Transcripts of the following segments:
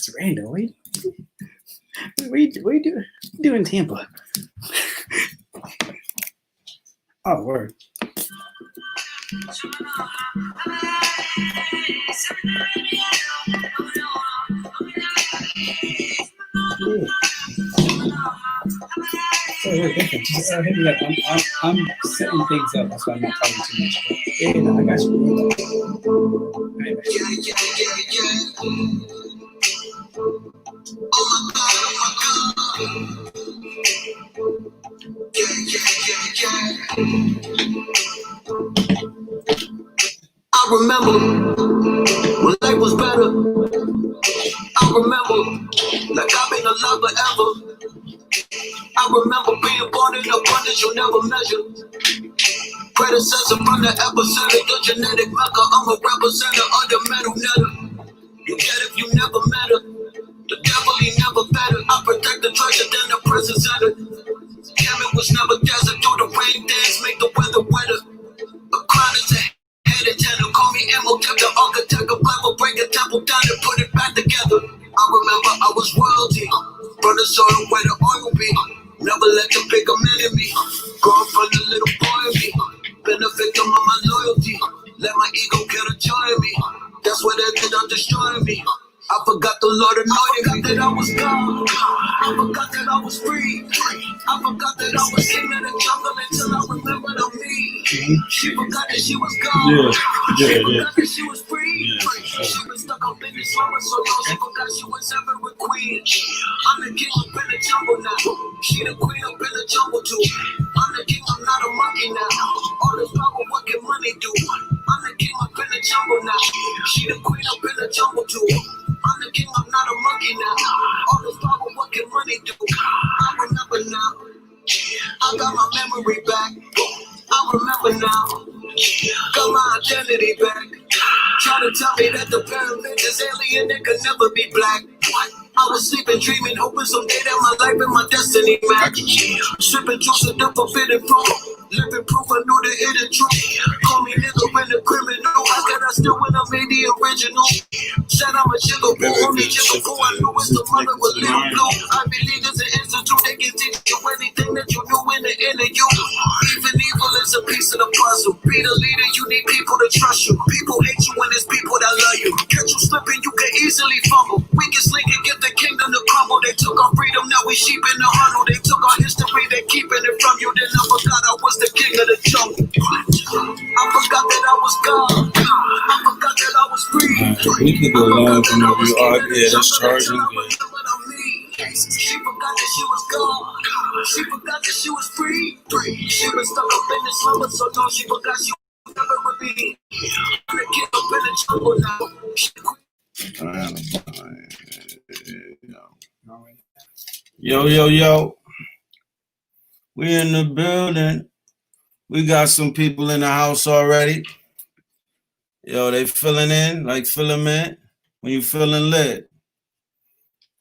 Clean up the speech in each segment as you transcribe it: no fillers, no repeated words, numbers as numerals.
It's Randall. What you do in Tampa? Oh, word. I'm setting things up. That's why I'm not talking too much. But yeah, no, I got you. I remember when life was better. I remember like I've been alive forever. I remember being born in abundance you never measure. Predecessor from the epicenter, the genetic mecca. I'm a representative of the metal netter. You get if you never met her. The devil, he never better. I protect the treasure than the prison center. Damn, it was never desert. Do the rain dance, make the weather wetter. A crown is a head and tenor. Call me Imhotep, the architect of Bible. Break a temple down and put it back together. I remember I was royalty. From the soil where the oil be. Never let them pick a man in me. Growing from the little boy in me. Been a victim of my loyalty. Let my ego kill the joy in me. That's what they did on destroying me. I forgot the Lord anointed me. I forgot that I was God. I forgot that I was free. I forgot that I was king of the jungle until I remembered on me. She forgot that she was God. She forgot that she was free. She was stuck up in this moment so long. She forgot she was ever a queen. I'm the king up in the jungle now. She the queen up in the jungle too. I'm the king, I'm not a monkey now. All this power, what can money do? I'm the king up in the jungle now. She the queen up in the jungle too. I'm the king, I'm not a monkey now. All this power, what can money do? I remember now. I got my memory back. I remember now. Got my identity back. Try to tell me that the pyramid is alien, it could never be black. I was sleeping, dreaming, hoping someday that my life and my destiny match. Sipping juice of the forbidden fruit. Living proof I knew the hidden truth. Call me nigga when the criminal. How can I still when I made the original? Said I'm a jiggle boo, only jiggle boo. I knew it's the mother with little blue. I believe it's an institute that can teach you anything that you knew in the inner you. Even evil is a piece of the puzzle. Be the leader, you need people to trust you. People hate you when there's people that love you. Catch you slipping, you can easily fumble. Weakest link and get the kingdom to crumble. They took our freedom, now we sheep in the huddle. They took our history, they keeping it from you. Then I forgot I was the king of the jungle. I forgot that I was God. I forgot that I was free. We can go live whenever you are. Yeah, that's charging. She forgot that she was God. She forgot that she was free. She was stuck up in the slumber so long she forgot she was never with me. I'm the king up in the jungle now. Yo. We in the building. We got some people in the house already. Yo, they filling in like filament when you feeling lit.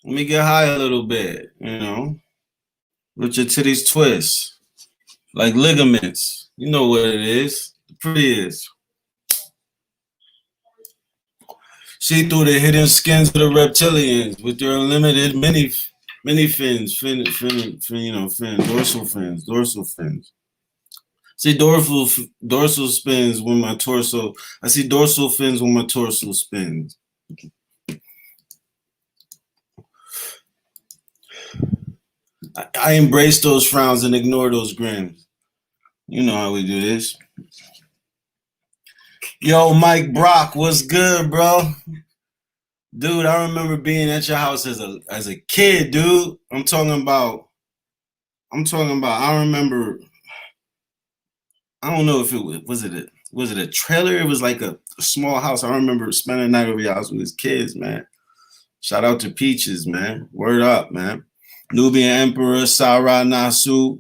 Let me get high a little bit, you know. Let your titties twist like ligaments. You know what it is. The pretty is. See through the hidden skins of the reptilians with their unlimited many fins, dorsal fins. See dorsal spins when my torso. I see dorsal fins when my torso spins. I embrace those frowns and ignore those grins. You know how we do this. Yo, Mike Brock, what's good, bro? Dude, I remember being at your house as a kid, dude. I remember. I don't know if it was it a trailer? It was like a small house. I remember spending the night over your house with his kids, man. Shout out to Peaches, man. Word up, man. Nubian Emperor, Sarah Nasu.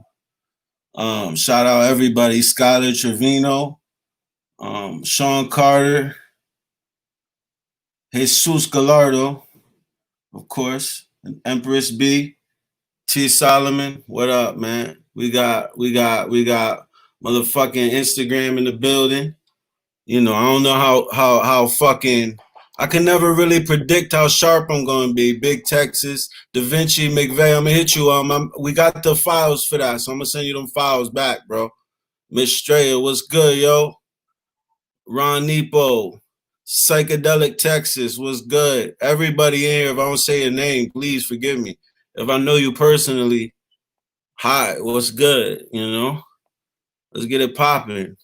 Shout out everybody. Skylar Trevino. Sean Carter. Jesus Gallardo, of course. And Empress B. T. Solomon. What up, man? We got motherfucking Instagram in the building. You know, I don't know how fucking I can never really predict how sharp I'm going to be. Big Texas, Da Vinci, McVeigh, I'm going to hit you. We got the files for that, so I'm going to send you them files back, bro. Miss Straya, what's good, yo? Ron Nepo, Psychedelic Texas, what's good? Everybody in here, if I don't say your name, please forgive me. If I know you personally, hi, what's good, you know? Let's get it popping.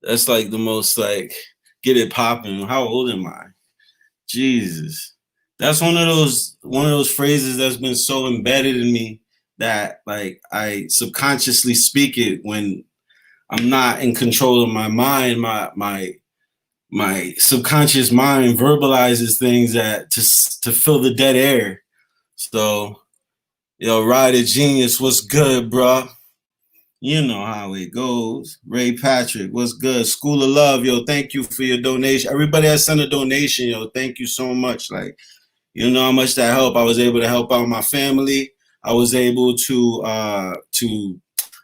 That's like the most, like, get it popping. How old am I? Jesus. That's one of those phrases that's been so embedded in me that, like, I subconsciously speak it when I'm not in control of my mind. My subconscious mind verbalizes things that to fill the dead air. So, yo, Ryder Genius, what's good, bro? You know how it goes. Ray Patrick, what's good? School of Love, yo, thank you for your donation. Everybody that sent a donation, yo, thank you so much. Like, you know how much that helped. I was able to help out my family. I was able to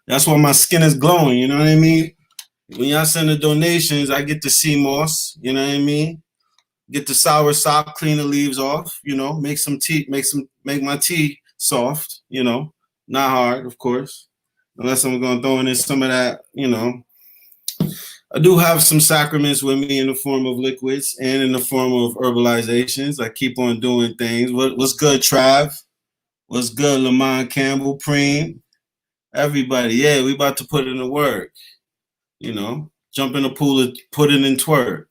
that's why my skin is glowing, you know what I mean? When y'all send the donations, I get the sea moss, you know what I mean? Get the sour sop, clean the leaves off, you know, make some tea, make my tea soft, you know, not hard, of course, unless I'm going to throw in some of that, you know. I do have some sacraments with me in the form of liquids and in the form of herbalizations. I keep on doing things. What's good, Trav? What's good, Lamont Campbell, Preem? Everybody, yeah, we about to put in the work. You know, jump in the pool, put it in twerk.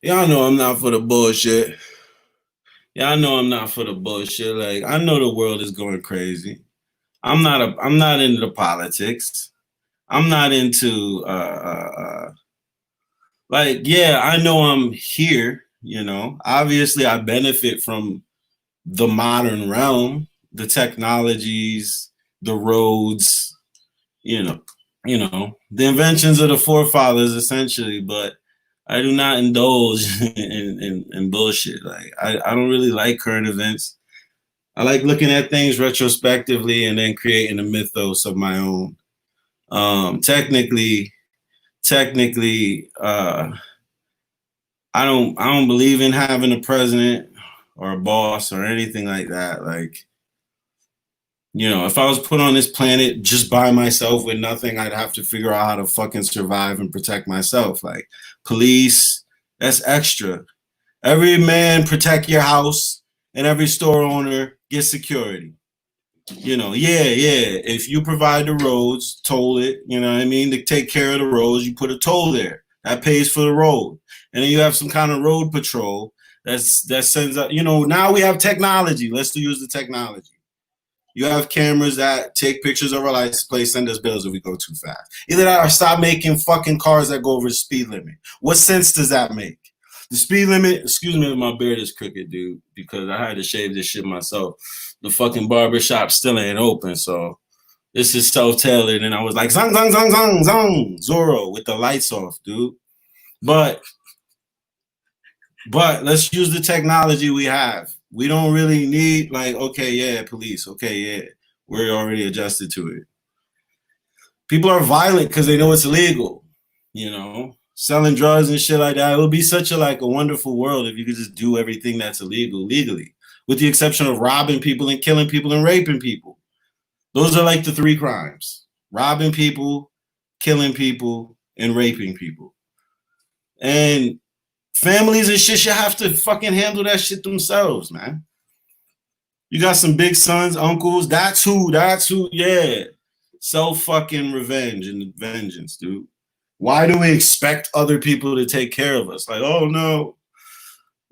Y'all know I'm not for the bullshit. Y'all know I'm not for the bullshit. Like, I know the world is going crazy. I'm not into the politics. I'm not into like, yeah, I know I'm here, you know. Obviously I benefit from the modern realm, the technologies, the roads, you know, the inventions of the forefathers essentially, but I do not indulge in bullshit. Like, I don't really like current events. I like looking at things retrospectively and then creating a mythos of my own. Technically, I don't believe in having a president or a boss or anything like that. Like, you know, if I was put on this planet just by myself with nothing, I'd have to figure out how to fucking survive and protect myself. Like, police, that's extra. Every man protect your house, and every store owner get security. You know, yeah. If you provide the roads, toll it, you know what I mean? To take care of the roads, you put a toll there. That pays for the road. And then you have some kind of road patrol that sends out, you know, now we have technology. Let's use the technology. You have cameras that take pictures of our license plate, send us bills if we go too fast. Either that or stop making fucking cars that go over the speed limit. What sense does that make? The speed limit, excuse me if my beard is crooked, dude, because I had to shave this shit myself. The fucking barber shop still ain't open, so this is self-tailored. And I was like, zong, zong, zong, zong, zong, Zorro with the lights off, dude. But let's use the technology we have. We don't really need, like, okay, yeah, police. Okay, yeah, we're already adjusted to it. People are violent because they know it's illegal, you know, selling drugs and shit like that. It would be such a wonderful world if you could just do everything that's illegal legally, with the exception of robbing people and killing people and raping people. Those are like the 3 crimes: robbing people, killing people, and raping people. And families and shit should have to fucking handle that shit themselves, man. You got some big sons, uncles. That's who, yeah. Self-fucking revenge and vengeance, dude. Why do we expect other people to take care of us? Like, oh no.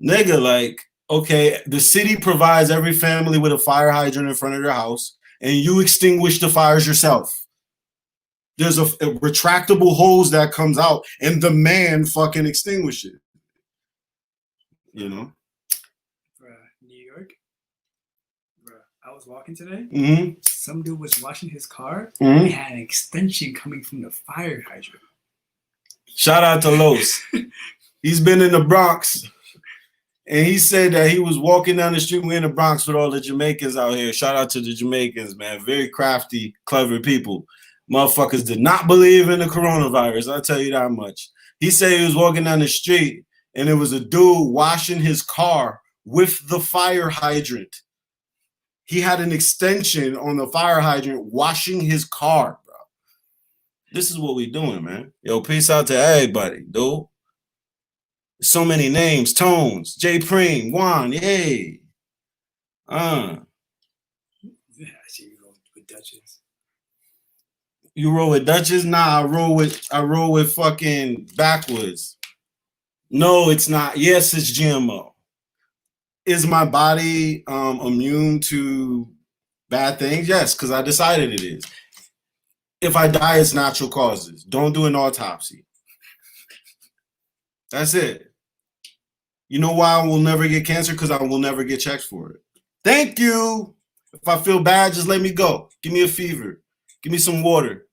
Nigga, like, okay, the city provides every family with a fire hydrant in front of their house, and you extinguish the fires yourself. There's a retractable hose that comes out, and the man fucking extinguishes it. You know? New York. I was walking today. Mm-hmm. Some dude was washing his car. Mm-hmm. He had an extension coming from the fire hydrant. Shout out to Los. He's been in the Bronx. And he said that he was walking down the street. We're in the Bronx with all the Jamaicans out here. Shout out to the Jamaicans, man. Very crafty, clever people. Motherfuckers did not believe in the coronavirus. I'll tell you that much. He said he was walking down the street and it was a dude washing his car with the fire hydrant. He had an extension on the fire hydrant washing his car, bro. This is what we doing, man. Yo, peace out to everybody, dude. So many names, Tones, J Preem, Juan, yay. Yeah, you roll with Duchess. You roll with Duchess? Nah, I roll with fucking backwards. No, it's not. Yes, it's GMO. Is my body immune to bad things? Yes, because I decided it is. If I die, it's natural causes. Don't do an autopsy. That's it. You know why I will never get cancer? Because I will never get checked for it. Thank you. If I feel bad, just let me go. Give me a fever. Give me some water.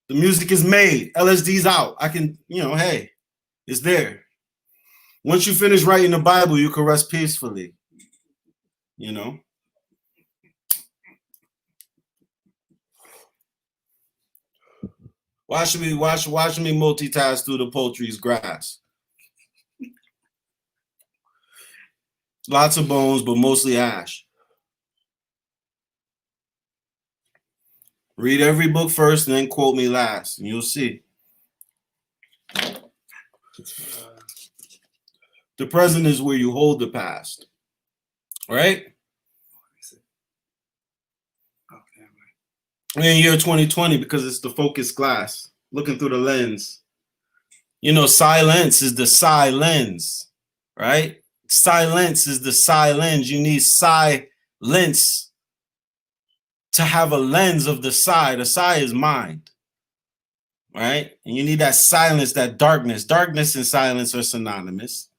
The music is made. LSD's out. I can, hey, it's there. Once you finish writing the Bible, you can rest peacefully. Watch me multitask through the poultry's grass. Lots of bones, but mostly ash. Read every book first and then quote me last, and you'll see. The present is where you hold the past, right? We're in year 2020 because it's the focus glass, looking through the lens. Silence is the psi lens, right? Silence is the psi lens. You need silence to have a lens of the psi. The psi is mind, right? And you need that silence, that darkness. Darkness and silence are synonymous.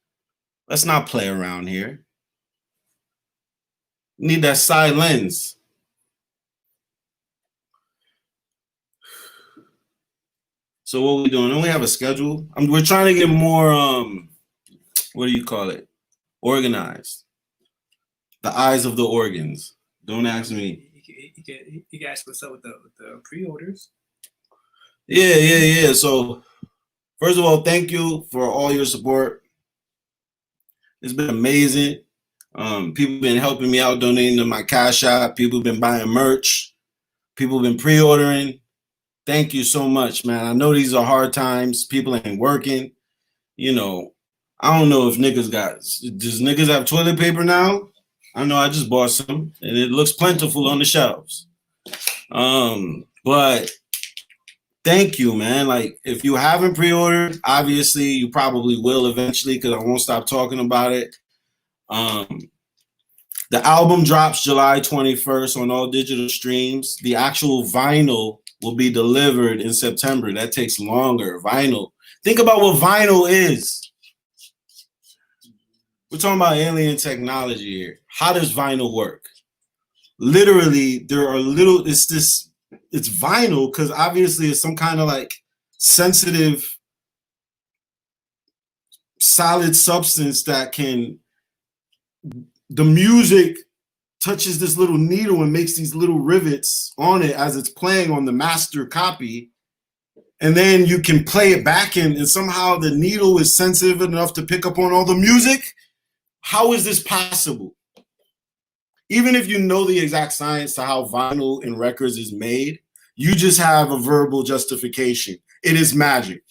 Let's not play around here. You need that psi lens. So what we doing? Don't we have a schedule? We're trying to get more, what do you call it? Organized. The eyes of the organs. Don't ask me. You can ask what's up with the pre-orders. Yeah. So first of all, thank you for all your support. It's been amazing. People have been helping me out, donating to my Cash App. People have been buying merch. People have been pre-ordering. Thank you so much, man. I know these are hard times. People ain't working. I don't know if does niggas have toilet paper now? I know I just bought some and it looks plentiful on the shelves. But thank you, man. Like, if you haven't pre-ordered, obviously you probably will eventually because I won't stop talking about it. The album drops July 21st on all digital streams. The actual vinyl will be delivered in September. That takes longer. Vinyl. Think about what vinyl is. We're talking about alien technology here. How does vinyl work? Literally, there are it's vinyl because obviously it's some kind of like sensitive solid substance that the music touches this little needle and makes these little rivets on it as it's playing on the master copy. And then you can play it back and somehow the needle is sensitive enough to pick up on all the music. How is this possible? Even if you know the exact science to how vinyl and records is made, you just have a verbal justification. It is magic.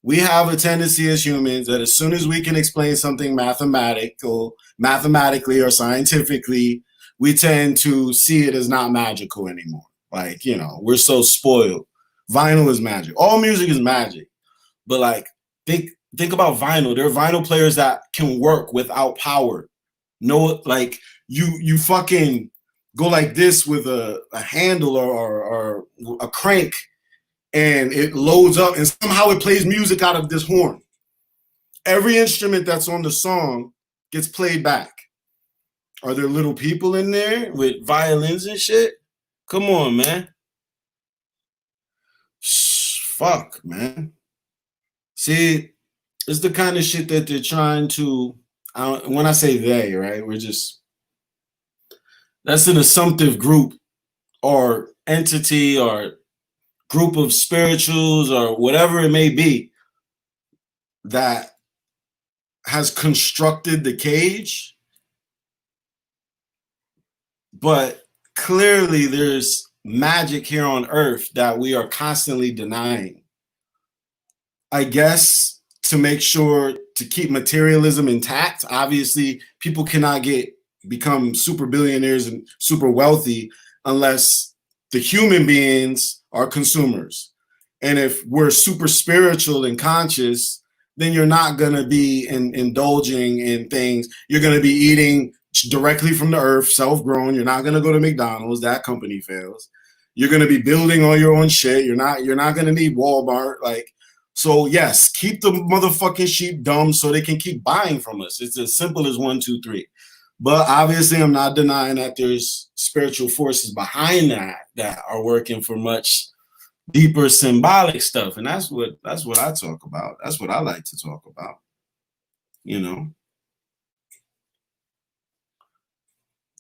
We have a tendency as humans that as soon as we can explain something mathematically or scientifically, we tend to see it as not magical anymore. Like, we're so spoiled. Vinyl is magic. All music is magic. But like, think about vinyl. There are vinyl players that can work without power. No, like you fucking go like this with a handle or a crank, and it loads up, and somehow it plays music out of this horn. Every instrument that's on the song gets played back. Are there little people in there with violins and shit? Come on, man. Fuck, man. See, it's the kind of shit that they're trying to, when I say they, right, that's an assumptive group or entity or group of spirituals or whatever it may be that has constructed the cage, but clearly there's magic here on earth that we are constantly denying. I guess to make sure to keep materialism intact. Obviously, people cannot become super billionaires and super wealthy unless the human beings are consumers. And if we're super spiritual and conscious, then you're not going to be indulging in things. You're going to be eating directly from the earth, self-grown. You're not going to go to McDonald's. That company fails. You're going to be building all your own shit. You're not going to need Walmart. So yes, keep the motherfucking sheep dumb so they can keep buying from us. It's as simple as 1, 2, 3. But obviously, I'm not denying that there's spiritual forces behind that are working for much deeper symbolic stuff, and that's what I talk about. That's what I like to talk about. You know,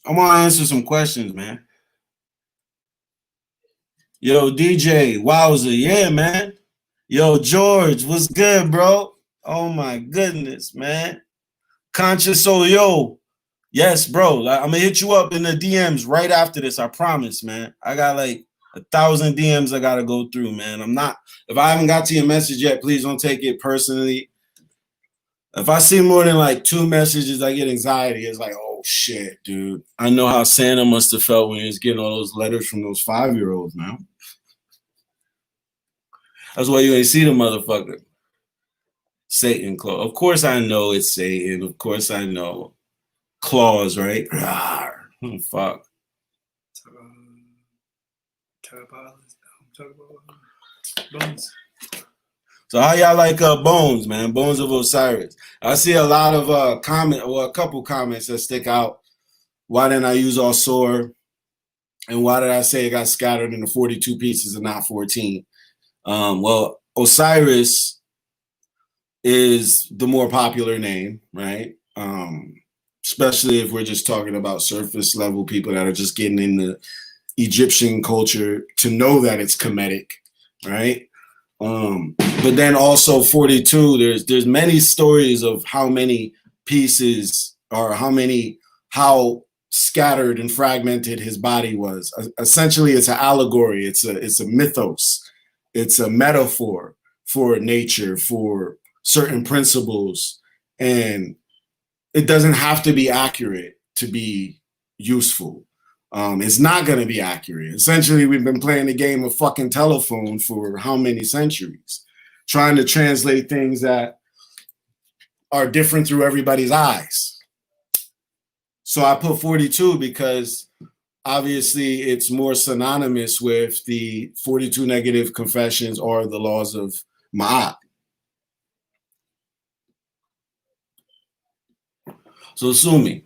I want to answer some questions, man. Yo, DJ Wowza, yeah, man. Yo, George, what's good, bro? Oh my goodness, man. Conscious Soul, yo. Yes, bro. I'm gonna hit you up in the DMs right after this. I promise, man. I got like 1,000 DMs I gotta go through, man. If I haven't got to your message yet, please don't take it personally. If I see more than like 2 messages, I get anxiety. It's like, oh shit, dude. I know how Santa must have felt when he was getting all those letters from those 5-year-olds, man. That's why you ain't see the motherfucker. Satan Claus. Of course I know it's Satan. Of course I know. Claus, right? Oh, fuck. Bones. So how y'all like Bones, man? Bones of Osiris. I see a lot of a couple comments that stick out. Why didn't I use all SOAR? And why did I say it got scattered into 42 pieces and not 14? Well, Osiris is the more popular name, right? Especially if we're just talking about surface level people that are just getting in the Egyptian culture to know that it's Kemetic, right? But then also 42, there's many stories of how many pieces or how scattered and fragmented his body was. Essentially, it's an allegory. It's a mythos. It's a metaphor for nature, for certain principles. And it doesn't have to be accurate to be useful. It's not going to be accurate. Essentially, we've been playing the game of fucking telephone for how many centuries, trying to translate things that are different through everybody's eyes. So I put 42 because obviously it's more synonymous with the 42 negative confessions or the laws of Ma'at. So sue me.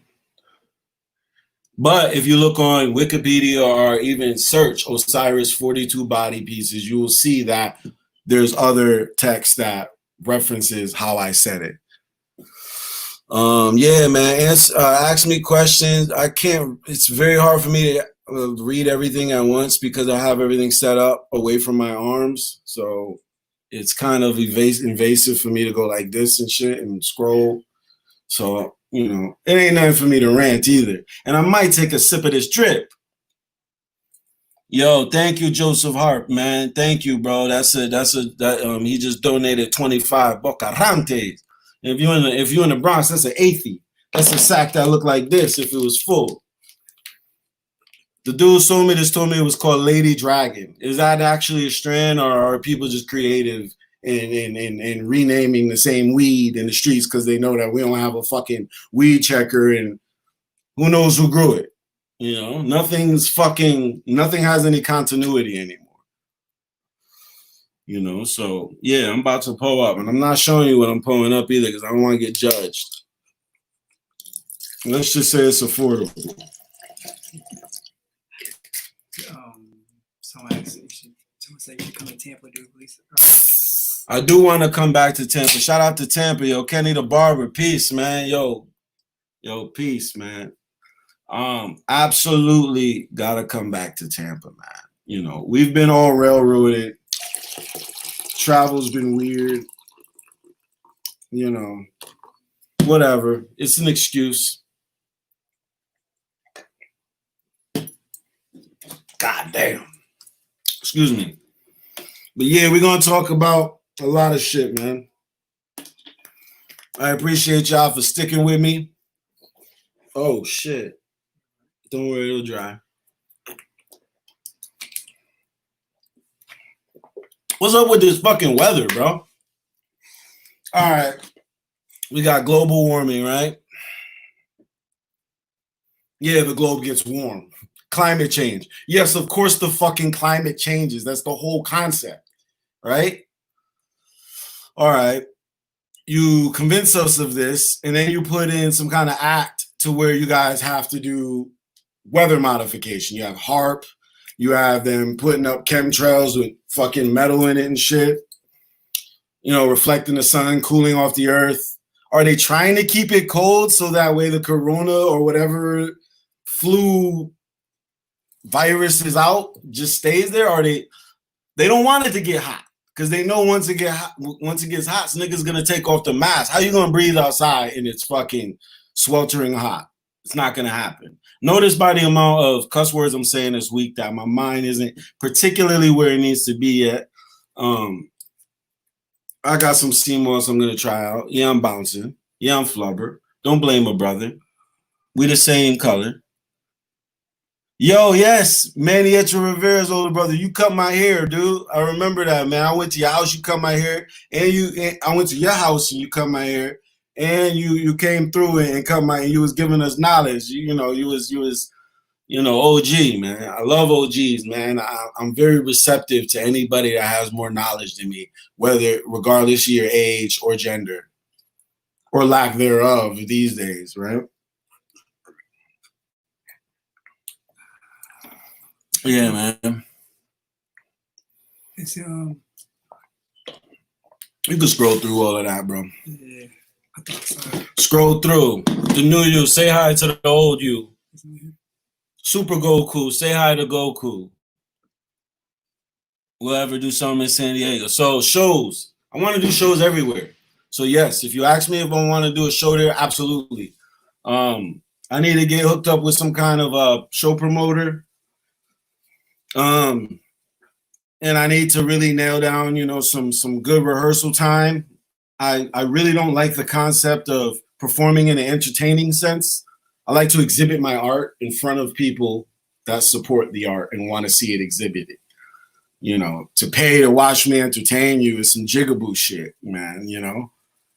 But if you look on Wikipedia or even search Osiris 42 body pieces, you will see that there's other text that references how I said it. Yeah, man, ask me questions. I can't, it's very hard for me to read everything at once because I have everything set up away from my arms. So it's kind of invasive for me to go like this and shit and scroll. So, you know, it ain't nothing for me to rant either. And I might take a sip of this drip. Yo, thank you, Joseph Hart, man. Thank you, bro. He just donated 25 bocarantes. If you're in the Bronx, that's an 80. That's a sack that looked like this if it was full. The dude told me it was called Lady Dragon. Is that actually a strand, or are people just creative in renaming the same weed in the streets because they know that we don't have a fucking weed checker and who knows who grew it? You know, nothing has any continuity anymore. You know, so yeah, I'm about to pull up, and I'm not showing you what I'm pulling up either because I don't want to get judged. Let's just say it's affordable. Someone said you should come to Tampa, dude, please. I do want to come back to Tampa. Shout out to Tampa, yo. Kenny the Barber, peace, man. Yo, peace, man. Absolutely gotta come back to Tampa, man. You know, we've been all railroaded Travel's been weird. You know, whatever. It's an excuse. God damn. Excuse me. But yeah, we're going to talk about a lot of shit, man. I appreciate y'all for sticking with me. Oh, shit. Don't worry, it'll dry. What's up with this fucking weather, bro? All right. We got global warming, right? Yeah, the globe gets warm. Climate change. Yes, of course the fucking climate changes. That's the whole concept, right? All right. You convince us of this, and then you put in some kind of act to where you guys have to do weather modification. You have HARP. You have them putting up chemtrails with fucking metal in it and shit. You know, reflecting the sun, cooling off the earth. Are they trying to keep it cold so that way the corona or whatever flu virus is out just stays there? Or they don't want it to get hot because they know once it gets hot, niggas gonna take off the mask. How you gonna breathe outside and it's fucking sweltering hot? It's not gonna happen. Notice by the amount of cuss words I'm saying this week that my mind isn't particularly where it needs to be yet. I got some sea moss I'm gonna try out. Yeah, I'm bouncing. Yeah, I'm flubber. Don't blame a brother. We the same color. Yo, yes, Manny Etcher Rivera's older brother. You cut my hair, dude. I remember that, man. I went to your house, you cut my hair, and I went to your house and you cut my hair, and you came through and cut my. And you was giving us knowledge. You was OG, man. I love OGs, man. I'm very receptive to anybody that has more knowledge than me, regardless of your age or gender or lack thereof these days, right? Yeah, man. It's You can scroll through all of that, bro. Yeah, I thought so. Scroll through. The new you. Say hi to the old you. Super Goku. Say hi to Goku. We'll ever do something in San Diego. So shows. I want to do shows everywhere. So yes, if you ask me if I want to do a show there, absolutely. I need to get hooked up with some kind of show promoter. And I need to really nail down, some good rehearsal time. I really don't like the concept of performing in an entertaining sense. I like to exhibit my art in front of people that support the art and want to see it exhibited. To pay to watch me entertain you is some jigaboo shit, man.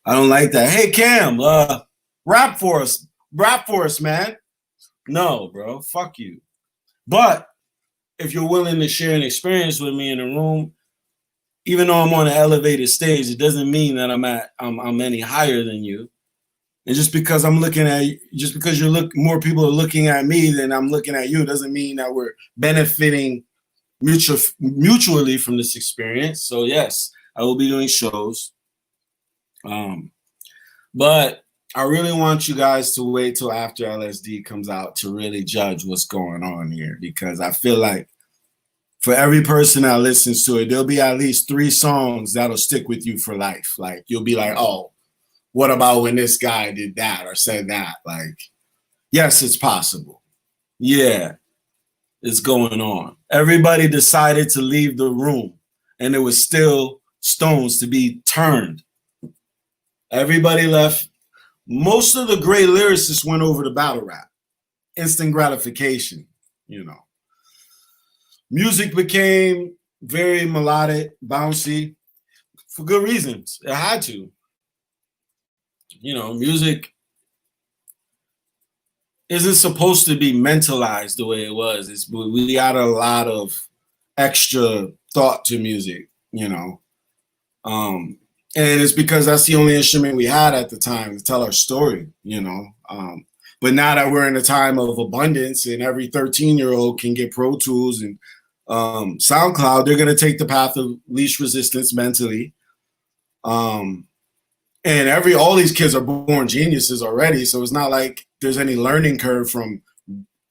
I don't like that. Hey, Cam, rap for us, man. No, bro, fuck you. But if you're willing to share an experience with me in a room, even though I'm on an elevated stage, it doesn't mean that I'm any higher than you. And just because more people are looking at me than I'm looking at you, doesn't mean that we're benefiting mutually from this experience. So yes, I will be doing shows. But I really want you guys to wait till after LSD comes out to really judge what's going on here, because I feel like for every person that listens to it, there'll be at least 3 songs that'll stick with you for life. Like, you'll be like, oh, what about when this guy did that or said that? Like, yes, it's possible. Yeah, it's going on. Everybody decided to leave the room, and there was still stones to be turned. Everybody left. Most of the great lyricists went over to battle rap. Instant gratification, Music became very melodic, bouncy, for good reasons. It had to. Music isn't supposed to be mentalized the way it was. We got a lot of extra thought to music, and it's because that's the only instrument we had at the time to tell our story, But now that we're in a time of abundance and every 13-year-old can get Pro Tools and SoundCloud, they're going to take the path of least resistance mentally. And all these kids are born geniuses already. So it's not like there's any learning curve from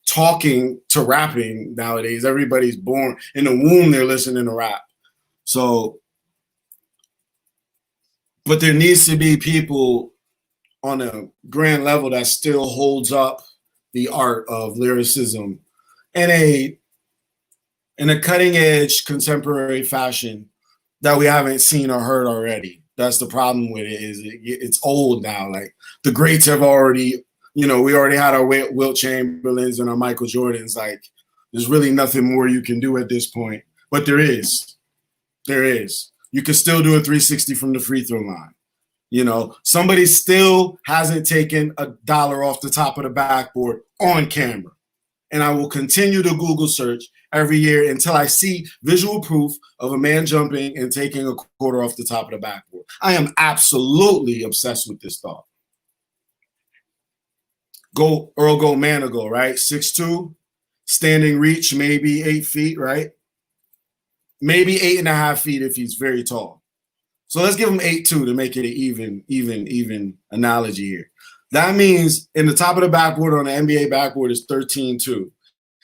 talking to rapping nowadays. Everybody's born in the womb, they're listening to rap. So, but there needs to be people on a grand level that still holds up the art of lyricism in a cutting edge contemporary fashion that we haven't seen or heard already. That's the problem with it, is it's old now. Like the greats have already, we already had our Wilt Chamberlains and our Michael Jordans. Like there's really nothing more you can do at this point. But there is. You can still do a 360 from the free throw line. Somebody still hasn't taken $1 off the top of the backboard on camera. And I will continue to Google search every year until I see visual proof of a man jumping and taking a quarter off the top of the backboard. I am absolutely obsessed with this thought. Earl Go Manigault, right? 6'2", standing reach, maybe 8 feet, right? Maybe 8.5 feet if he's very tall. So let's give him 8'2" to make it an even analogy here. That means in the top of the backboard on the NBA backboard is 13.2.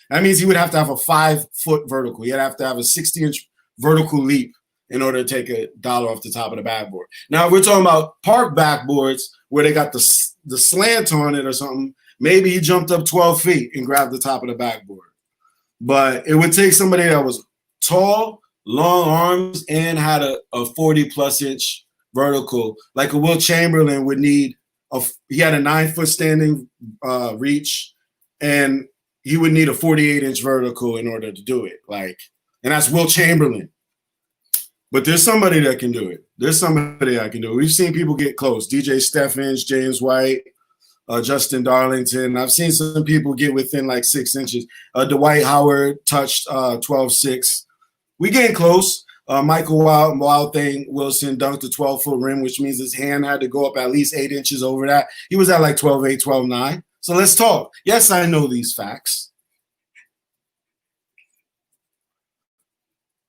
That means he would have to have a 5-foot vertical. He'd have to have a 60-inch vertical leap in order to take $1 off the top of the backboard. Now, if we're talking about park backboards where they got the slant on it or something, maybe he jumped up 12 feet and grabbed the top of the backboard. But it would take somebody that was tall, long arms, and had a 40-plus inch vertical, like a Wilt Chamberlain would need. He had a 9-foot standing reach, and he would need a 48-inch vertical in order to do it. And that's Wilt Chamberlain. But there's somebody that can do it. We've seen people get close. DJ Steffens, James White, Justin Darlington. I've seen some people get within like 6 inches. Dwight Howard touched 12.6. We getting close. Michael Wild Thing Wilson dunked a 12-foot rim, which means his hand had to go up at least 8 inches over that. He was at like 12.8, 12.9. So let's talk. Yes, I know these facts.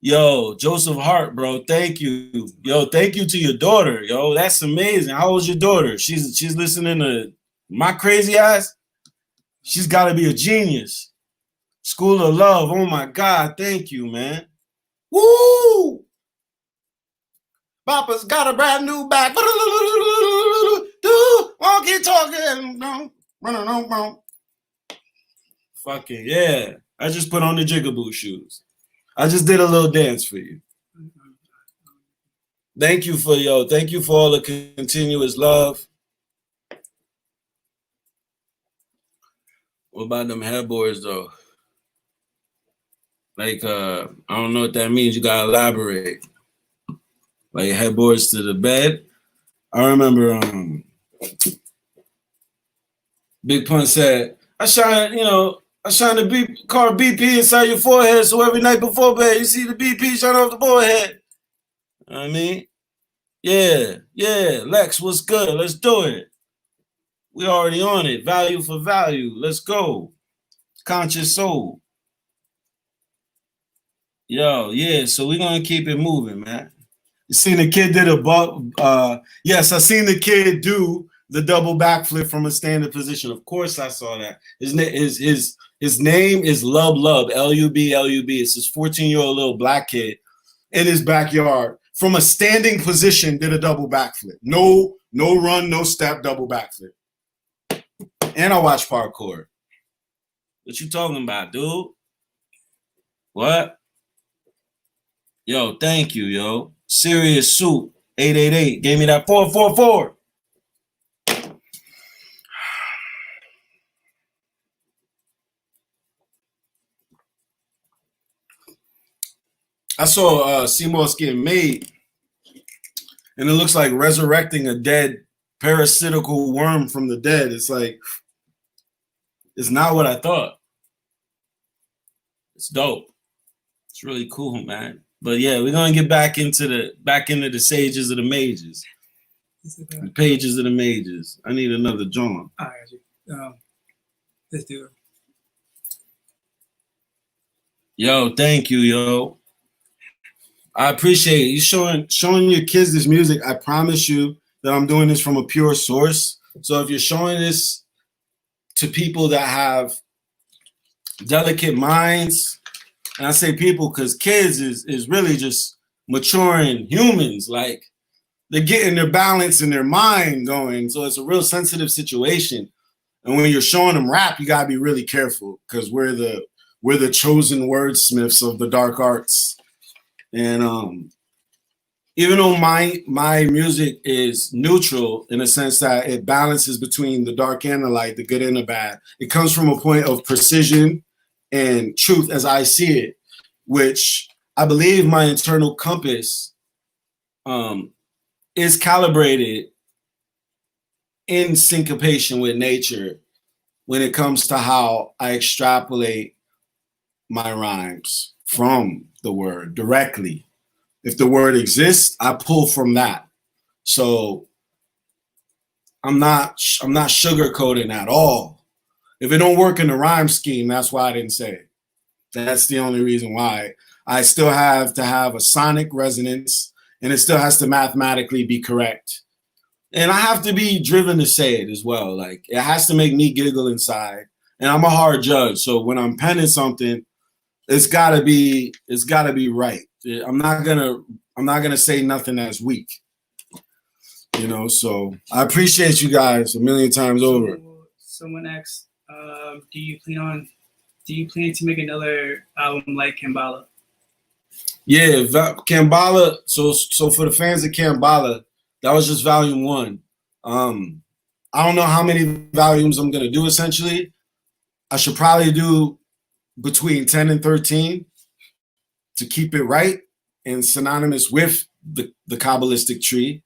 Yo, Joseph Hart, bro, thank you. Yo, thank you to your daughter. Yo, that's amazing. How old's your daughter? She's listening to my crazy ass. She's got to be a genius. School of Love. Oh my God, thank you, man. Woo! Papa's got a brand new bag. Walkie talking. Fucking yeah. I just put on the Jigaboo shoes. I just did a little dance for you. Thank you for all the continuous love. What about them headboards though? I don't know what that means. You gotta elaborate. Like headboards to the bed. I remember Big Pun said, I shine the car BP inside your forehead, so every night before bed, you see the BP shine off the forehead. You know what I mean? Yeah, Lex, what's good? Let's do it. We already on it. Value for value. Let's go. Conscious soul. Yo, yeah, so we're gonna keep it moving, man. You seen the kid did yes, I seen the kid do the double backflip from a standing position. Of course I saw that. His name is Lub, L-U-B. It's this 14-year-old little black kid in his backyard from a standing position did a double backflip. No run, no step, double backflip. And I watch parkour. What you talking about, dude? What? Yo, thank you, yo. Serious Soup, 888. Gave me that 444. I saw CMOS getting made, and it looks like resurrecting a dead parasitical worm from the dead. It's like, it's not what I thought. It's dope. It's really cool, man. But yeah, we're gonna get back into the sages of the mages. The pages of the mages. I need another John. I got you. Let's do it. Yo, thank you, yo. I appreciate you showing your kids this music. I promise you that I'm doing this from a pure source. So if you're showing this to people that have delicate minds, and I say people because kids is really just maturing humans. Like, they're getting their balance and their mind going. So it's a real sensitive situation. And when you're showing them rap, you gotta be really careful, because we're the chosen wordsmiths of the dark arts. And even though my music is neutral in the sense that it balances between the dark and the light, the good and the bad, it comes from a point of precision and truth as I see it, which I believe my internal compass is calibrated in syncopation with nature when it comes to how I extrapolate my rhymes from the word directly. If the word exists, I pull from that. So I'm not sugarcoating at all. If it don't work in the rhyme scheme, that's why I didn't say it. That's the only reason why. I still have to have a sonic resonance, and it still has to mathematically be correct. And I have to be driven to say it as well. Like, it has to make me giggle inside. And I'm a hard judge. So when I'm penning something, it's gotta be right. I'm not gonna say nothing that's weak. You know, so I appreciate you guys a million times over. Someone asked, do you plan to make another album like Cambatta? Yeah, Cambatta. So for the fans of Cambatta, that was just volume 1. I don't know how many volumes I'm gonna do. Essentially, I should probably do between 10 and 13 to keep it right and synonymous with the Kabbalistic tree.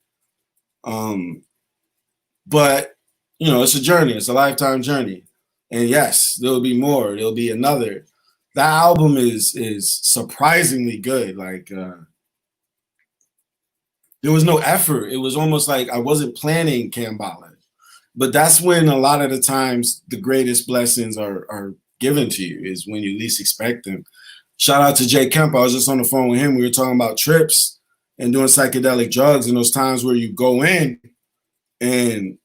But you know, it's a journey. It's a lifetime journey. And yes, there'll be more. There'll be another. That album is surprisingly good. Like, there was no effort. It was almost like I wasn't planning Cambatta. But that's when a lot of the times the greatest blessings are given to you, is when you least expect them. Shout out to Kemp. I was just on the phone with him. We were talking about trips and doing psychedelic drugs, and those times where you go in and,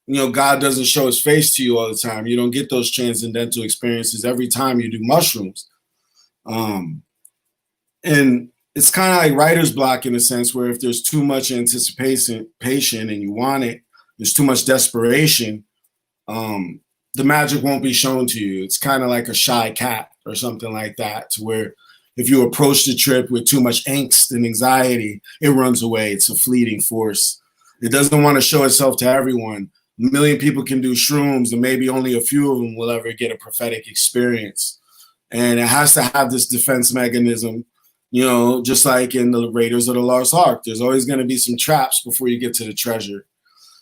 you know, God doesn't show his face to you all the time. You don't get those transcendental experiences every time you do mushrooms. And it's kind of like writer's block in a sense, where if there's too much anticipation and you want it, there's too much desperation, the magic won't be shown to you. It's kind of like a shy cat or something like that, to where if you approach the trip with too much angst and anxiety, it runs away. It's a fleeting force. It doesn't want to show itself to everyone. A million people can do shrooms, and maybe only a few of them will ever get a prophetic experience. And it has to have this defense mechanism, you know, just like in the Raiders of the Lost Ark. There's always going to be some traps before you get to the treasure.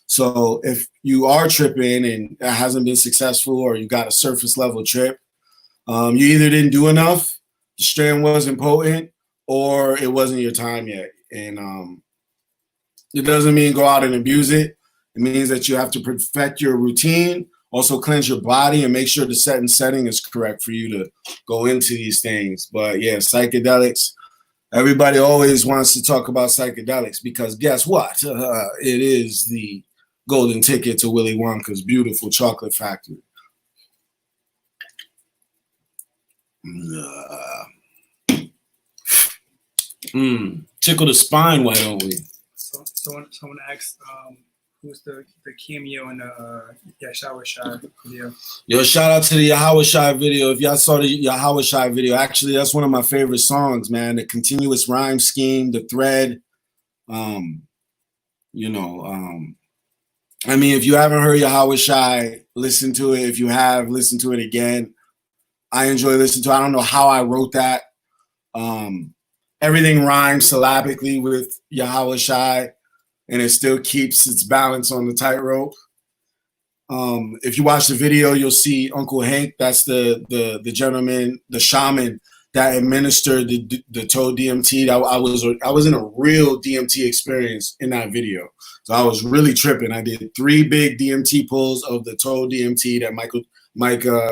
So if you are tripping and it hasn't been successful, or you got a surface level trip, you either didn't do enough, the strain wasn't potent, or it wasn't your time yet. And it doesn't mean go out and abuse it. It means that you have to perfect your routine, also cleanse your body, and make sure the setting is correct for you to go into these things. But yeah, psychedelics, everybody always wants to talk about psychedelics, because guess what? It is the golden ticket to Willy Wonka's beautiful chocolate factory. Tickle the spine, why don't we? So someone asked, who's the cameo in the Yahweh Shai video? Yo, shout out to the Yahweh Shai video. If y'all saw the Yahweh Shai video, actually, that's one of my favorite songs, man. The continuous rhyme scheme, the thread. I mean, if you haven't heard Yahweh Shai, listen to it. If you have, listen to it again. I enjoy listening to it. I don't know how I wrote that. Everything rhymes syllabically with Yahweh Shai, and it still keeps its balance on the tightrope. If you watch the video, you'll see Uncle Hank. That's the gentleman, the shaman that administered the Toad DMT. I was in a real DMT experience in that video. So I was really tripping. I did 3 big DMT pulls of the Toad DMT that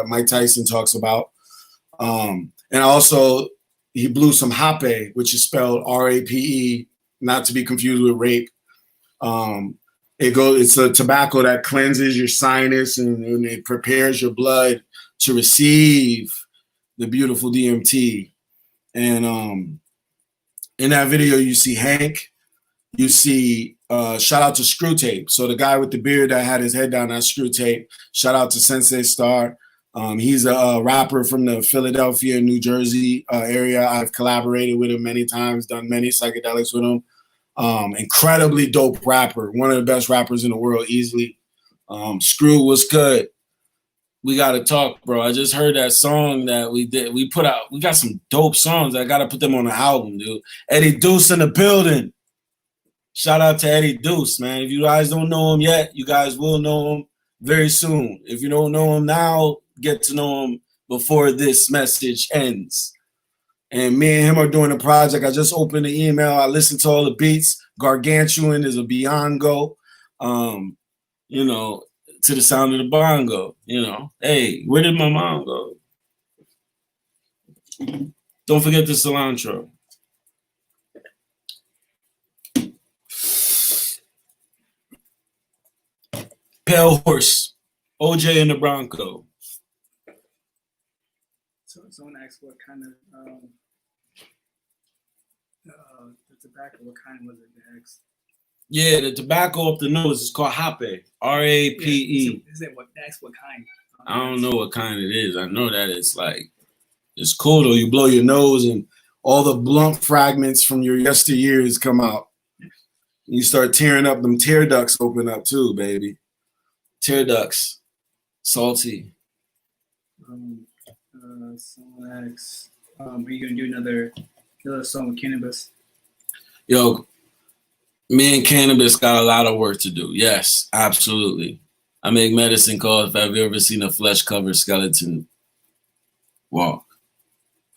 Mike Tyson talks about. And also, he blew some hape, which is spelled R-A-P-E, not to be confused with rape. It's a tobacco that cleanses your sinus and it prepares your blood to receive the beautiful DMT. And In that video, you see Hank. You see, shout out to Screw Tape. So the guy with the beard that had his head down, that's Screw Tape. Shout out to Sensei Star. He's a rapper from the Philadelphia, New Jersey area. I've collaborated with him many times, done many psychedelics with him. Incredibly dope rapper. One of the best rappers in the world, easily. Screw, what's good? We got to talk, bro. I just heard that song that we did. We put out, we got some dope songs. I got to put them on the album, dude. Eddie Deuce in the building. Shout out to Eddie Deuce, man. If you guys don't know him yet, you guys will know him very soon. If you don't know him now, get to know him before this message ends. And me and him are doing a project. I just opened the email. I listened to all the beats. Gargantuan is a biongo, you know, to the sound of the bongo, you know. Hey, where did my mom go? Don't forget the cilantro. Pale Horse, OJ and the Bronco. So someone asked what kind of the tobacco, what kind was it next? Yeah, the tobacco up the nose is called Hape, R-A-P-E. Yeah, is it what? That's what kind? I don't know what kind it is. I know that it's like, it's cool though. You blow your nose and all the blunt fragments from your yesteryears come out. You start tearing up, them tear ducts open up too, baby. Tear ducts, salty. Someone asks, are you gonna do another song with cannabis? Yo, me and cannabis got a lot of work to do. Yes, absolutely. I make medicine called, have you ever seen a flesh-covered skeleton walk?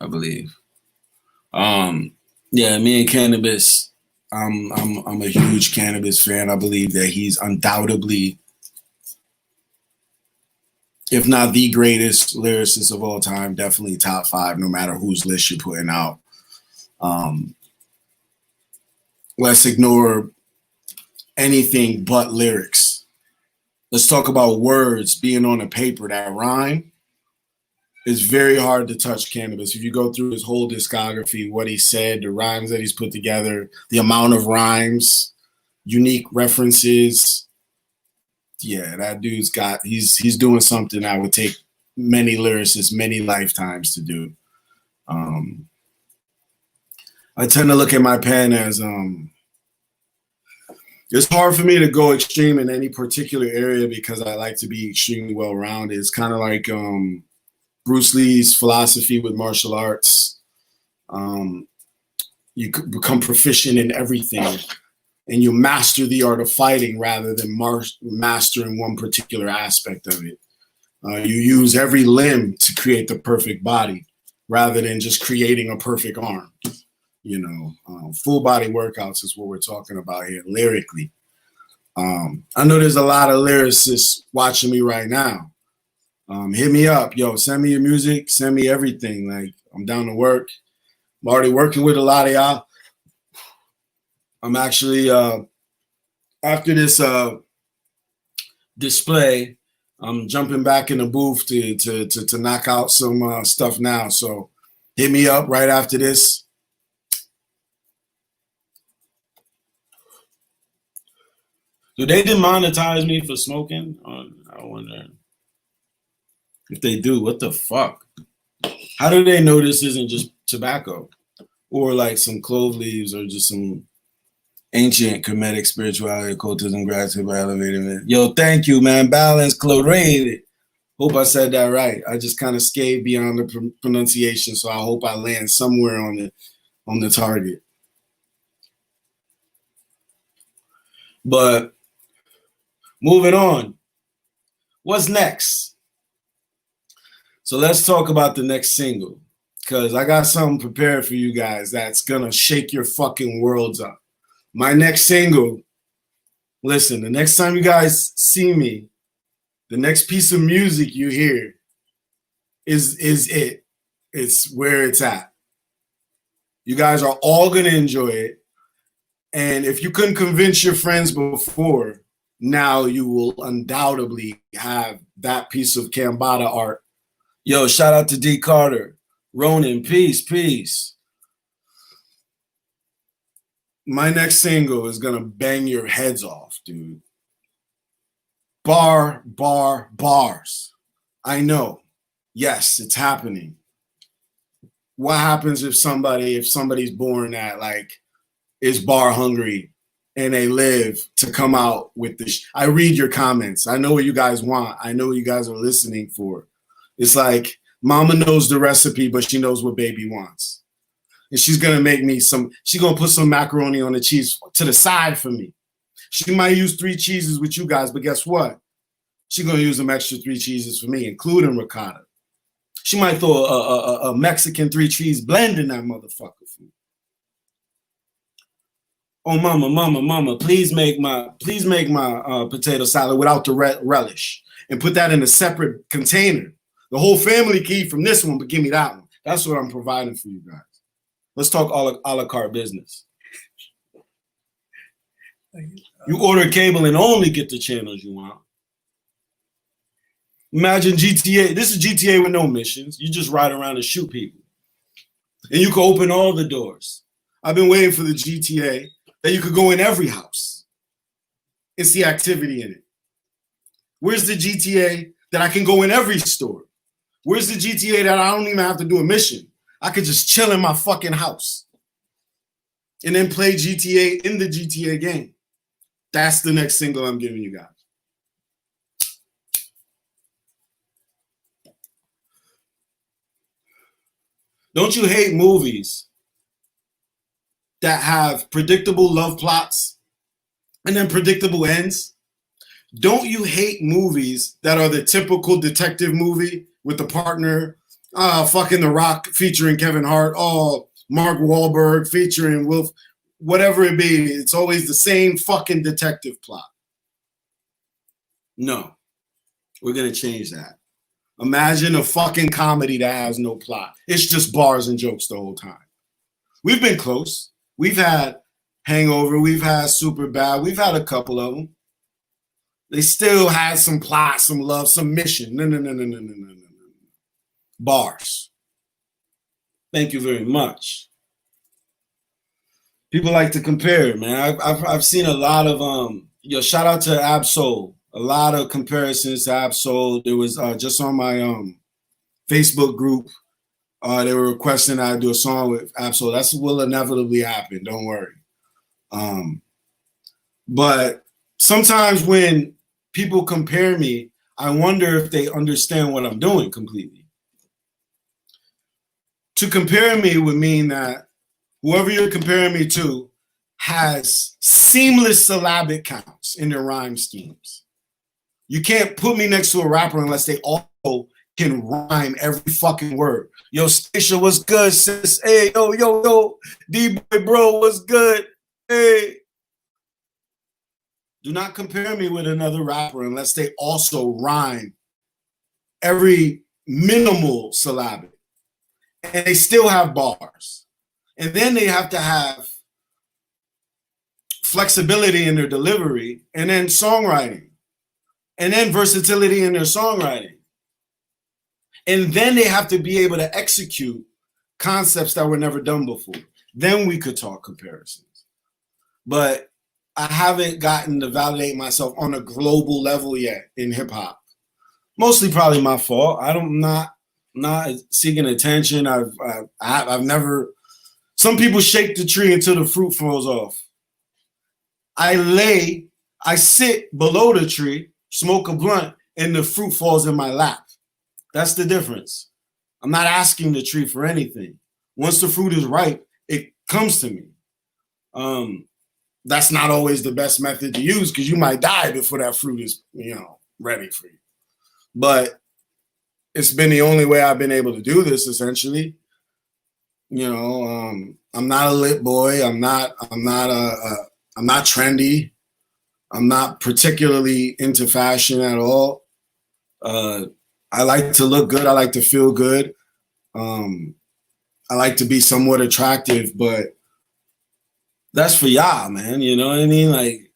I believe. Yeah, me and cannabis, I'm a huge cannabis fan. I believe that he's undoubtedly, if not the greatest lyricist of all time, definitely top 5, no matter whose list you're putting out. Let's ignore anything but lyrics. Let's talk about words being on a paper that rhyme. It's very hard to touch cannabis. If you go through his whole discography, what he said, the rhymes that he's put together, the amount of rhymes, unique references. Yeah, that dude's got, he's doing something that would take many lyricists many lifetimes to do. I tend to look at my pen as, it's hard for me to go extreme in any particular area because I like to be extremely well-rounded. It's kind of like Bruce Lee's philosophy with martial arts. You could become proficient in everything and you master the art of fighting rather than mastering one particular aspect of it. You use every limb to create the perfect body rather than just creating a perfect arm. You know, full body workouts is what we're talking about here lyrically. I know there's a lot of lyricists watching me right now. Hit me up, yo, send me your music, send me everything. Like, I'm down to work. I'm already working with a lot of y'all. I'm actually, after this display, I'm jumping back in the booth to knock out some stuff now. So hit me up right after this. Do they demonetize me for smoking? I wonder. If they do, what the fuck? How do they know this isn't just tobacco? Or like some clove leaves or just some ancient Kemetic spirituality, occultism, gratitude by elevated. Yo, thank you, man. Balance, chlorinated. Hope I said that right. I just kind of scathed beyond the pronunciation, so I hope I land somewhere on the target. But moving on, what's next? So let's talk about the next single, because I got something prepared for you guys that's gonna shake your fucking worlds up. My next single, listen, the next time you guys see me, the next piece of music you hear is it. It's where it's at. You guys are all gonna enjoy it. And if you couldn't convince your friends before, now you will undoubtedly have that piece of Cambatta art. Yo, shout out to D. Carter. Ronan, peace, peace. My next single is gonna bang your heads off, dude. Bars. I know. Yes, it's happening. What happens if somebody's born that like is bar hungry and they live to come out with this? I read your comments. I know what you guys want. I know what you guys are listening for. It's like mama knows the recipe, but she knows what baby wants. And she's gonna she's gonna put some macaroni on the cheese to the side for me. She might use 3 cheeses with you guys, but guess what? She's gonna use some extra 3 cheeses for me, including ricotta. She might throw a Mexican 3 cheese blend in that motherfucker for me. Oh, mama, please make my potato salad without the relish and put that in a separate container. The whole family can eat from this one, but give me that one. That's what I'm providing for you guys. Let's talk a la carte business. You order cable and only get the channels you want. Imagine GTA. This is GTA with no missions. You just ride around and shoot people. And you can open all the doors. I've been waiting for the GTA that you could go in every house and see activity in it. Where's the GTA that I can go in every store? Where's the GTA that I don't even have to do a mission? I could just chill in my fucking house and then play GTA in the GTA game. That's the next single I'm giving you guys. Don't you hate movies that have predictable love plots and then predictable ends? Don't you hate movies that are the typical detective movie with the partner, fucking The Rock featuring Kevin Hart, Mark Wahlberg featuring Wolf, whatever it be, it's always the same fucking detective plot. No, we're gonna change that. Imagine a fucking comedy that has no plot. It's just bars and jokes the whole time. We've been close. We've had Hangover. We've had Superbad. We've had a couple of them. They still had some plot, some love, some mission. No. Bars. Thank you very much. People like to compare, man. I've seen a lot of shout out to Absol. A lot of comparisons to Absol. There was just on my Facebook group, they were requesting I do a song with Absol. That will inevitably happen. Don't worry. But sometimes when people compare me, I wonder if they understand what I'm doing completely. To compare me would mean that whoever you're comparing me to has seamless syllabic counts in their rhyme schemes. You can't put me next to a rapper unless they also can rhyme every fucking word. Yo, Stacia, what's good, sis? Hey, yo. D-boy, bro, what's good? Hey. Do not compare me with another rapper unless they also rhyme every minimal syllabic. And they still have bars. And then they have to have flexibility in their delivery, and then songwriting, and then versatility in their songwriting. And then they have to be able to execute concepts that were never done before. Then we could talk comparisons. But I haven't gotten to validate myself on a global level yet in hip hop. Mostly probably my fault. I'm not seeking attention. I've never. Some people shake the tree until the fruit falls off. I sit below the tree, smoke a blunt, and the fruit falls in my lap. That's the difference. I'm not asking the tree for anything. Once the fruit is ripe, it comes to me. That's not always the best method to use because you might die before that fruit is, ready for you. But it's been the only way I've been able to do this, essentially. I'm not a lit boy. I'm not trendy. I'm not particularly into fashion at all. I like to look good. I like to feel good. I like to be somewhat attractive, but that's for y'all, man. You know what I mean? Like,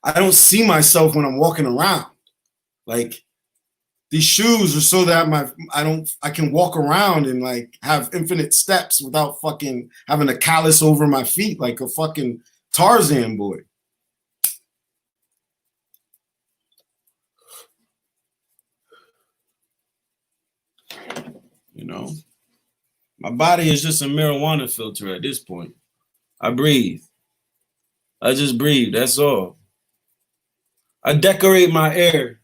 I don't see myself when I'm walking around. Like, these shoes are so that I can walk around and like have infinite steps without fucking having a callus over my feet like a fucking Tarzan boy. You know, my body is just a marijuana filter at this point. I breathe. I just breathe. That's all. I decorate my air.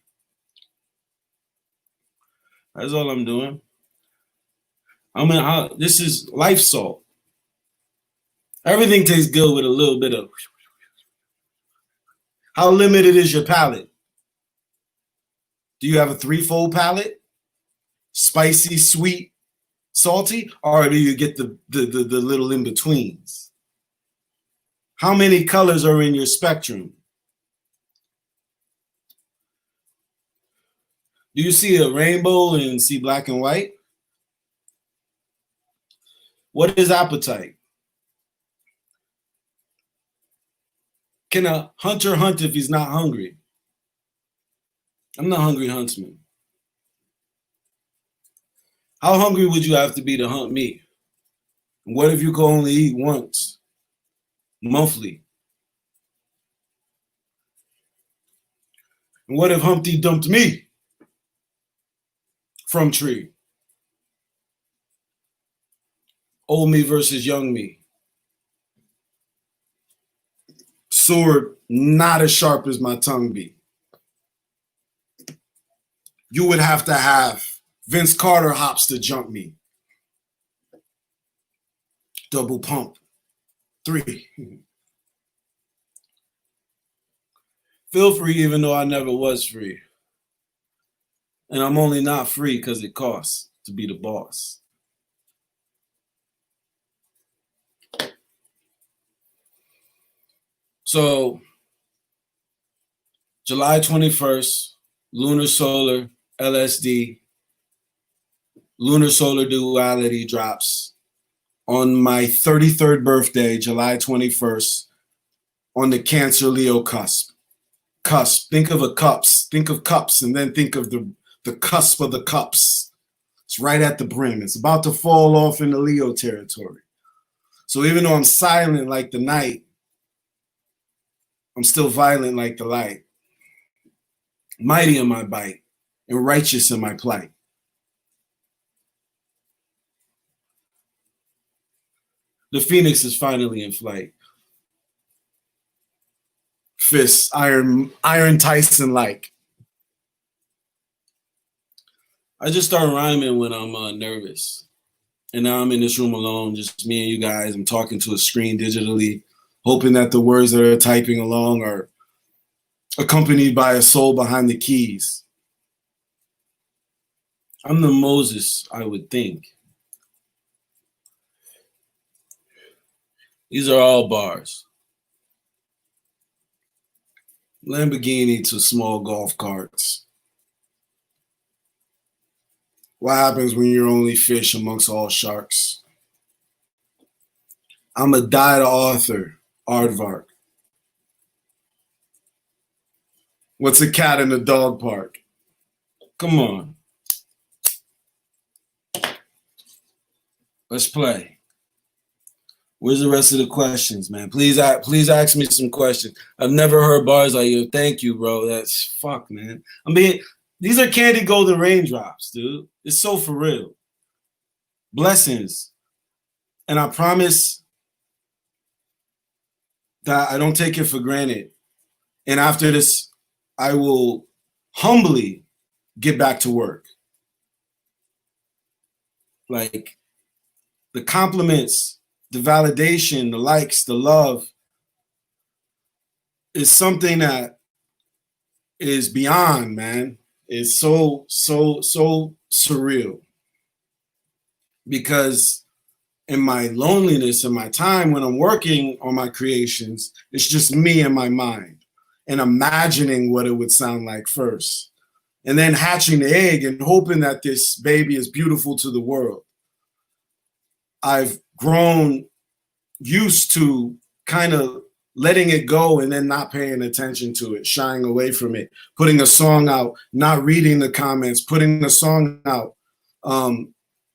That's all I'm doing. This is life salt. Everything tastes good with a little bit of. How limited is your palate? Do you have a threefold palate? Spicy, sweet, salty? Or do you get the little in-betweens? How many colors are in your spectrum? Do you see a rainbow and see black and white? What is appetite? Can a hunter hunt if he's not hungry? I'm the hungry huntsman. How hungry would you have to be to hunt me? What if you could only eat once, monthly? And what if Humpty dumped me from tree? Old me versus young me. Sword not as sharp as my tongue be. You would have to have Vince Carter hops to jump me. Double pump. 3. Feel free even though I never was free. And I'm only not free because it costs to be the boss. So, July 21st, Lunar Solar, LSD, Lunar Solar Duality drops on my 33rd birthday, July 21st, on the Cancer Leo cusp. Cusp, think of a cups, think of cups, and then think of the cusp of the cups. It's right at the brim. It's about to fall off in the Leo territory. So even though I'm silent like the night, I'm still violent like the light, mighty in my bite, and righteous in my plight. The phoenix is finally in flight. Fists, Iron Tyson-like. I just start rhyming when I'm nervous. And now I'm in this room alone, just me and you guys. I'm talking to a screen digitally, hoping that the words that are typing along are accompanied by a soul behind the keys. I'm the Moses, I would think. These are all bars. Lamborghini to small golf carts. What happens when you're only fish amongst all sharks? I'm a died author, aardvark. What's a cat in a dog park? Come on. Let's play. Where's the rest of the questions, man? Please ask me some questions. I've never heard bars like you. Thank you, bro. That's fuck, man. These are candy golden raindrops, dude. It's so for real. Blessings. And I promise that I don't take it for granted. And after this, I will humbly get back to work. Like the compliments, the validation, the likes, the love is something that is beyond, man. It's so surreal. Because in my loneliness and my time when I'm working on my creations, it's just me and my mind and imagining what it would sound like first. And then hatching the egg and hoping that this baby is beautiful to the world. I've grown used to kind of letting it go and then not paying attention to it, shying away from it, putting a song out, not reading the comments, putting a song out,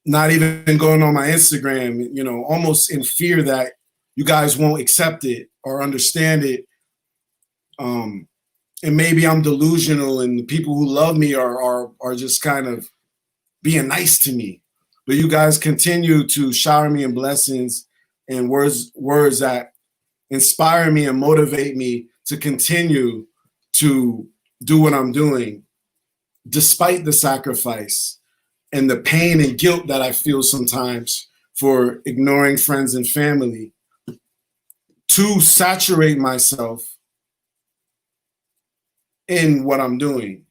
not even going on my Instagram, almost in fear that you guys won't accept it or understand it. And maybe I'm delusional, and the people who love me are just kind of being nice to me. But you guys continue to shower me in blessings and words that inspire me and motivate me to continue to do what I'm doing, despite the sacrifice and the pain and guilt that I feel sometimes for ignoring friends and family, to saturate myself in what I'm doing.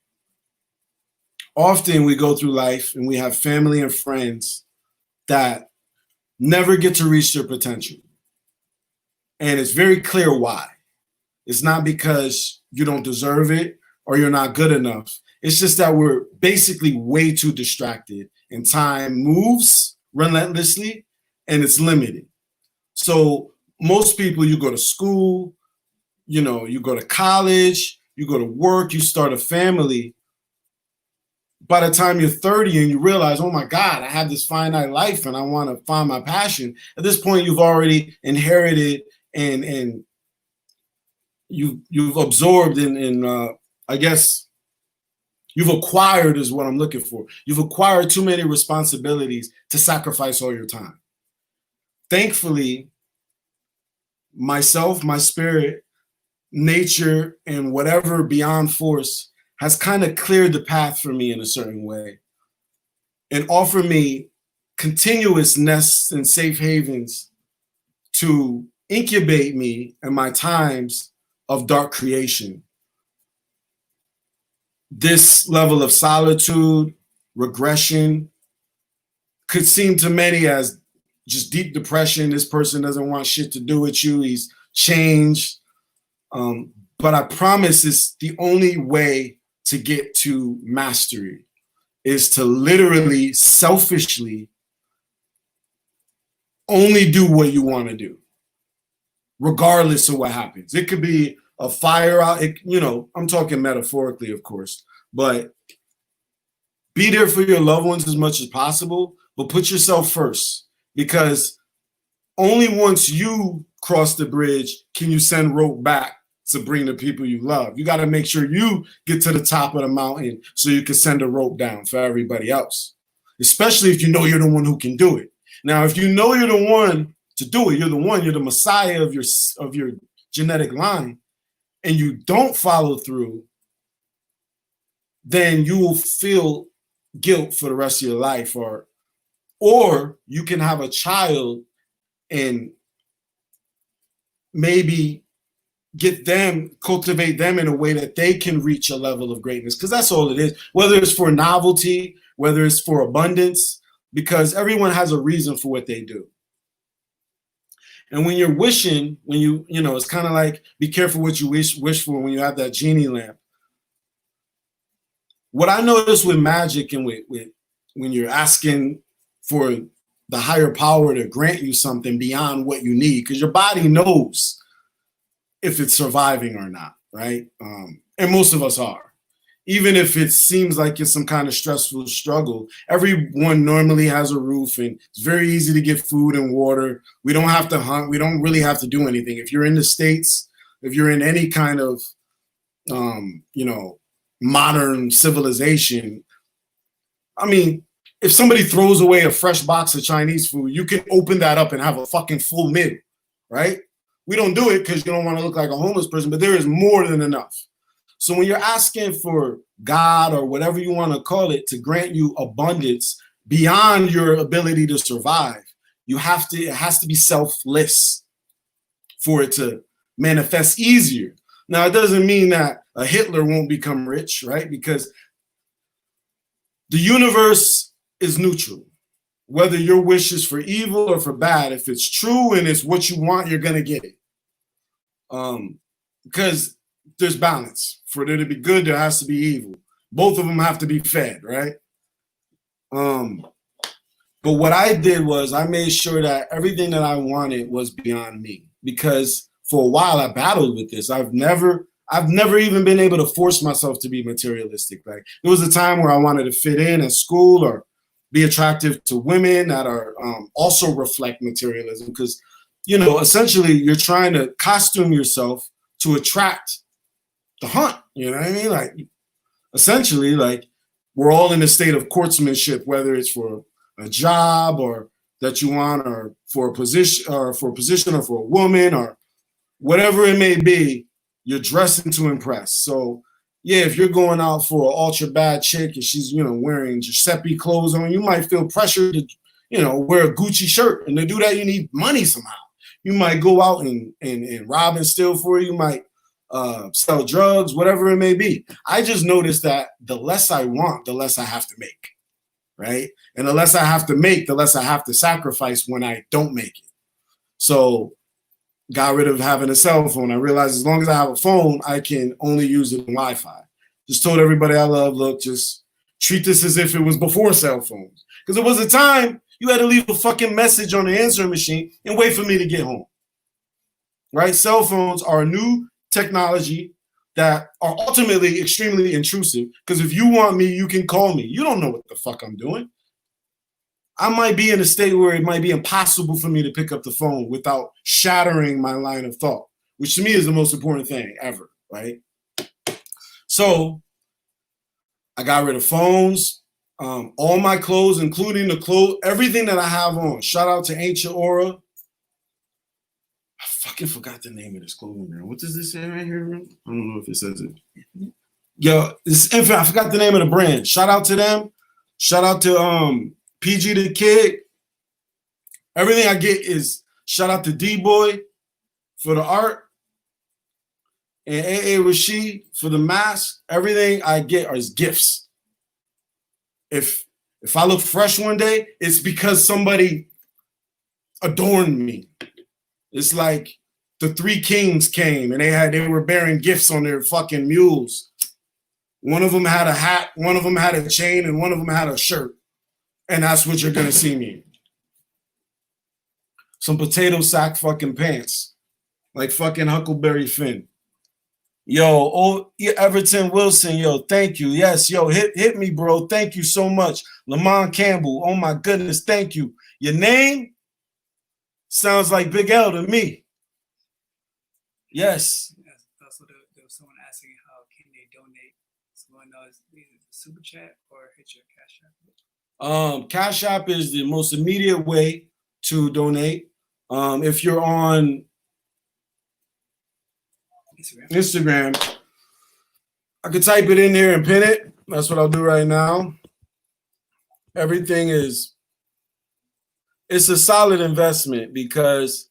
Often we go through life and we have family and friends that never get to reach their potential. And it's very clear why. It's not because you don't deserve it or you're not good enough. It's just that we're basically way too distracted, and time moves relentlessly and it's limited. So most people, you go to school, you go to college, you go to work, you start a family. By the time you're 30 and you realize, oh my God, I have this finite life and I want to find my passion. At this point, you've already inherited and you've absorbed and I guess you've acquired is what I'm looking for. You've acquired too many responsibilities to sacrifice all your time. Thankfully, myself, my spirit, nature, and whatever beyond force has kind of cleared the path for me in a certain way and offered me continuous nests and safe havens to incubate me in my times of dark creation. This level of solitude, regression, could seem to many as just deep depression. This person doesn't want shit to do with you. He's changed. But I promise it's the only way to get to mastery is to literally, selfishly only do what you want to do, regardless of what happens. It could be a fire out, I'm talking metaphorically, of course, but be there for your loved ones as much as possible, but put yourself first, because only once you cross the bridge can you send rope back to bring the people you love. You got to make sure you get to the top of the mountain so you can send a rope down for everybody else, especially if you know you're the one who can do it. Now, if you know you're the one to do it, you're the messiah of your genetic line, and you don't follow through, then you will feel guilt for the rest of your life, or you can have a child and maybe cultivate them in a way that they can reach a level of greatness, because that's all it is, whether it's for novelty, whether it's for abundance, because everyone has a reason for what they do. And when you're wishing, it's kind of like, be careful what you wish for when you have that genie lamp. What I noticed with magic and with when you're asking for the higher power to grant you something beyond what you need, because your body knows if it's surviving or not, right? And most of us are. Even if it seems like it's some kind of stressful struggle, everyone normally has a roof and it's very easy to get food and water. We don't have to hunt. We don't really have to do anything. If you're in the States, if you're in any kind of, modern civilization, I mean, if somebody throws away a fresh box of Chinese food, you can open that up and have a fucking full meal, right? We don't do it because you don't want to look like a homeless person, but there is more than enough. So when you're asking for God or whatever you want to call it to grant you abundance beyond your ability to survive, it has to be selfless for it to manifest easier. Now, it doesn't mean that a Hitler won't become rich, right? Because the universe is neutral. Whether your wish is for evil or for bad, if it's true and it's what you want, you're going to get it. Because there's balance. For there to be good, there has to be evil. Both of them have to be fed, right? But what I did was I made sure that everything that I wanted was beyond me, because for a while I battled with this. I've never even been able to force myself to be materialistic. Like, there was a time where I wanted to fit in at school or be attractive to women that are also reflect materialism, because you know, essentially you're trying to costume yourself to attract the hunt. You know what I mean? Like, essentially, like, we're all in a state of courtsmanship, whether it's for a job or that you want, or for a position, or for a woman, or whatever it may be. You're dressing to impress. So yeah, if you're going out for an ultra bad chick and she's, you know, wearing Giuseppe clothes on, you might feel pressured to, you know, wear a Gucci shirt. And to do that, you need money somehow. You might go out and rob and steal for it. You might sell drugs, whatever it may be. I just noticed that the less I want, the less I have to make, right? And the less I have to make, the less I have to sacrifice when I don't make it. So got rid of having a cell phone. I realized as long as I have a phone, I can only use it in Wi-Fi. Just told everybody I love, look, just treat this as if it was before cell phones. Because there was a time you had to leave a fucking message on the answering machine and wait for me to get home. Right? Cell phones are a new technology that are ultimately extremely intrusive. Because if you want me, you can call me. You don't know what the fuck I'm doing. I might be in a state where it might be impossible for me to pick up the phone without shattering my line of thought, which to me is the most important thing ever, right? So I got rid of phones, all my clothes, including the clothes, everything that I have on. Shout out to Ancient Aura. I fucking forgot the name of this clothing brand. What does this say right here? I don't know if it says it. Yo, this Infinite. I forgot the name of the brand. Shout out to them. Shout out to PG the Kid. Everything I get is shout out to D-Boy for the art and AA Rashid for the mask. Everything I get is gifts. If I look fresh one day, it's because somebody adorned me. It's like the three kings came and they were bearing gifts on their fucking mules. One of them had a hat, one of them had a chain, and one of them had a shirt. And that's what you're going to see me in. Some potato sack fucking pants. Like fucking Huckleberry Finn. Yo, Everton Wilson, yo, thank you. Yes, yo, hit me, bro. Thank you so much. Lamont Campbell, oh my goodness, thank you. Your name sounds like Big L to me. Yes. Also, there was someone asking how can they donate. Someone knows either super chat or hit your Cash App. Cash App is the most immediate way to donate. If you're on Instagram, I could type it in there and pin it. That's what I'll do right now. Everything it's a solid investment because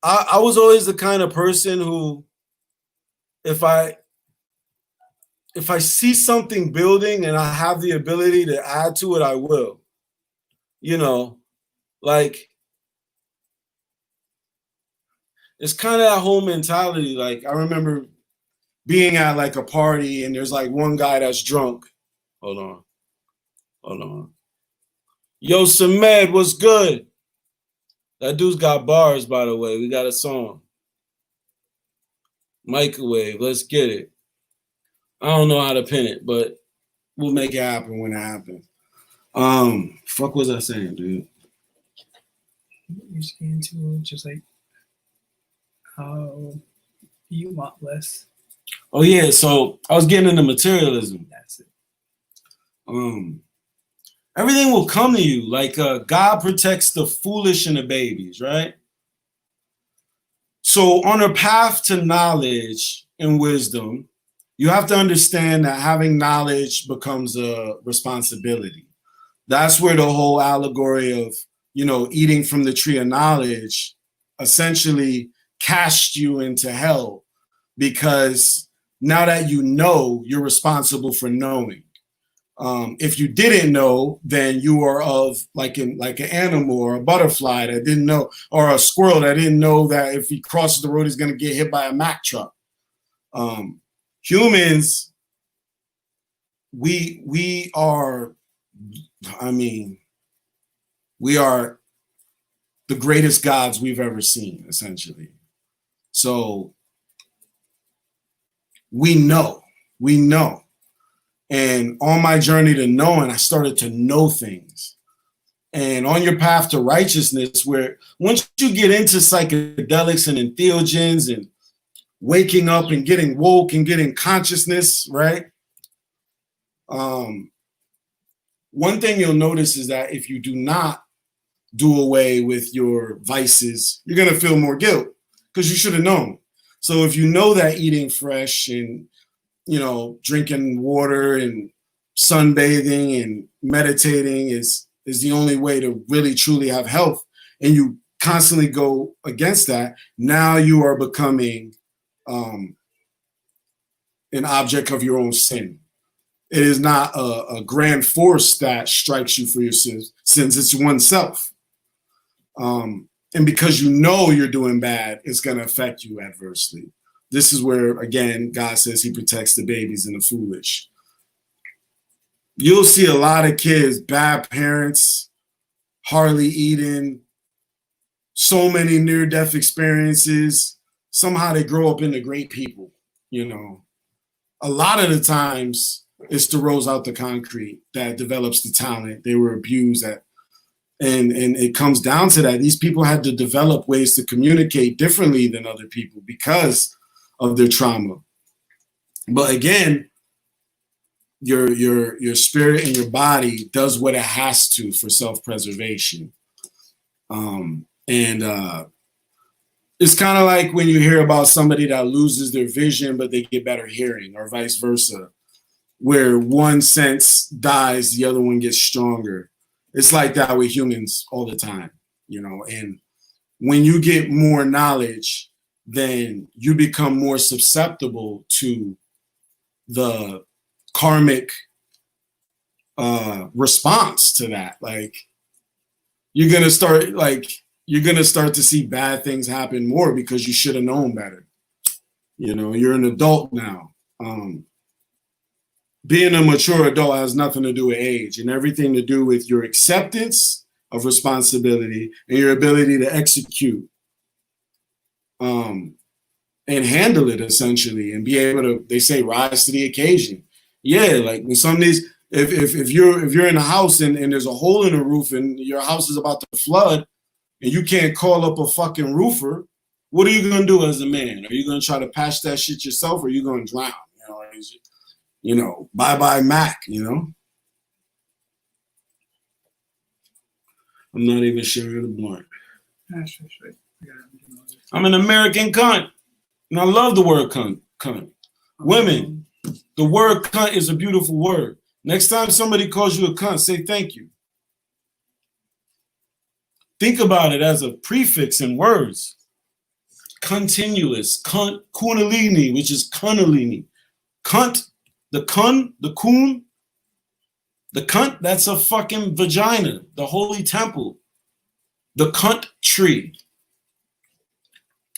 I was always the kind of person who, if I see something building and I have the ability to add to it, I will. You know, like, it's kind of that whole mentality. Like, I remember being at like a party and there's like one guy that's drunk. Hold on. Yo, Samed, what's good? That dude's got bars, by the way. We got a song. Microwave, let's get it. I don't know how to pin it, but we'll make it happen when it happens. Fuck was I saying, dude? You're just getting into just like how you want less. Oh yeah, so I was getting into materialism. That's it. Everything will come to you. Like God protects the foolish and the babies, right? So on a path to knowledge and wisdom, you have to understand that having knowledge becomes a responsibility. That's where the whole allegory of, you know, eating from the tree of knowledge essentially cast you into hell, because now that you know, you're responsible for knowing. If you didn't know, then you are of like an animal or a butterfly that didn't know, or a squirrel that didn't know that if he crosses the road, he's going to get hit by a Mack truck. Humans, we are, I mean, we are the greatest gods we've ever seen, essentially. So we know. And on my journey to knowing, I started to know things. and on your path to righteousness, where once you get into psychedelics and entheogens and waking up and getting woke and getting consciousness, right? One thing you'll notice is that if you do not do away with your vices, you're going to feel more guilt because you should have known. So if you know that eating fresh and, you know, drinking water and sunbathing and meditating is the only way to really truly have health, and you constantly go against that, now you are becoming an object of your own sin. It is not a grand force that strikes you for your sins, it's oneself. And because you know you're doing bad, it's going to affect you adversely. This is where, again, God says he protects the babies and the foolish. You'll see a lot of kids, bad parents, hardly eating, so many near-death experiences. Somehow they grow up into great people, you know. A lot of the times, it's the rose out the concrete that develops the talent. They were abused at, and it comes down to that. These people had to develop ways to communicate differently than other people because of their trauma. But again, your spirit and your body does what it has to for self-preservation. It's kind of like when you hear about somebody that loses their vision, but they get better hearing, or vice versa, where one sense dies, the other one gets stronger. It's like that with humans all the time, you know, and when you get more knowledge, then you become more susceptible to the karmic response to that. Like, you're going to start to see bad things happen more because you should have known better. You know, you're an adult now. Being a mature adult has nothing to do with age, and everything to do with your acceptance of responsibility and your ability to execute and handle it, essentially, and be able to, they say, rise to the occasion. Yeah, like when some of these, if you're in a house and there's a hole in the roof and your house is about to flood and you can't call up a fucking roofer, what are you gonna do as a man? Are you gonna try to patch that shit yourself, or are you gonna drown? You know, bye-bye Mac, you know? I'm not even sharing the blunt. I'm an American cunt, and I love the word cunt. Women, the word cunt is a beautiful word. Next time somebody calls you a cunt, say thank you. Think about it as a prefix in words. Continuous, cunt, kundalini, which is kundalini. Cunt, the kun, the coon, the cunt, that's a fucking vagina, the holy temple. The cunt tree.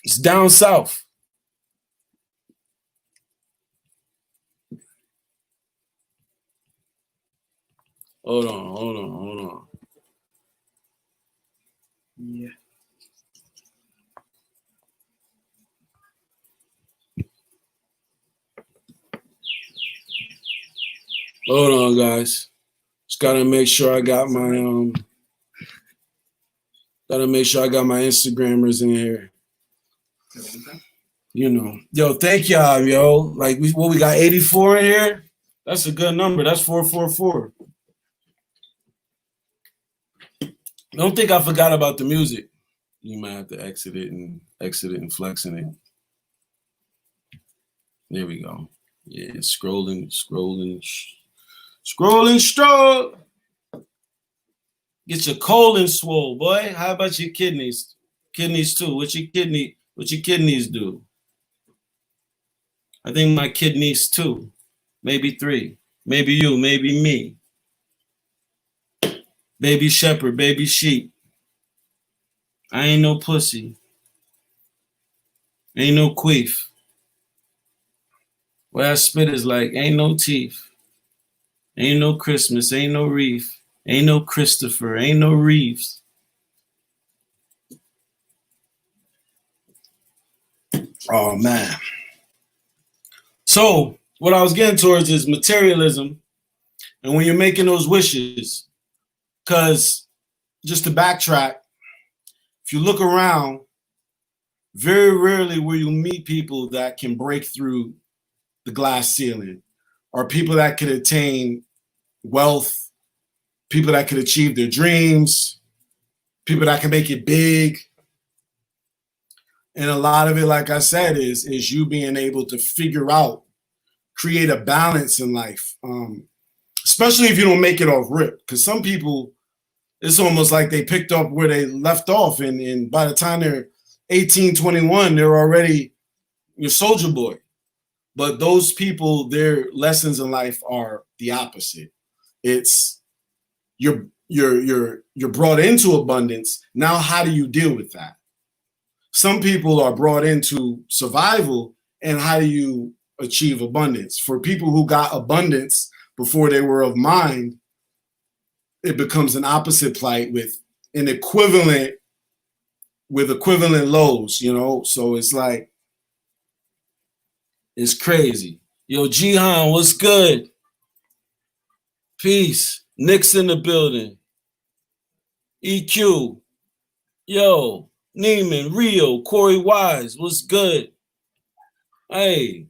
It's down south. Hold on. Yeah. Hold on, guys. Just gotta make sure I got my Instagrammers in here. You know. Yo, thank y'all, yo. Like we got 84 in here? That's a good number. That's 444. Don't think I forgot about the music. You might have to exit it and flexing it. There we go. Yeah, scrolling. Get your colon swole, boy. How about your kidneys? Kidneys too. What your kidneys do? I think my kidneys too. Maybe 3. Maybe you, maybe me. Baby shepherd, baby sheep. I ain't no pussy. Ain't no queef. What I spit is like, ain't no teeth. Ain't no Christmas, ain't no wreath. Ain't no Christopher, ain't no Reeves. Oh, man. So, what I was getting towards is materialism. And when you're making those wishes, because just to backtrack, if you look around, very rarely will you meet people that can break through the glass ceiling, or people that could attain wealth, people that could achieve their dreams, people that can make it big. And a lot of it, like I said, is you being able to figure out, create a balance in life, especially if you don't make it off rip. Because some people, it's almost like they picked up where they left off, and by the time they're 18, 21, they're already your soldier boy. But those people, their lessons in life are the opposite. It's you're brought into abundance. Now, how do you deal with that? Some people are brought into survival, and how do you achieve abundance? For people who got abundance before they were of mind, it becomes an opposite plight with equivalent lows, you know? So it's like, it's crazy. Yo, Jihan, what's good? Peace. Nick's in the building. EQ. Yo, Neiman, Rio, Corey Wise, what's good? Hey.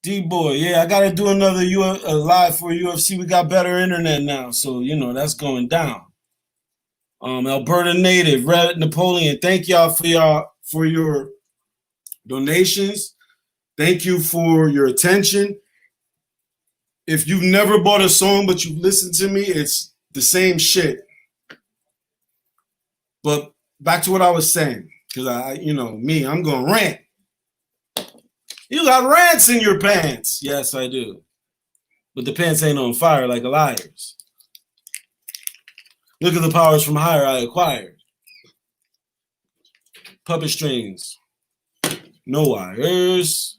D-Boy, yeah, I got to do another live for UFC. We got better internet now, so, you know, that's going down. Alberta native, Red Napoleon, thank y'all for your donations. Thank you for your attention. If you've never bought a song but you've listened to me, it's the same shit. But back to what I was saying, because I'm going to rant. You got rants in your pants. Yes, I do. But the pants ain't on fire like a liar's. Look at the powers from higher I acquired. Puppet strings. No wires.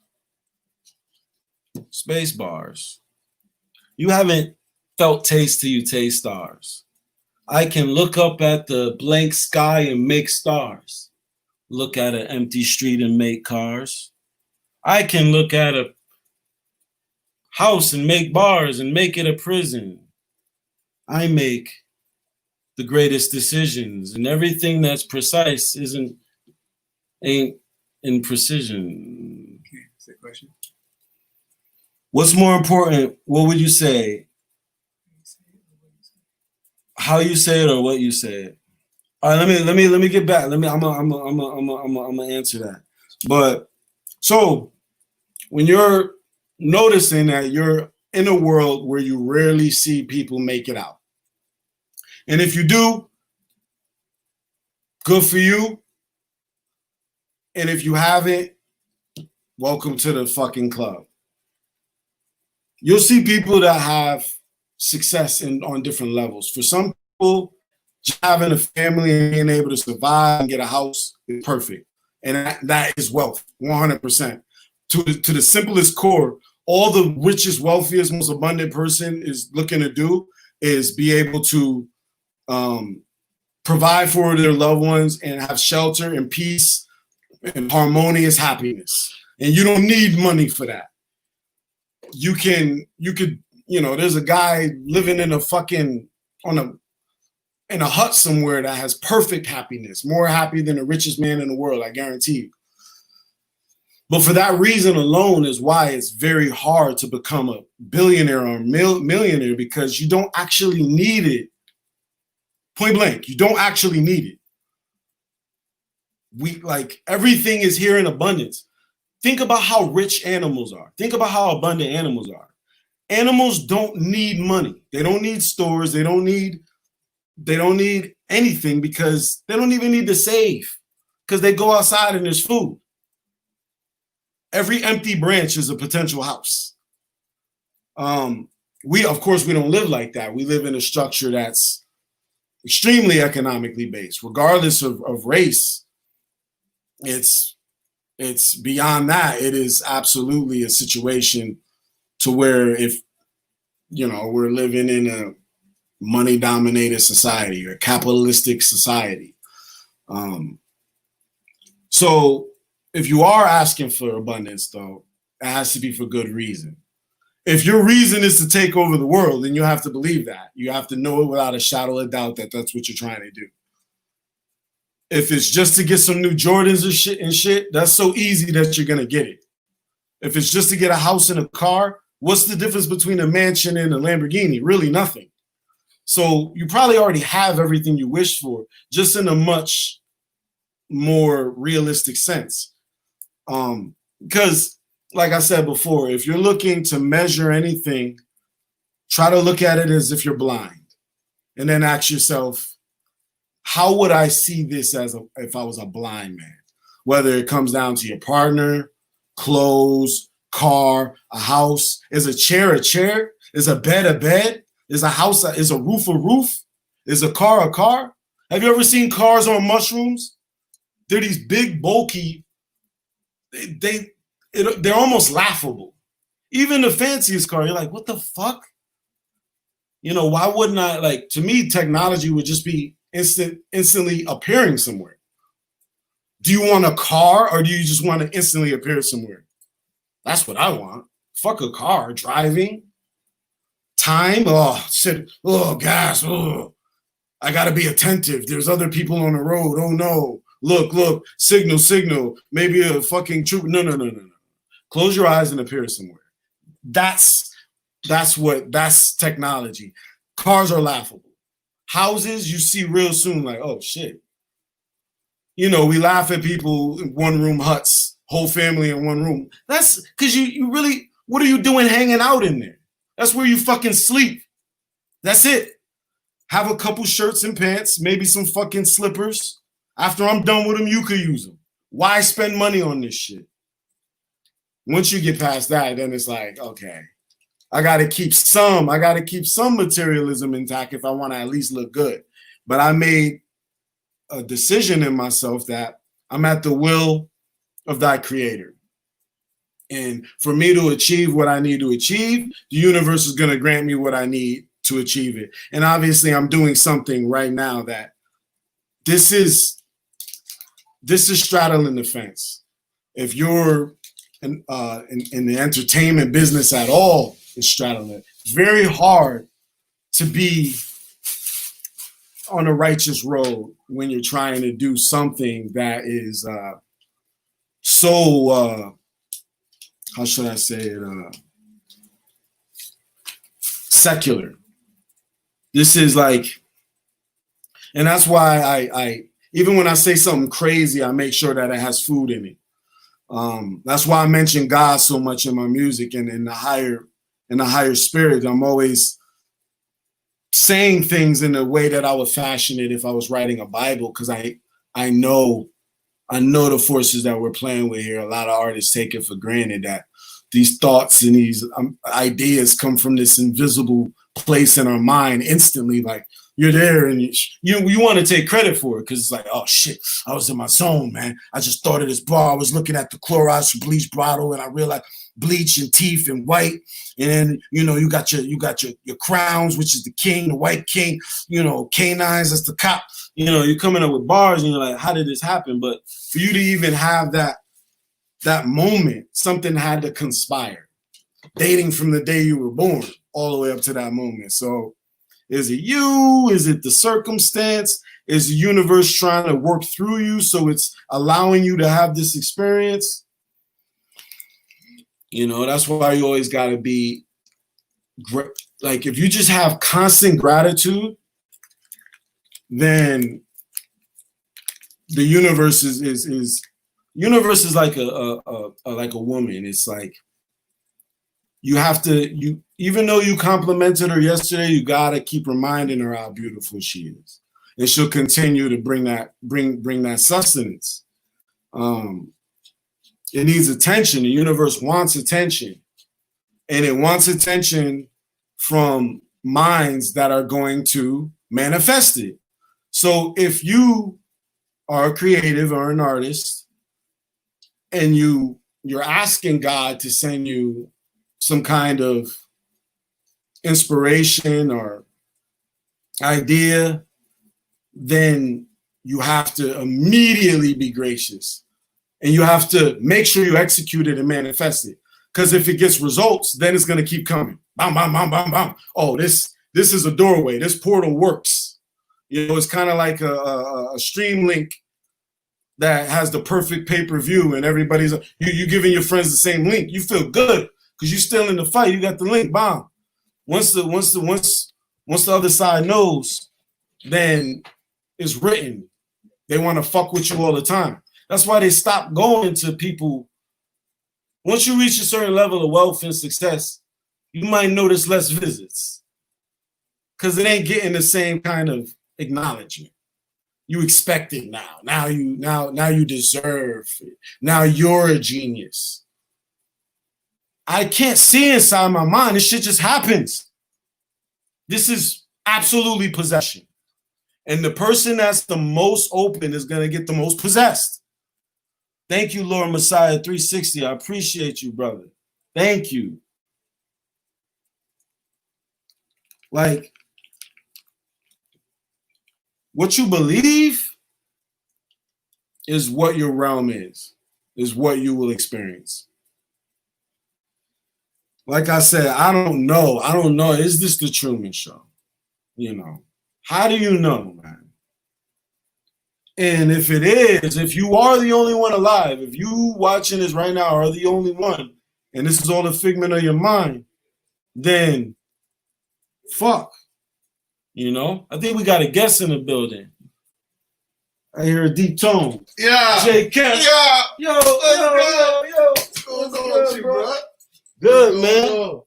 Space bars. You haven't felt taste till you taste stars. I can look up at the blank sky and make stars. Look at an empty street and make cars. I can look at a house and make bars and make it a prison. I make the greatest decisions, and everything that's precise ain't in precision. Okay, that's the question. What's more important? What would you say? How you say it or what you say it? All right, let me get back. I'm gonna answer that. But so when you're noticing that you're in a world where you rarely see people make it out, and if you do, good for you. And if you haven't, welcome to the fucking club. You'll see people that have success on different levels. For some people, just having a family and being able to survive and get a house is perfect. And that is wealth, 100%. To the simplest core, all the richest, wealthiest, most abundant person is looking to do is be able to provide for their loved ones and have shelter and peace and harmonious happiness. And you don't need money for that. You could, there's a guy living in a hut somewhere that has perfect happiness, more happy than the richest man in the world, I guarantee you. But for that reason alone is why it's very hard to become a billionaire or millionaire, because you don't actually need it. Point blank, you don't actually need it. Everything is here in abundance. Think about how rich animals are. Think about how abundant animals are. Animals don't need money. They don't need stores. They don't need anything, because they don't even need to save, because they go outside and there's food. Every empty branch is a potential house. Of course, we don't live like that. We live in a structure that's extremely economically based, regardless of race. It's beyond that. It is absolutely a situation to where if, we're living in a money-dominated society or capitalistic society. So if you are asking for abundance, though, it has to be for good reason. If your reason is to take over the world, then you have to believe that. You have to know it without a shadow of doubt that that's what you're trying to do. If it's just to get some new Jordans and shit, that's so easy that you're going to get it. If it's just to get a house and a car, what's the difference between a mansion and a Lamborghini? Really nothing. So you probably already have everything you wish for, just in a much more realistic sense. Because, like I said before, if you're looking to measure anything, try to look at it as if you're blind. And then ask yourself, how would I see this if I was a blind man? Whether it comes down to your partner, clothes, car, a house. Is a chair a chair? Is a bed a bed? Is a house is a roof a roof? Is a car a car? Have you ever seen cars on mushrooms? They're these big, bulky, they're almost laughable. Even the fanciest car, you're like, what the fuck? You know, why wouldn't I, like, to me, technology would just be instantly appearing somewhere. Do you want a car or do you just want to instantly appear somewhere? That's what I want. Fuck a car. Driving. Time. Oh, shit. Oh, gas. Oh, I got to be attentive. There's other people on the road. Oh, no. Look. Signal. Maybe a fucking troop. No. Close your eyes and appear somewhere. That's technology. Cars are laughable. Houses, you see real soon, like, oh, shit. You know, we laugh at people in one-room huts, whole family in one room. That's because you really, what are you doing hanging out in there? That's where you fucking sleep. That's it. Have a couple shirts and pants, maybe some fucking slippers. After I'm done with them, you could use them. Why spend money on this shit? Once you get past that, then it's like, okay. I got to keep some materialism intact if I want to at least look good. But I made a decision in myself that I'm at the will of thy creator. And for me to achieve what I need to achieve, the universe is going to grant me what I need to achieve it. And obviously I'm doing something right now that this is straddling the fence. If you're in the entertainment business at all, is straddling it. It's very hard to be on a righteous road when you're trying to do something that is so how should I say it, secular. This is like, and that's why I even when I say something crazy, I make sure that it has food in it. That's why I mention God so much in my music and in the higher spirit. I'm always saying things in a way that I would fashion it if I was writing a Bible, because I know the forces that we're playing with here. A lot of artists take it for granted that these thoughts and these ideas come from this invisible place in our mind instantly. Like, you're there and you want to take credit for it because it's like, oh shit, I was in my zone, man. I just thought of this bar. I was looking at the chlorized bleach bottle and I realized bleach and teeth and white. And then, you know, you got your crowns, which is the king, the white king, you know, canines, that's the cop. You know, you're coming up with bars and you're like, how did this happen? But for you to even have that moment, something had to conspire, dating from the day you were born all the way up to that moment. So is it you? Is it the circumstance? Is the universe trying to work through you so it's allowing you to have this experience? You know, that's why you always got to be, like, if you just have constant gratitude, then the universe is universe is like a woman. It's like you have to, even though you complimented her yesterday, you gotta keep reminding her how beautiful she is, and she'll continue to bring that sustenance. It needs attention. The universe wants attention, and it wants attention from minds that are going to manifest it. So if you are a creative or an artist and you're asking God to send you some kind of inspiration or idea, then you have to immediately be gracious, and you have to make sure you execute it and manifest it. Because if it gets results, then it's gonna keep coming. Bam, bam, bam, bam, bam. Oh, this is a doorway. This portal works. You know, it's kind of like a stream link that has the perfect pay-per-view, and everybody's you giving your friends the same link. You feel good because you're still in the fight. You got the link. Bam. Once the other side knows, then it's written. They want to fuck with you all the time. That's why they stop going to people. Once you reach a certain level of wealth and success, you might notice less visits because it ain't getting the same kind of acknowledgement. You expect it now. Now you deserve it. Now you're a genius. I can't see inside my mind. This shit just happens. This is absolutely possession. And the person that's the most open is going to get the most possessed. Thank you, Lord Messiah 360. I appreciate you, brother. Thank you. Like, what you believe is what your realm is what you will experience. Like I said, I don't know. Is this the Truman Show? You know, how do you know, man? And if it is, if you are the only one alive, if you watching this right now are the only one, and this is all a figment of your mind, then fuck. You know, I think we got a guest in the building. I hear a deep tone. Yeah. J. Kemp. Yeah. Yo. What's going on with you, bro? Good, man.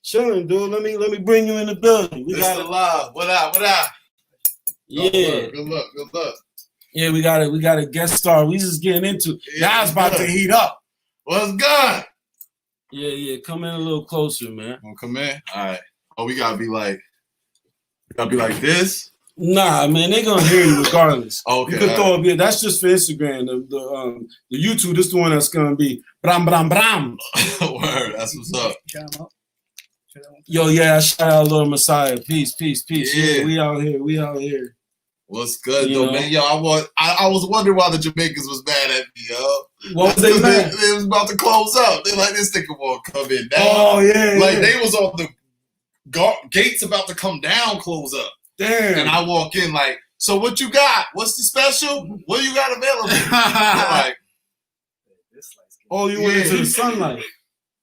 Chilling, dude. Let me bring you in the building. We got it live. What up? Yeah. Good luck. Yeah, we got a guest star. We just getting into. Now it's about to heat up. What's good? Yeah. Come in a little closer, man. Wanna come in? All right. Oh, we gotta be like this. Nah, man, they gonna hear you regardless. Okay. You can throw a bit. That's just for Instagram. The YouTube, this the one that's gonna be bram bram bram. Word. That's what's up. Yo, yeah, shout out Lord Messiah. Peace. Yeah. We out here. What's good, You though, know? man? Yo, I was wondering why the Jamaicans was mad at me, yo. What was they mad? They was about to close up. They like, this nigga won't come in now. Oh, yeah. Like, they was on the gates about to come down, close up. Damn. And I walk in like, so what you got? What's the special? What you got available? Like, oh, you went into the sunlight.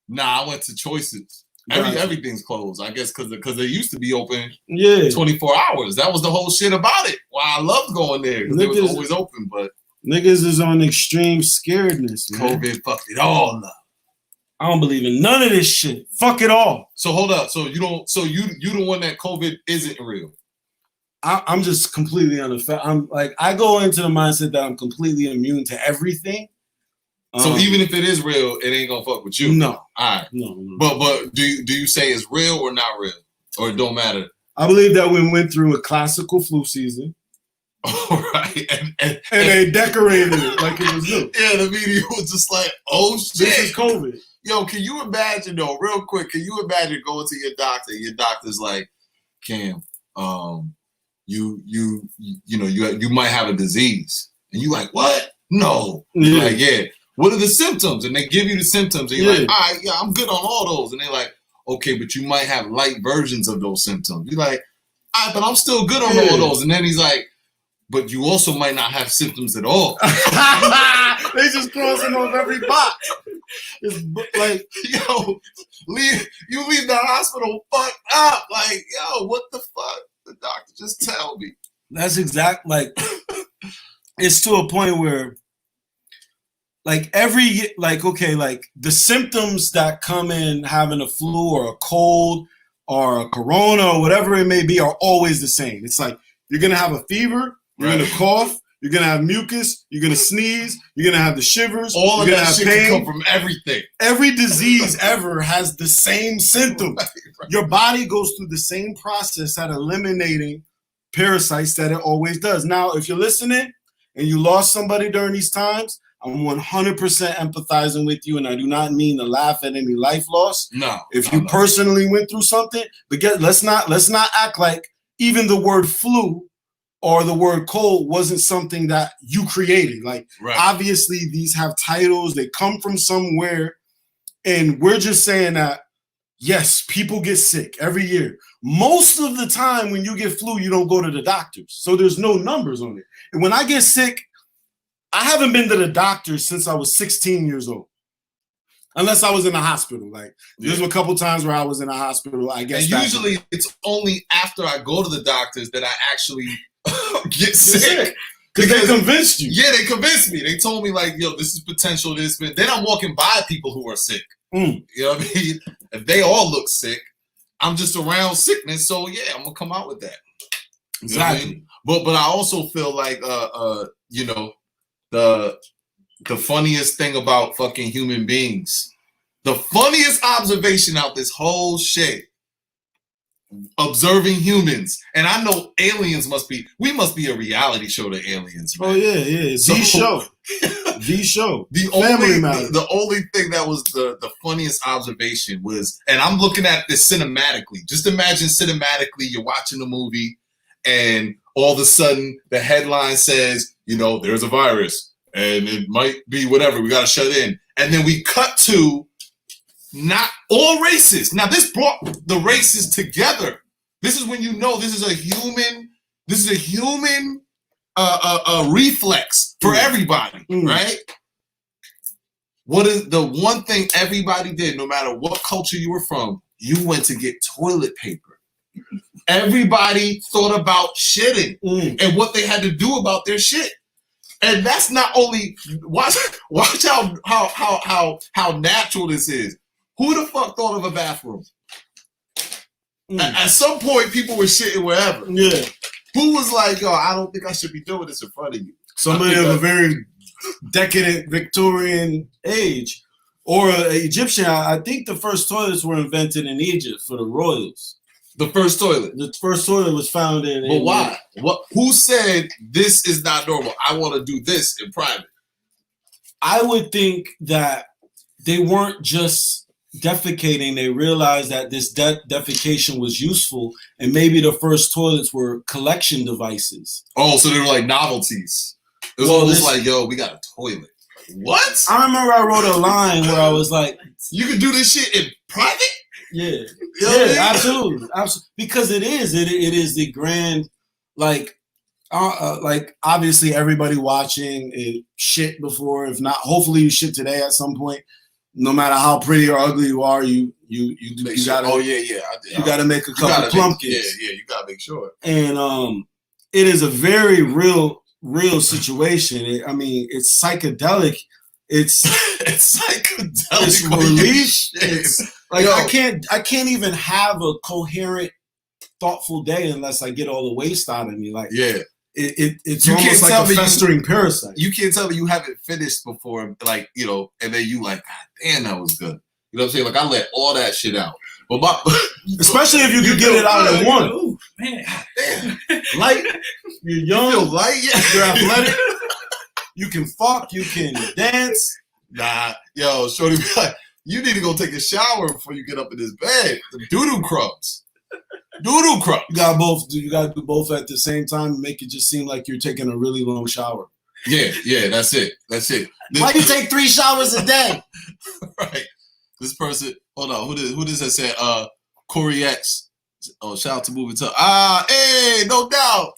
Nah, I went to Choices. Gotcha. Everything's closed. I guess because they used to be open 24 hours. That was the whole shit about it. Why I loved going there because it was always open. But niggas is on extreme scaredness. Man. COVID fucked it all up. I don't believe in none of this shit. Fuck it all. So hold up. So you don't. So you the one that COVID isn't real. I'm just completely unaffected. I'm like, I go into the mindset that I'm completely immune to everything. So even if it is real, it ain't gonna fuck with you. No. All right. No. But do you say it's real or not real, or it don't matter? I believe that we went through a classical flu season. All right. And they decorated it like it was new. Yeah, the media was just like, oh shit. This is COVID. Yo, can you imagine though, real quick? Can you imagine going to your doctor? Your doctor's like, Cam, you might have a disease, and you like, what? No. Yeah. Like, yeah. What are the symptoms? And they give you the symptoms, and you're like, all right, yeah, I'm good on all those. And they're like, okay, but you might have light versions of those symptoms. You're like, all right, but I'm still good on all those. And then he's like, but you also might not have symptoms at all. They just crossing off every box. It's like, yo, you leave the hospital fucked up. Like, yo, what the fuck? The doctor just tell me. That's exact. Like, it's to a point where, like, the symptoms that come in having a flu or a cold or a corona or whatever it may be are always the same. It's like, you're going to have a fever, you're going to cough, you're going to have mucus, you're going to sneeze, you're going to have the shivers. All of that shit pain. can come from everything. Every disease ever has the same symptoms. Right. Your body goes through the same process at eliminating parasites that it always does. Now, if you're listening and you lost somebody during these times, I'm 100% empathizing with you, and I do not mean to laugh at any life loss. No. If you personally went through something, but let's not act like even the word flu or the word cold wasn't something that you created. Like, obviously, these have titles. They come from somewhere, And we're just saying that, yes, people get sick every year. Most of the time when you get flu, you don't go to the doctors. So there's no numbers on it. And when I get sick, I haven't been to the doctor since I was 16 years old. Unless I was in the hospital. Like, there's a couple times where I was in a hospital, I guess. And usually it's only after I go to the doctors that I actually get sick. Because they convinced you. Yeah, they convinced me. They told me, like, yo, this is potential, this. But then I'm walking by people who are sick. You know what I mean? If they all look sick, I'm just around sickness. So, yeah, I'm going to come out with that. Exactly. You know what I mean? But I also feel like, you know, the funniest thing about fucking human beings, the funniest observation out this whole shit, observing humans, and I know aliens we must be a reality show to aliens, man. Oh yeah. So, The show. The only thing that was the funniest observation was, and I'm looking at this cinematically. Just imagine cinematically, you're watching a movie, and all of a sudden the headline says, you know, there's a virus, and it might be whatever. We got to shut in, and then we cut to not all races. Now this brought the races together. This is when you know this is a human. This is a human reflex for everybody, right? What is the one thing everybody did, no matter what culture you were from? You went to get toilet paper. Everybody thought about shitting and what they had to do about their shit. And that's not only watch how natural this is. Who the fuck thought of a bathroom? At some point, people were shitting wherever. Yeah. Who was like, yo, I don't think I should be doing this in front of you? Somebody of a very decadent Victorian age. Or an Egyptian. I think the first toilets were invented in Egypt for the royals. The first toilet? The first toilet was found in... But why? Who said this is not normal? I want to do this in private. I would think that they weren't just defecating. They realized that this defecation was useful, and maybe the first toilets were collection devices. Oh, so they were like novelties. It was almost like, yo, we got a toilet. What? I remember I wrote a line where I was like, you can do this shit in private? Yeah. Yeah, absolutely. Because it is the grand, like obviously everybody watching it shit before. If not, hopefully you shit today at some point. No matter how pretty or ugly you are, you gotta. Oh yeah. You gotta make a couple plumpkins. Yeah. You gotta make sure. And it is a very real situation. It's psychedelic. It's psychedelic. It's relief. It's like I can't even have a coherent, thoughtful day unless I get all the waste out of me. Like it's almost like a festering parasite. You can't tell me you haven't finished before, like, you know, and then you like, God damn, that was good. You know what I'm saying? Like, I let all that shit out. But especially if you can get it out at one. Ooh, man. Damn. Light. You're young. You feel light, yeah. You're athletic. You can fuck. You can dance. Nah, yo, shorty, you need to go take a shower before you get up in this bed. The doo-doo crumbs. Doodle crumb. You gotta do both at the same time and make it just seem like you're taking a really long shower. Yeah, that's it. Why do you take 3 showers a day? Right. This person, hold on, who does that say? Corey X. Oh, shout out to Moving to hey, no doubt.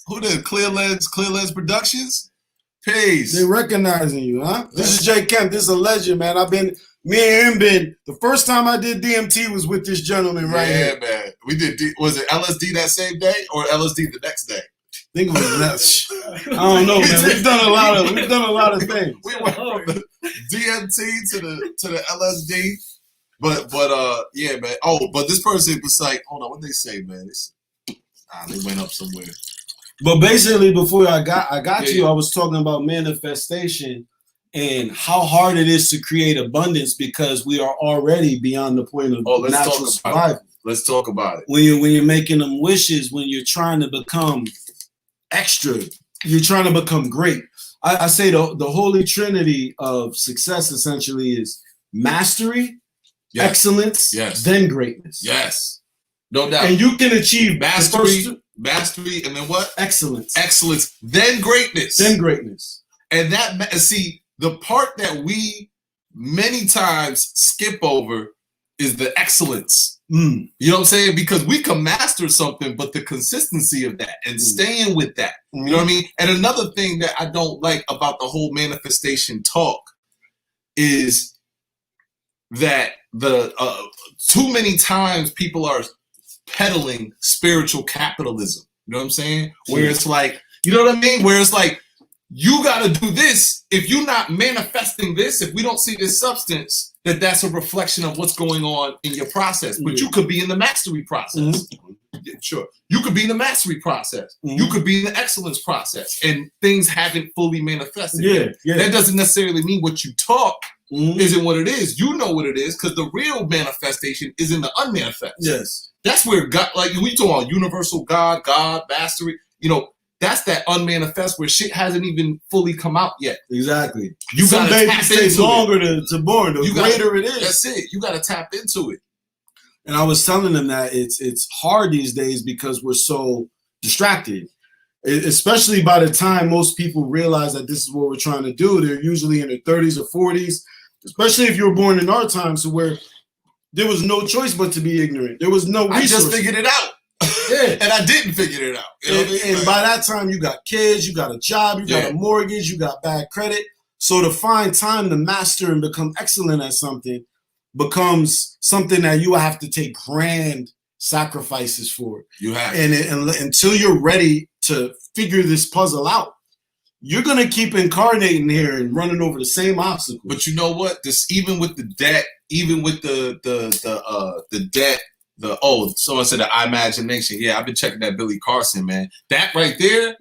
Who did Clear Lens Productions? Peace. They recognizing you, huh? This is Jay Kemp. This is a legend, man. Me and him the first time I did DMT was with this gentleman right here. Yeah, man. We did, was it LSD that same day or LSD the next day? I think it was nuts. I don't know, man. We've done a lot of things. We went from the DMT to the LSD. But yeah, man. Oh, but this person was like, hold on, what they say, man? They went up somewhere. But basically, before I got to you, I was talking about manifestation and how hard it is to create abundance because we are already beyond the point of natural survival. Let's talk about it. When you're making them wishes, when you're trying to become extra, you're trying to become great. I say the holy trinity of success essentially is mastery, excellence, then greatness. Yes, no doubt. And you can achieve mastery, and then what? Excellence, then greatness. Then greatness. And that, see, the part that we many times skip over is the excellence. Mm. You know what I'm saying? Because we can master something, but the consistency of that and staying with that. You know what I mean? And another thing that I don't like about the whole manifestation talk is that the too many times people are peddling spiritual capitalism. You know what I'm saying? Where it's like, you know what I mean? Where it's like, you got to do this. If you're not manifesting this, if we don't see this substance, that's a reflection of what's going on in your process. But you could be in the mastery process. Yeah, sure. You could be in the mastery process. You could be in the excellence process, and things haven't fully manifested. Yeah. That doesn't necessarily mean what you talk isn't what it is. You know what it is, because the real manifestation is in the unmanifest. Yes. That's where God, like we talk about universal God, mastery, that's that unmanifest where shit hasn't even fully come out yet. Exactly. You got to tap takes into longer it. to born, the greater it is. That's it. You got to tap into it. And I was telling them that it's hard these days because we're so distracted. Especially by the time most people realize that this is what we're trying to do, they're usually in their 30s or 40s, especially if you were born in our time, so where there was no choice but to be ignorant. There was no resources. I just figured it out. Yeah. And I didn't figure it out. You know what I mean? And by that time, you got kids, you got a job, you got a mortgage, you got bad credit. So to find time to master and become excellent at something becomes something that you have to take grand sacrifices for. You have. And until you're ready to figure this puzzle out, you're going to keep incarnating here and running over the same obstacles. But you know what? Even with the debt, even with the debt, someone said the imagination. Yeah, I've been checking that Billy Carson, man. That right there,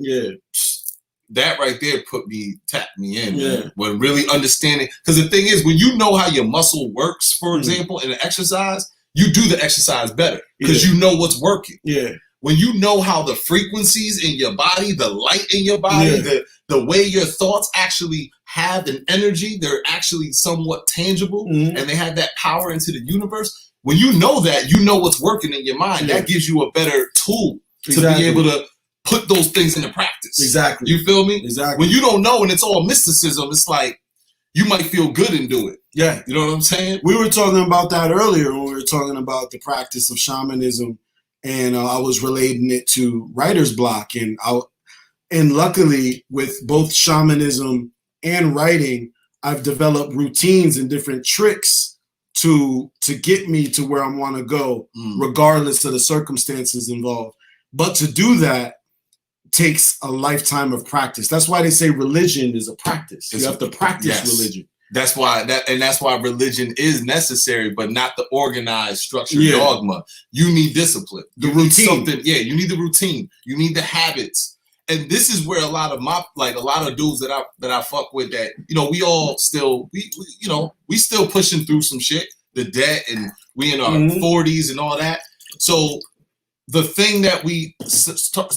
tapped me in, man. When really understanding, because the thing is, when you know how your muscle works, for example, in an exercise, you do the exercise better because you know what's working. Yeah. When you know how the frequencies in your body, the light in your body, the way your thoughts actually have an energy, they're actually somewhat tangible, and they have that power into the universe. When you know that, you know what's working in your mind. That gives you a better tool to be able to put those things into practice. Exactly. You feel me? Exactly. When you don't know and it's all mysticism, it's like you might feel good and do it. Yeah. You know what I'm saying? We were talking about that earlier when we were talking about the practice of shamanism, and I was relating it to writer's block. And luckily, with both shamanism and writing, I've developed routines and different tricks to get me to where I want to go, regardless of the circumstances involved. But to do that takes a lifetime of practice. That's why they say religion is a practice. You have to practice religion. That's why religion is necessary, but not the organized, structured dogma. You need discipline. You need something. Yeah, you need the routine. You need the habits. And this is where a lot of dudes that I fuck with, that we all still we still pushing through some shit, the debt, and we in our 40s and all that. So the thing that we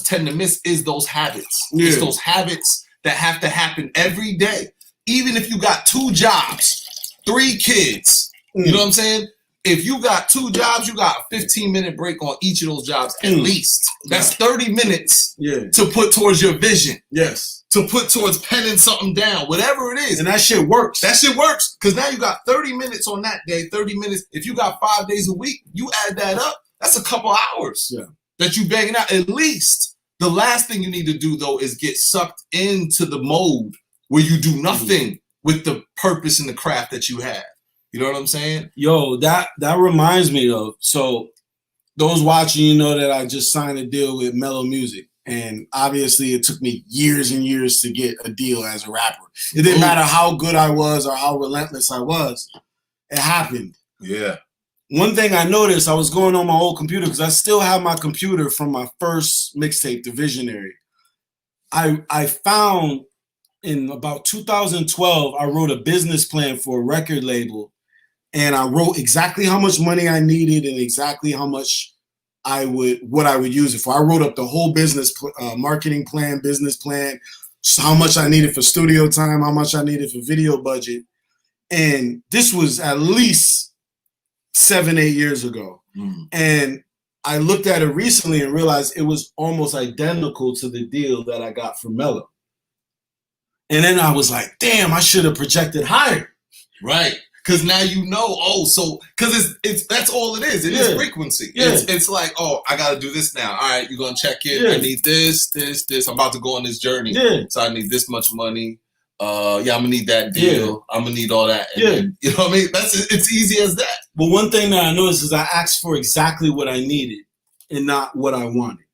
tend to miss is those habits. It's those habits that have to happen every day. Even if you got 2 jobs, 3 kids, you know what I'm saying? If you got 2 jobs, you got a 15-minute break on each of those jobs at least. That's 30 minutes to put towards your vision. Yes. To put towards penning something down, whatever it is. And that shit works. That shit works. Because now you got 30 minutes on that day, 30 minutes. If you got 5 days a week, you add that up, that's a couple hours that you banging out. At least the last thing you need to do, though, is get sucked into the mode where you do nothing with the purpose and the craft that you have. You know what I'm saying? Yo, that reminds me of, so those watching, you know that I just signed a deal with Mellow Music. And obviously it took me years and years to get a deal as a rapper. It didn't matter how good I was or how relentless I was. It happened. Yeah. One thing I noticed, I was going on my old computer because I still have my computer from my first mixtape, The Visionary. I found in about 2012, I wrote a business plan for a record label. And I wrote exactly how much money I needed and exactly how much what I would use it for. I wrote up the whole business marketing plan, business plan, how much I needed for studio time, how much I needed for video budget. And this was at least 7-8 years ago. And I looked at it recently and realized it was almost identical to the deal that I got from Mello. And then I was like, damn, I should have projected higher. Right. Because now you know, because it's that's all it is. It is frequency. Yeah. It's like, I got to do this now. All right, you're going to check in. I need this. I'm about to go on this journey. Yeah. So I need this much money. I'm going to need that deal. I'm going to need all that. And then, you know what I mean? It's easy as that. But one thing that I noticed is I asked for exactly what I needed and not what I wanted.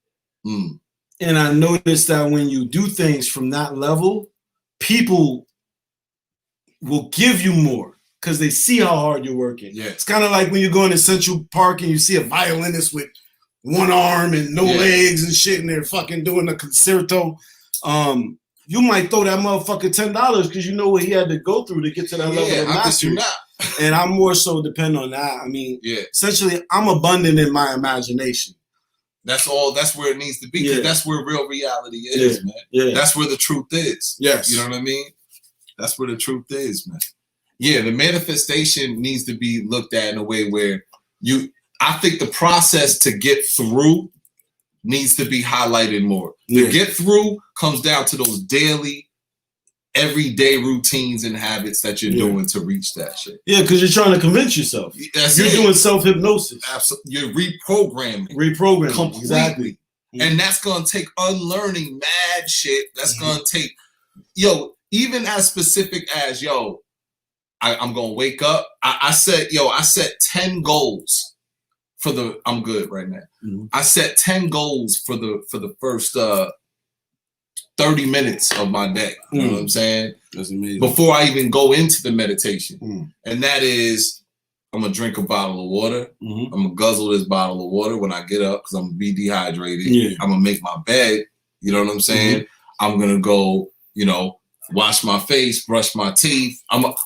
Mm. And I noticed that when you do things from that level, people will give you more because they see how hard you're working. Yeah. It's kind of like when you go into Central Park and you see a violinist with one arm and no legs and shit, and they're fucking doing a concerto. You might throw that motherfucker $10 because you know what he had to go through to get to that level of mastery. And I'm more so depend on that. I mean, essentially, I'm abundant in my imagination. That's all. That's where it needs to be. Because that's where real reality is, man. Yeah. That's where the truth is. Yes. You know what I mean? That's where the truth is, man. Yeah, the manifestation needs to be looked at in a way where I think the process to get through needs to be highlighted more. The get through comes down to those daily, everyday routines and habits that you're doing to reach that shit. Yeah, because you're trying to convince yourself. You're doing self-hypnosis. Absolutely. You're reprogramming. Reprogramming. Exactly. And that's going to take unlearning mad shit. That's going to take, even as specific as, I'm going to wake up. I set 10 goals for I'm good right now. Mm-hmm. I set 10 goals for the first 30 minutes of my day. You know what I'm saying? That's amazing. Before I even go into the meditation. And that is, I'm going to drink a bottle of water. I'm going to guzzle this bottle of water when I get up because I'm going to be dehydrated. Yeah. I'm going to make my bed. You know what I'm saying? I'm going to go, wash my face, brush my teeth.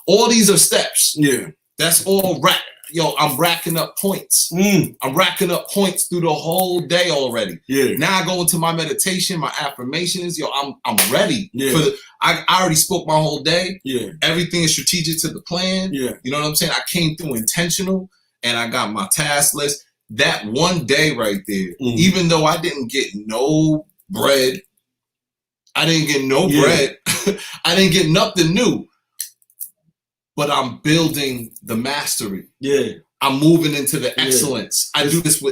All these are steps. Yeah. That's all I'm racking up points. I'm racking up points through the whole day already. Yeah. Now I go into my meditation, my affirmations. I'm ready. Yeah. I already spoke my whole day. Yeah. Everything is strategic to the plan. Yeah. You know what I'm saying? I came through intentional and I got my task list. That one day right there, even though I didn't get no bread, I didn't get nothing new. But I'm building the mastery. Yeah. I'm moving into the excellence. I do this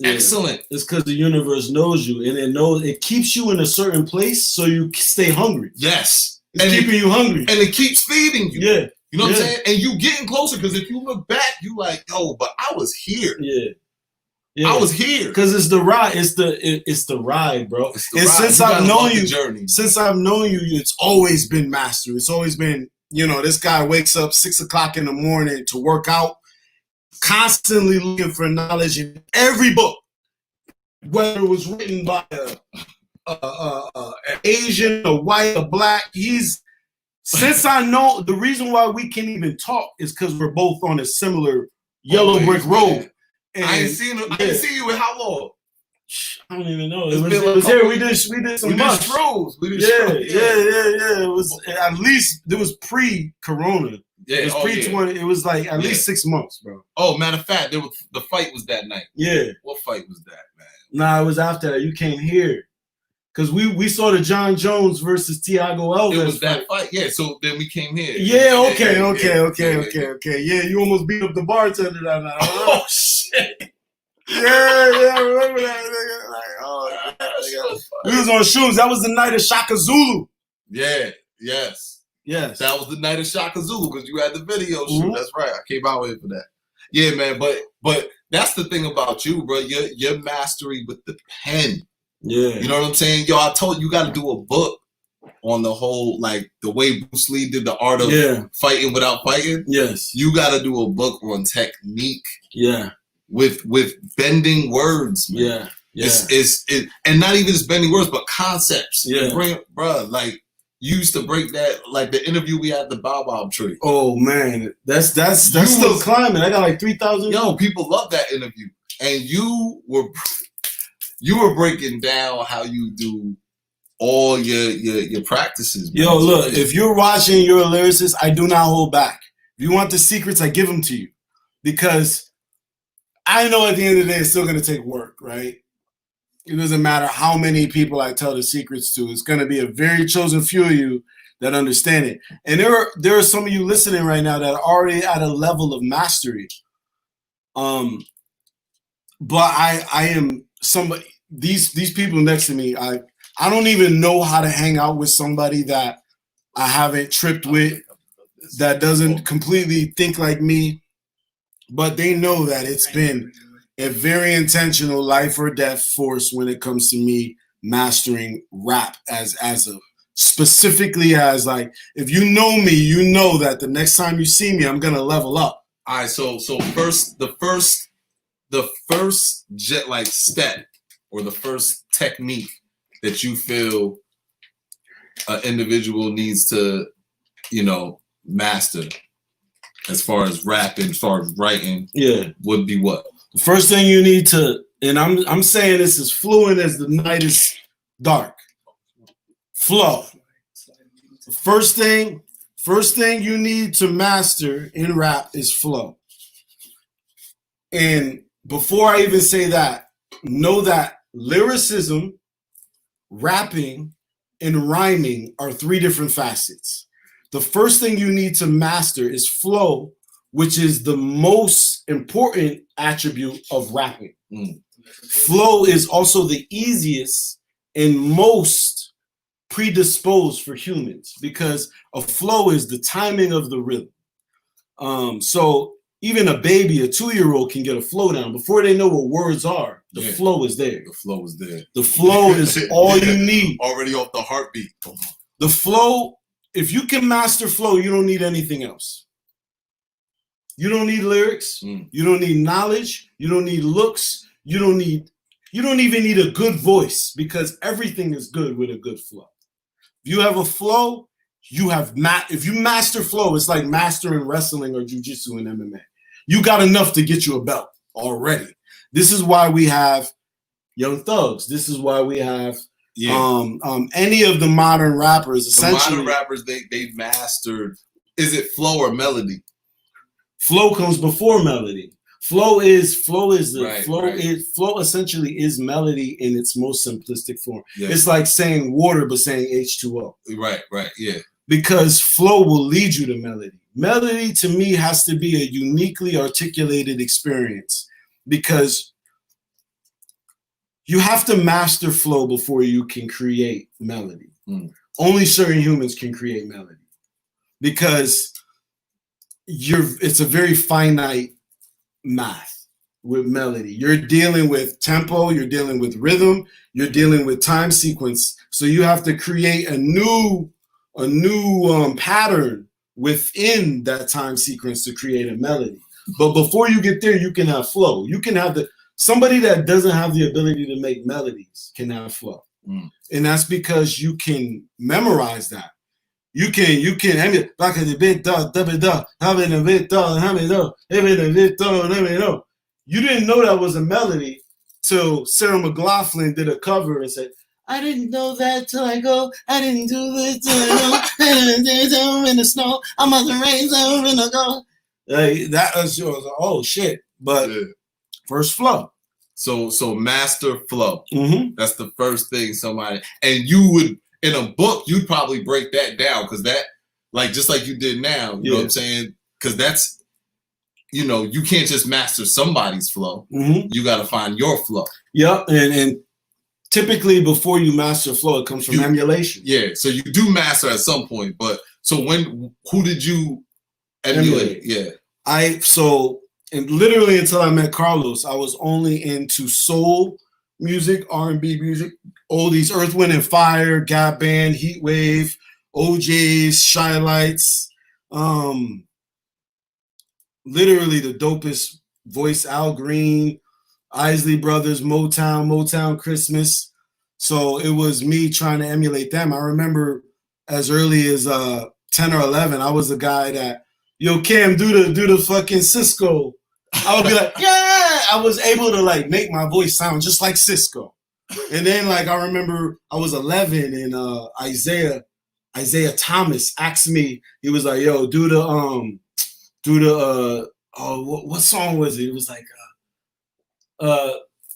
excellent. It's because the universe knows you and it keeps you in a certain place so you stay hungry. Yes. It's keeping you hungry. And it keeps feeding you. Yeah. You know what I'm saying? And you getting closer because if you look back, you like, but I was here. Yeah. Yeah. I was here. Because it's the ride. It's the ride, bro. Since I've known you, it's always been mastery. It's always been, this guy wakes up 6 o'clock in the morning to work out, constantly looking for knowledge in every book, whether it was written by an Asian, a white, a black. Since I know, the reason why we can even talk is because we're both on a similar yellow brick road. And I ain't seen you in how long? I don't even know. It was here. We did some months. We did Yeah. It was at least it was pre-corona. Yeah, it was pre-20. It was like at least 6 months, bro. Oh, matter of fact, the fight was that night. Yeah. What fight was that, man? Nah, it was after that. You came here. Because we saw the John Jones versus Thiago Alves. It was that fight. Yeah, so then we came here. Yeah, okay. Yeah, you almost beat up the bartender that night. Oh, shit. Yeah, I remember that. We was on shoes. That was the night of Shaka Zulu. Yeah, yes. That was the night of Shaka Zulu because you had the video shoot. That's right. I came out here for that. Yeah, man. But that's the thing about you, bro. Your mastery with the pen. Yeah. You know what I'm saying? I told you got to do a book on the whole, like the way Bruce Lee did the art of fighting without fighting. Yes. You got to do a book on technique. Yeah. With bending words, man. Yeah. It's and not even just bending words, but concepts. Yeah. Bro, like you used to break that, like the interview we had at the Baobab tree. Oh man, that's still climbing. I got like 3,000. Yo, people love that interview, and you were breaking down how you do all your practices. Man. Yo, look, if you're watching, you're a lyricist, I do not hold back. If you want the secrets, I give them to you. Because I know at the end of the day, it's still going to take work, right? It doesn't matter how many people I tell the secrets to. It's going to be a very chosen few of you that understand it. And there are some of you listening right now that are already at a level of mastery. But I am somebody, these people next to me, I don't even know how to hang out with somebody that I haven't tripped with, that doesn't completely think like me, but they know that it's been a very intentional life or death force when it comes to me mastering rap as a specifically as like, if you know me, you know that the next time you see me, I'm gonna level up. All right, so first the first jet like step or the first technique that you feel an individual needs to, master as far as rapping, as far as writing, would be what? The first thing you need to, and I'm saying this as fluent as the night is dark. Flow. The first thing you need to master in rap is flow. And before I even say that, know that lyricism, rapping, and rhyming are three different facets. The first thing you need to master is flow, which is the most important attribute of rapping. Flow is also the easiest and most predisposed for humans because a flow is the timing of the rhythm. So even a baby, a 2-year-old can get a flow down before they know what words are. The flow is there. The flow is there. The flow is all you need. Already off the heartbeat. The flow, if you can master flow, you don't need anything else. You don't need lyrics. You don't need knowledge. You don't need looks. You don't even need a good voice because everything is good with a good flow. If you have a flow, if you master flow, it's like mastering wrestling or jujitsu and MMA. You got enough to get you a belt already. This is why we have Young Thugs. This is why we have any of the modern rappers. Essentially, the modern rappers, they mastered. Is it flow or melody? Flow comes before melody. Flow essentially is melody in its most simplistic form. Yeah. It's like saying water but saying H2O. Right, yeah. Because flow will lead you to melody. Melody to me has to be a uniquely articulated experience because you have to master flow before you can create melody. Only certain humans can create melody because it's a very finite math with melody. You're dealing with tempo, you're dealing with rhythm, you're dealing with time sequence. So you have to create a new pattern within that time sequence to create a melody. But before you get there, you can have flow. You can have somebody that doesn't have the ability to make melodies can have flow. And that's because you can memorize that. You can back at the bit having a bit you didn't know that was a melody till Sarah McLachlan did a cover and said, I didn't know that till I go. I didn't do this till I know. In the snow, I'm on the rain zone in the go. That was yours. Oh shit! But first flow. So master flow. That's the first thing somebody. And you would in a book you'd probably break that down because that just like you did now. You know what I'm saying? Because that's you can't just master somebody's flow. You got to find your flow. Yep, and typically, before you master flow, it comes from emulation. Yeah, so you do master at some point, but so who did you emulate? Yeah. And literally until I met Carlos, I was only into soul music, R&B music, oldies, Earth, Wind and Fire, Gap Band, Heat Wave, OJs, Shy Lights, literally the dopest voice, Al Green, Isley Brothers, Motown Christmas. So it was me trying to emulate them. I remember as early as 10 or 11, I was the guy that, yo, Cam, do the fucking Cisco. I would be like, yeah. I was able to make my voice sound just like Cisco. And then I remember I was 11 and Isaiah Thomas asked me, he was like, yo, what song was it? It was like,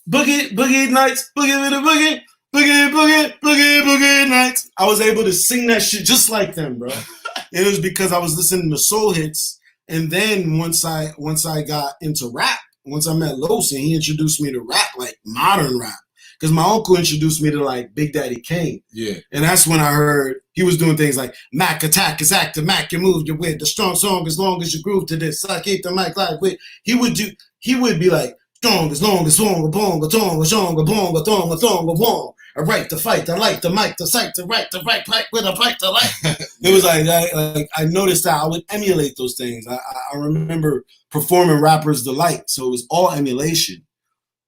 Boogie Nights, Boogie with a Boogie. boogie, boogie, boogie, boogie nights. I was able to sing that shit just like them, bro. It was because I was listening to soul hits. And then once I got into rap, once I met Los and he introduced me to rap, like modern rap. Because my uncle introduced me to like Big Daddy Kane. Yeah. And that's when I heard he was doing things like Mac attack is active, Mac you move your wit, the strong song as long as you groove to this. I keep the mic live with. He would be like, strong as long as long, bonga, tonga, shonga, bonga, tonga, thonga, wong. I write the fight, I like the mic, the sight, the right pipe with a pipe to light. It was like I noticed that I would emulate those things. I remember performing Rapper's Delight, so it was all emulation.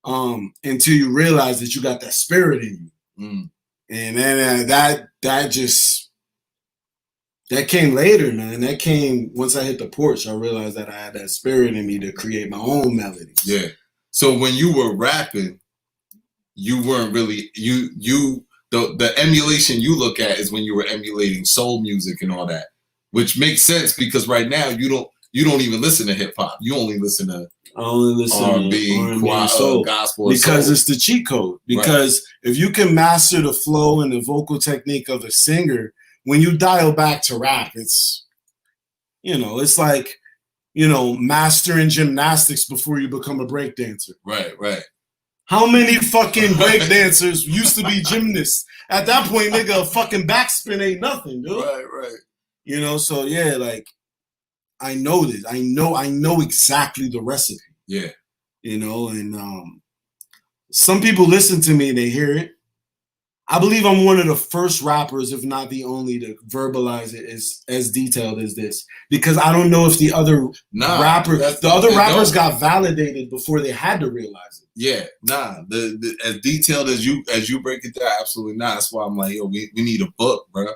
Until you realize that you got that spirit in you. And then that came later, man. That came once I hit the porch. I realized that I had that spirit in me to create my own melodies. Yeah. So when you were rapping, you weren't really the emulation you look at is when you were emulating soul music and all that, which makes sense because right now you don't even listen to hip hop. You only listen to R&B, and soul, gospel, because it's the cheat code. Because if you can master the flow and the vocal technique of a singer, when you dial back to rap, it's like mastering gymnastics before you become a break dancer. Right. How many fucking break dancers used to be gymnasts? At that point, nigga, a fucking backspin ain't nothing, dude. Right. So yeah, like I know this. I know exactly the recipe. Yeah. And some people listen to me and they hear it. I believe I'm one of the first rappers, if not the only, to verbalize it as detailed as this. Because I don't know if the other rappers got validated before they had to realize it. Yeah, the as detailed as you break it down, absolutely not. That's why I'm like, yo, we need a book, bro.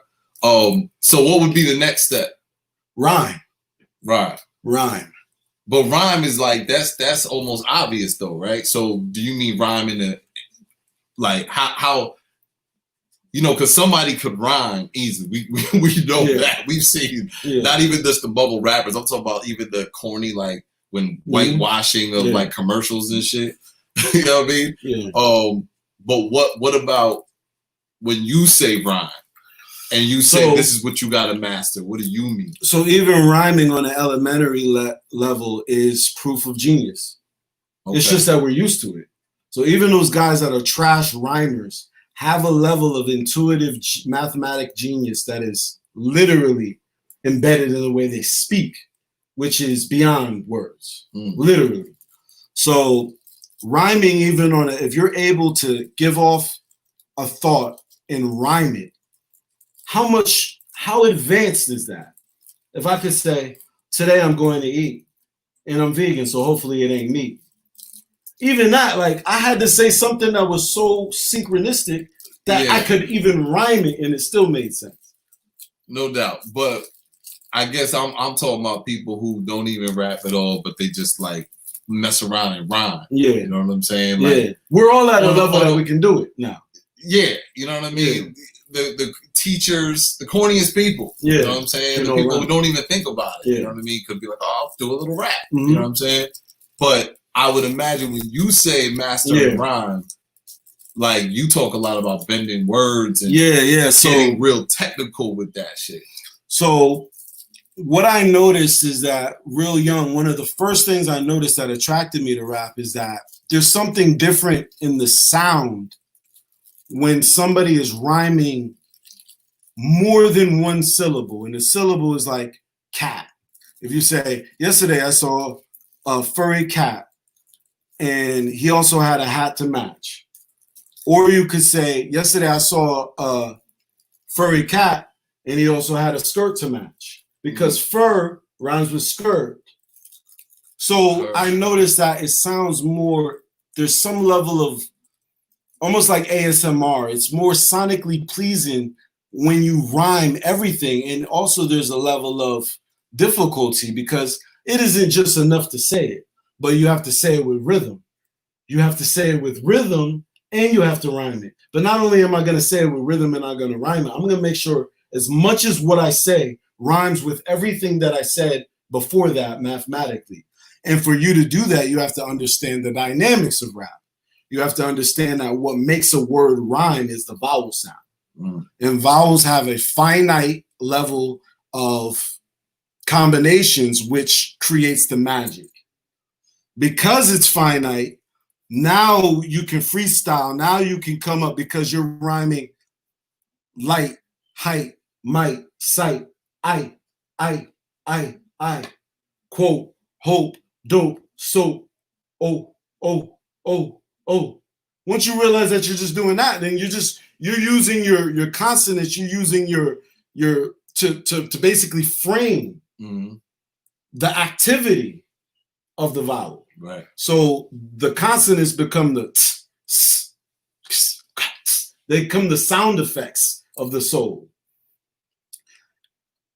So what would be the next step? Rhyme. But rhyme is like that's almost obvious though, right? So do you mean rhyme in the like how because somebody could rhyme easily. We know that. We've seen not even just the bubble rappers. I'm talking about even the corny like when whitewashing of like commercials and shit. You know what I mean? Yeah. But what about when you say rhyme? And you say this is what you got to master. What do you mean? So even rhyming on an elementary level is proof of genius. Okay. It's just that we're used to it. So even those guys that are trash rhymers have a level of intuitive mathematic genius that is literally embedded in the way they speak, which is beyond words, literally. So rhyming, even if you're able to give off a thought and rhyme it, how advanced is that? If I could say, today I'm going to eat and I'm vegan, so hopefully it ain't meat. Even that, like I had to say something that was so synchronistic that I could even rhyme it and it still made sense. No doubt. But I guess I'm talking about people who don't even rap at all, but they just like mess around and rhyme. Yeah. You know what I'm saying? Like, we're all at a level that we can do it now. Yeah. You know what I mean? The teachers, the corniest people. Yeah. You know what I'm saying? The people who don't even think about it. You know what I mean? Could be like, I'll do a little rap. You know what I'm saying? But I would imagine when you say master and rhyme, like you talk a lot about bending words and getting real technical with that shit. So what I noticed is that real young, one of the first things I noticed that attracted me to rap is that there's something different in the sound when somebody is rhyming more than one syllable. And the syllable is like cat. If you say, yesterday I saw a furry cat and he also had a hat to match. Or you could say, yesterday I saw a furry cat and he also had a skirt to match. Because fur rhymes with skirt. So I noticed that it sounds more, there's some level of almost like ASMR. It's more sonically pleasing when you rhyme everything. And also there's a level of difficulty because it isn't just enough to say it, but you have to say it with rhythm. You have to say it with rhythm and you have to rhyme it. But not only am I going to say it with rhythm and I'm going to rhyme it, I'm going to make sure as much as what I say rhymes with everything that I said before that mathematically. And for you to do that, you have to understand the dynamics of rap. you have to understand that what makes a word rhyme is the vowel sound. Mm. And vowels have a finite level of combinations, which creates the magic. Because it's finite, now you can freestyle. Now you can come up because you're rhyming light, height, might, sight, I, quote, hope, dope, soap, oh. Once you realize that you're just doing that, then you're using your consonants, you're using your to basically frame the activity of the vowel. Right. So the consonants become they become the sound effects of the soul.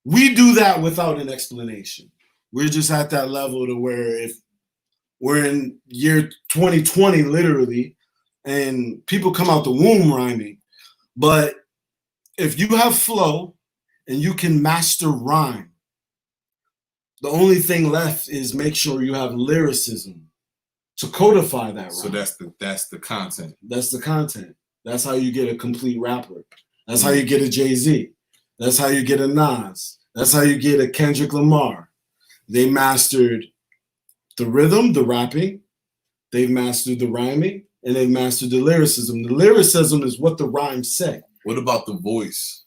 We do that without an explanation. We're just at that level to where if we're in year 2020, literally, and people come out the womb rhyming. But if you have flow and you can master rhyme, the only thing left is make sure you have lyricism to codify that rhyme. So that's the content. That's the content. That's how you get a complete rapper. That's how you get a Jay-Z. That's how you get a Nas. That's how you get a Kendrick Lamar. They mastered the rhythm, the rapping. They've mastered the rhyming, and they've mastered the lyricism. The lyricism is what the rhymes say. What about the voice?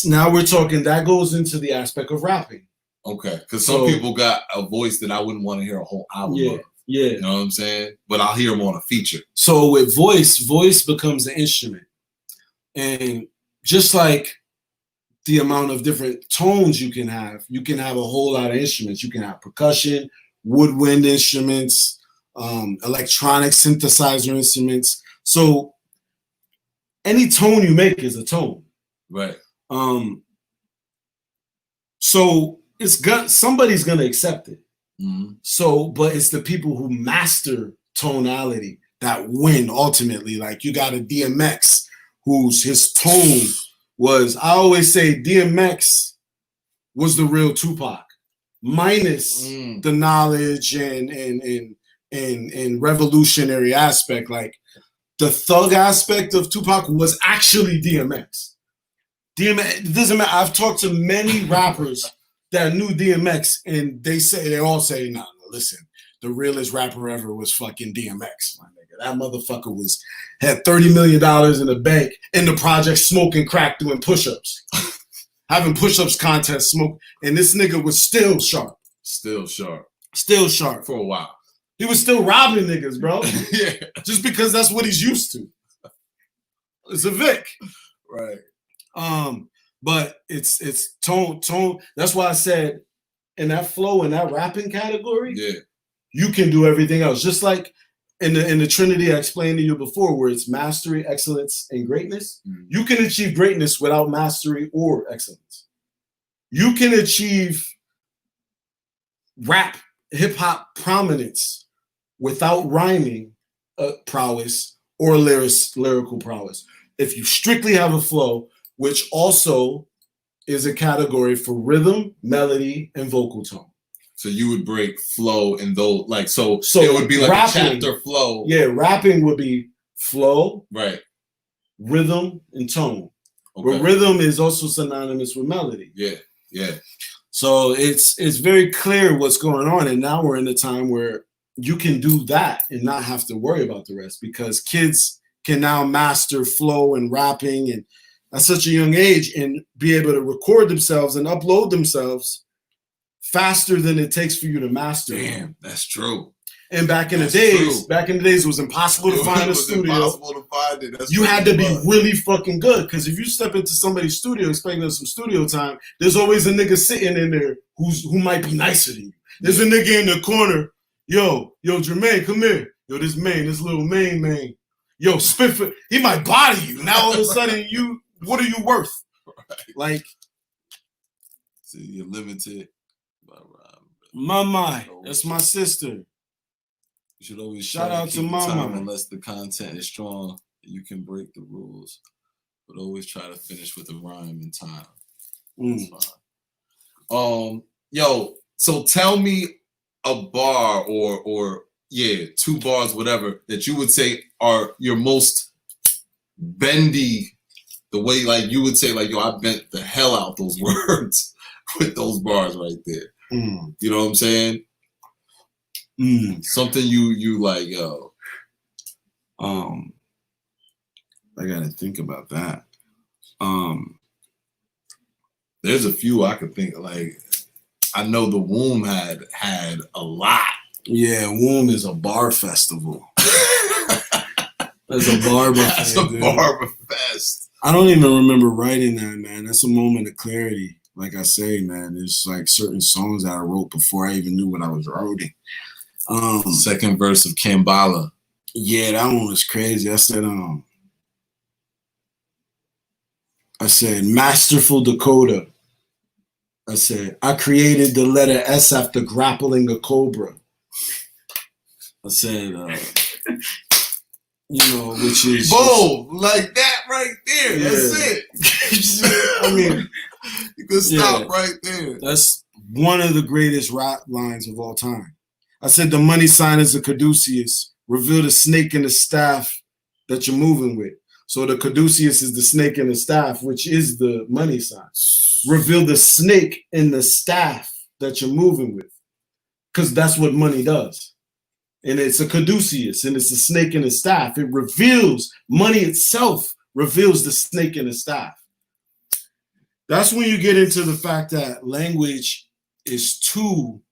Now we're talking, that goes into the aspect of rapping. Okay, because some people got a voice that I wouldn't want to hear a whole album of. Yeah. You know what I'm saying? But I'll hear them on a feature. So with voice becomes an instrument. And just like the amount of different tones you can have a whole lot of instruments. You can have percussion, woodwind instruments, electronic synthesizer instruments. So any tone you make is a tone. Right. So somebody's gonna accept it. Mm-hmm. So, but it's the people who master tonality that win ultimately. Like you got a DMX his tone was, I always say DMX was the real Tupac, minus the knowledge and revolutionary aspect. Like the thug aspect of Tupac was actually DMX. It doesn't matter. I've talked to many rappers that knew DMX, and they all say, no, listen, the realest rapper ever was fucking DMX, my nigga. That motherfucker had $30 million in the bank in the project, smoking crack, doing push-ups, having push-ups contest, smoke, and this nigga was still sharp. Still sharp. Still sharp. For a while. He was still robbing niggas, bro. Yeah. Just because that's what he's used to. It's a Vic. Right. But it's tone. That's why I said in that flow, in that rapping category, you can do everything else. Just like in the Trinity I explained to you before, where it's mastery, excellence, and greatness. You can achieve greatness without mastery or excellence. You can achieve rap, hip-hop prominence without rhyming prowess or lyrical prowess. If you strictly have a flow, which also is a category for rhythm, melody, and vocal tone. So you would break flow in those, like, so it would be like rapping, a chapter flow. Yeah, rapping would be flow, right, rhythm, and tone. Okay. But rhythm is also synonymous with melody. Yeah. So it's very clear what's going on, and now we're in a time where you can do that and not have to worry about the rest, because kids can now master flow and rapping and at such a young age and be able to record themselves and upload themselves faster than it takes for you to master. Damn, that's true. And back in the days, it was impossible to find a studio. Impossible to find it. You had to be really fucking good, because if you step into somebody's studio expecting them some studio time, there's always a nigga sitting in there who might be nicer than you. There's a nigga in the corner. Yo, Jermaine, come here. Yo, this little man. Yo, Spifford, he might body you. Now all of a sudden, what are you worth? Right. Like, see, you're limited. Mama, that's my sister. You should always shout out to Mama. Unless the content is strong, you can break the rules, but always try to finish with a rhyme in time. That's fine. Yo, so tell me a bar or 2 bars, whatever, that you would say are your most bendy, the way like you would say like, yo, I bent the hell out those words with those bars right there. You know what I'm saying? Something you like, yo. I gotta think about that. There's a few I could think of, like, I know the Womb had a lot. Yeah, Womb is a bar festival. That's a barber That's fest, a barber fest. I don't even remember writing that, man. That's a moment of clarity. Like I say, man, there's like certain songs that I wrote before I even knew what I was writing. Second verse of Cambatta. Yeah, that one was crazy. I said, masterful Dakota. I said, I created the letter S after grappling a cobra. I said, which is... Boom! Like that right there. Yeah. That's it. I mean, you can stop right there. That's one of the greatest rap lines of all time. I said, the money sign is a caduceus. Reveal the snake and the staff that you're moving with. So the caduceus is the snake and the staff, which is the money sign. Reveal the snake and the staff that you're moving with, because that's what money does. And it's a caduceus, and it's a snake and a staff. It reveals, money itself reveals the snake and the staff. That's when you get into the fact that language is too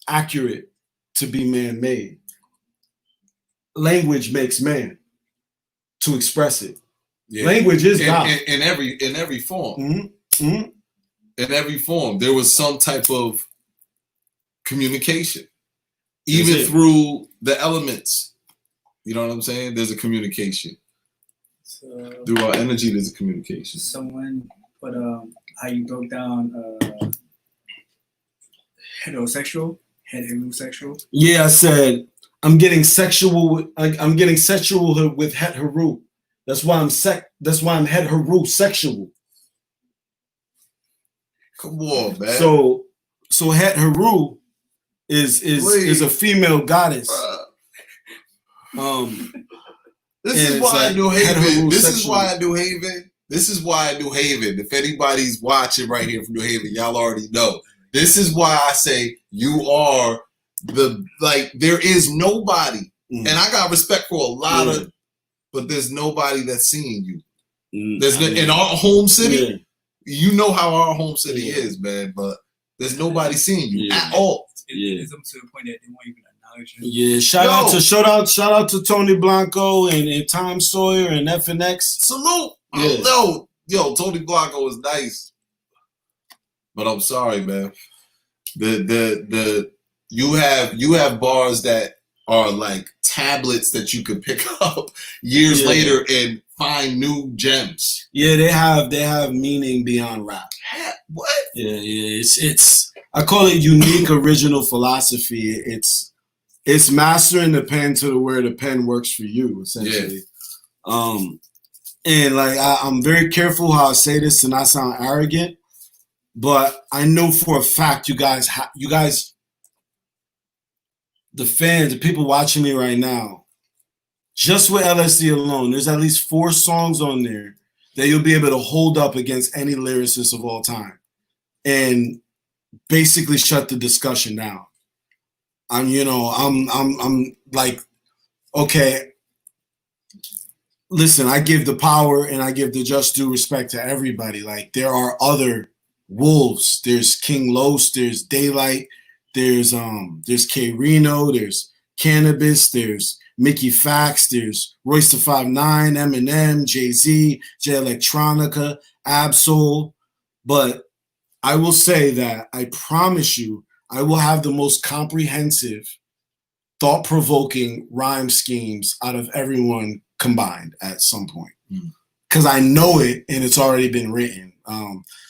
accurate to be man-made. Language makes man to express it. Yeah. Language is God. In every form. In every form, there was some type of communication, even through the elements. You know what I'm saying? There's a communication. So, through our energy, there's a communication. Someone put how you broke down heterosexual. Yeah, I said I'm getting sexual. I'm getting sexual with het heru. That's why I'm het heru sexual. Come on, man. So het heru is a female goddess. This is why I do Haven. This is why I do Haven. This is why I do Haven. If anybody's watching right here from New Haven, y'all already know. This is why I say you are there is nobody. And I got respect for a lot of, but there's nobody that's seeing you. There's in our home city, you know how our home city is, man, but there's nobody seeing you at all. It's up to the point that they won't even acknowledge you. Yeah, shout out to Tony Blanco and Tom Sawyer and FNX. Salute. Yo, Tony Blanco is nice. But I'm sorry, man. You have bars that are like tablets that you could pick up years later and find new gems. Yeah, they have meaning beyond rap. What? Yeah. It's I call it unique original philosophy. It's mastering the pen to where the pen works for you, essentially. Yeah. And like I'm very careful how I say this to not sound arrogant, but I know for a fact you guys, the fans, the people watching me right now, just with LSD alone, there's at least 4 songs on there that you'll be able to hold up against any lyricist of all time and basically shut the discussion down. I'm like, okay, listen, I give the power and I give the just due respect to everybody. Like, there are other wolves. There's King Los, there's Daylight, there's K Reno, there's Cannabis, there's Mickey Fax, there's Royce the 5'9", Eminem, Jay-Z, Jay Electronica, Absol. But I will say that I promise you, I will have the most comprehensive, thought-provoking rhyme schemes out of everyone combined at some point. Because I know it and it's already been written.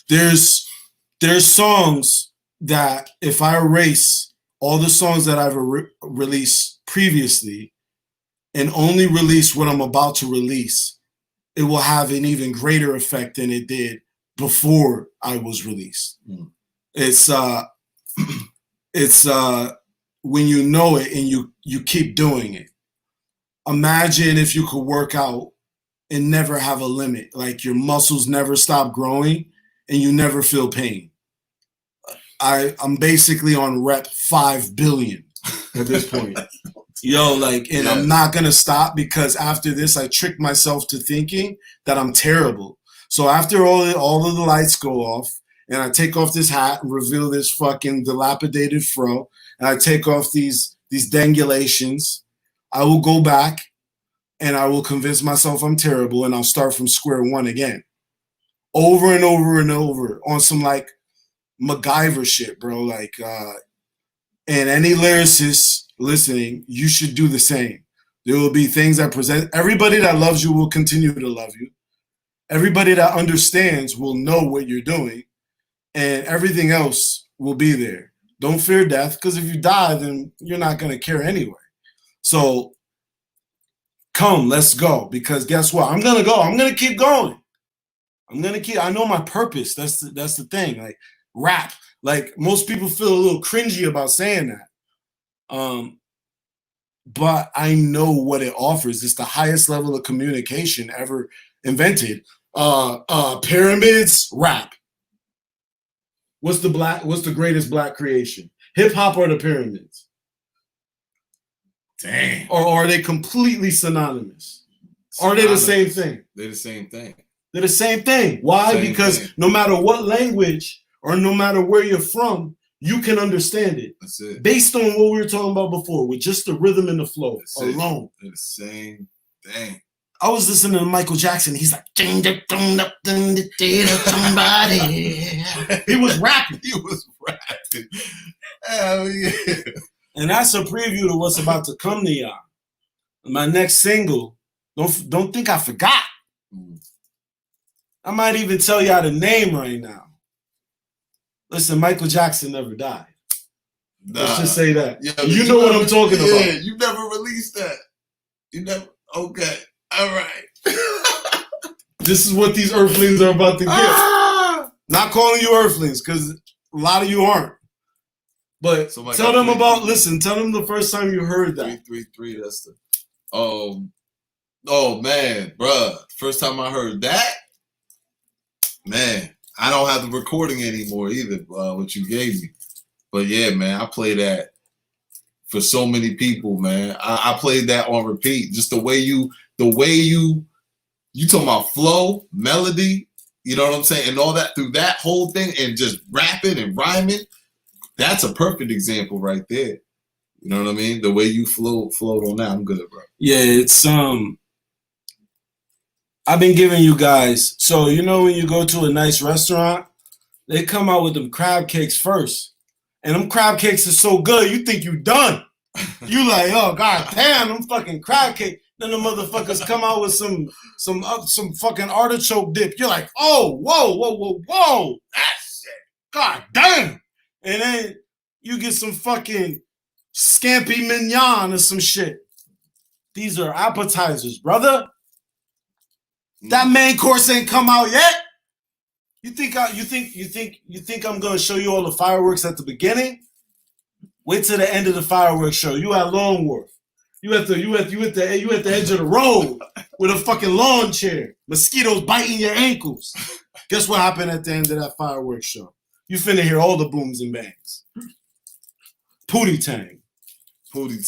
There's songs that if I erase all the songs that I've released previously and only release what I'm about to release, it will have an even greater effect than it did before I was released. It's when you know it and you keep doing it. Imagine if you could work out and never have a limit, like your muscles never stop growing and you never feel pain. I'm basically on rep 5 billion at this point. Yo, like, and I'm not going to stop, because after this, I tricked myself to thinking that I'm terrible. So after all of the lights go off and I take off this hat and reveal this fucking dilapidated fro, and I take off these dangulations, I will go back and I will convince myself I'm terrible, and I'll start from square one again. Over and over and over on some like MacGyver shit, bro. Like, and any lyricist listening, you should do the same. There will be things that present. Everybody that loves you will continue to love you. Everybody that understands will know what you're doing, and everything else will be there. Don't fear death, because if you die, then you're not going to care anyway. So come, let's go, because guess what? I'm going to go. I'm going to keep going. I know my purpose. That's the thing. Like, rap. Like, most people feel a little cringy about saying that. But I know what it offers. It's the highest level of communication ever invented. Pyramids, rap. What's the greatest black creation? Hip hop or the pyramids? Damn. Or are they completely synonymous? Are they the same thing? They're the same thing. They're the same thing. Why? Because no matter what language or no matter where you're from, you can understand it. That's it. Based on what we were talking about before, with just the rhythm and the flow alone. They're the same thing. I was listening to Michael Jackson. He's like, somebody. He was rapping. Hell yeah. And that's a preview to what's about to come to y'all. My next single, don't think I forgot. I might even tell y'all the name right now. Listen, Michael Jackson never died. Let's just say that. Yeah, you know what I'm talking about. Yeah, you never released that. You never. Okay. All right. This is what these earthlings are about to get. Not calling you earthlings, because a lot of you aren't. But tell them about, tell them the first time you heard that. 333, that's the, oh man, bruh. First time I heard that, man, I don't have the recording anymore either, what you gave me. But yeah, man, I play that for so many people, man. I played that on repeat. Just the way you talking about flow, melody, you know what I'm saying? And all that through that whole thing, and just rapping and rhyming. That's a perfect example right there. You know what I mean? The way you flowed on that, I'm good, bro. Yeah, it's I've been giving you guys, so you know when you go to a nice restaurant, they come out with them crab cakes first. And them crab cakes are so good, you think you done. You like, oh god damn, them fucking crab cake. Then the motherfuckers come out with some fucking artichoke dip. You're like, oh, whoa, that's it. God damn. And then you get some fucking scampi mignon or some shit. These are appetizers, brother. That main course ain't come out yet. You think I'm gonna show you all the fireworks at the beginning? Wait till the end of the fireworks show. You at Longworth. You at the edge of the road with a fucking lawn chair. Mosquitoes biting your ankles. Guess what happened at the end of that fireworks show? You finna hear all the booms and bangs. Pootie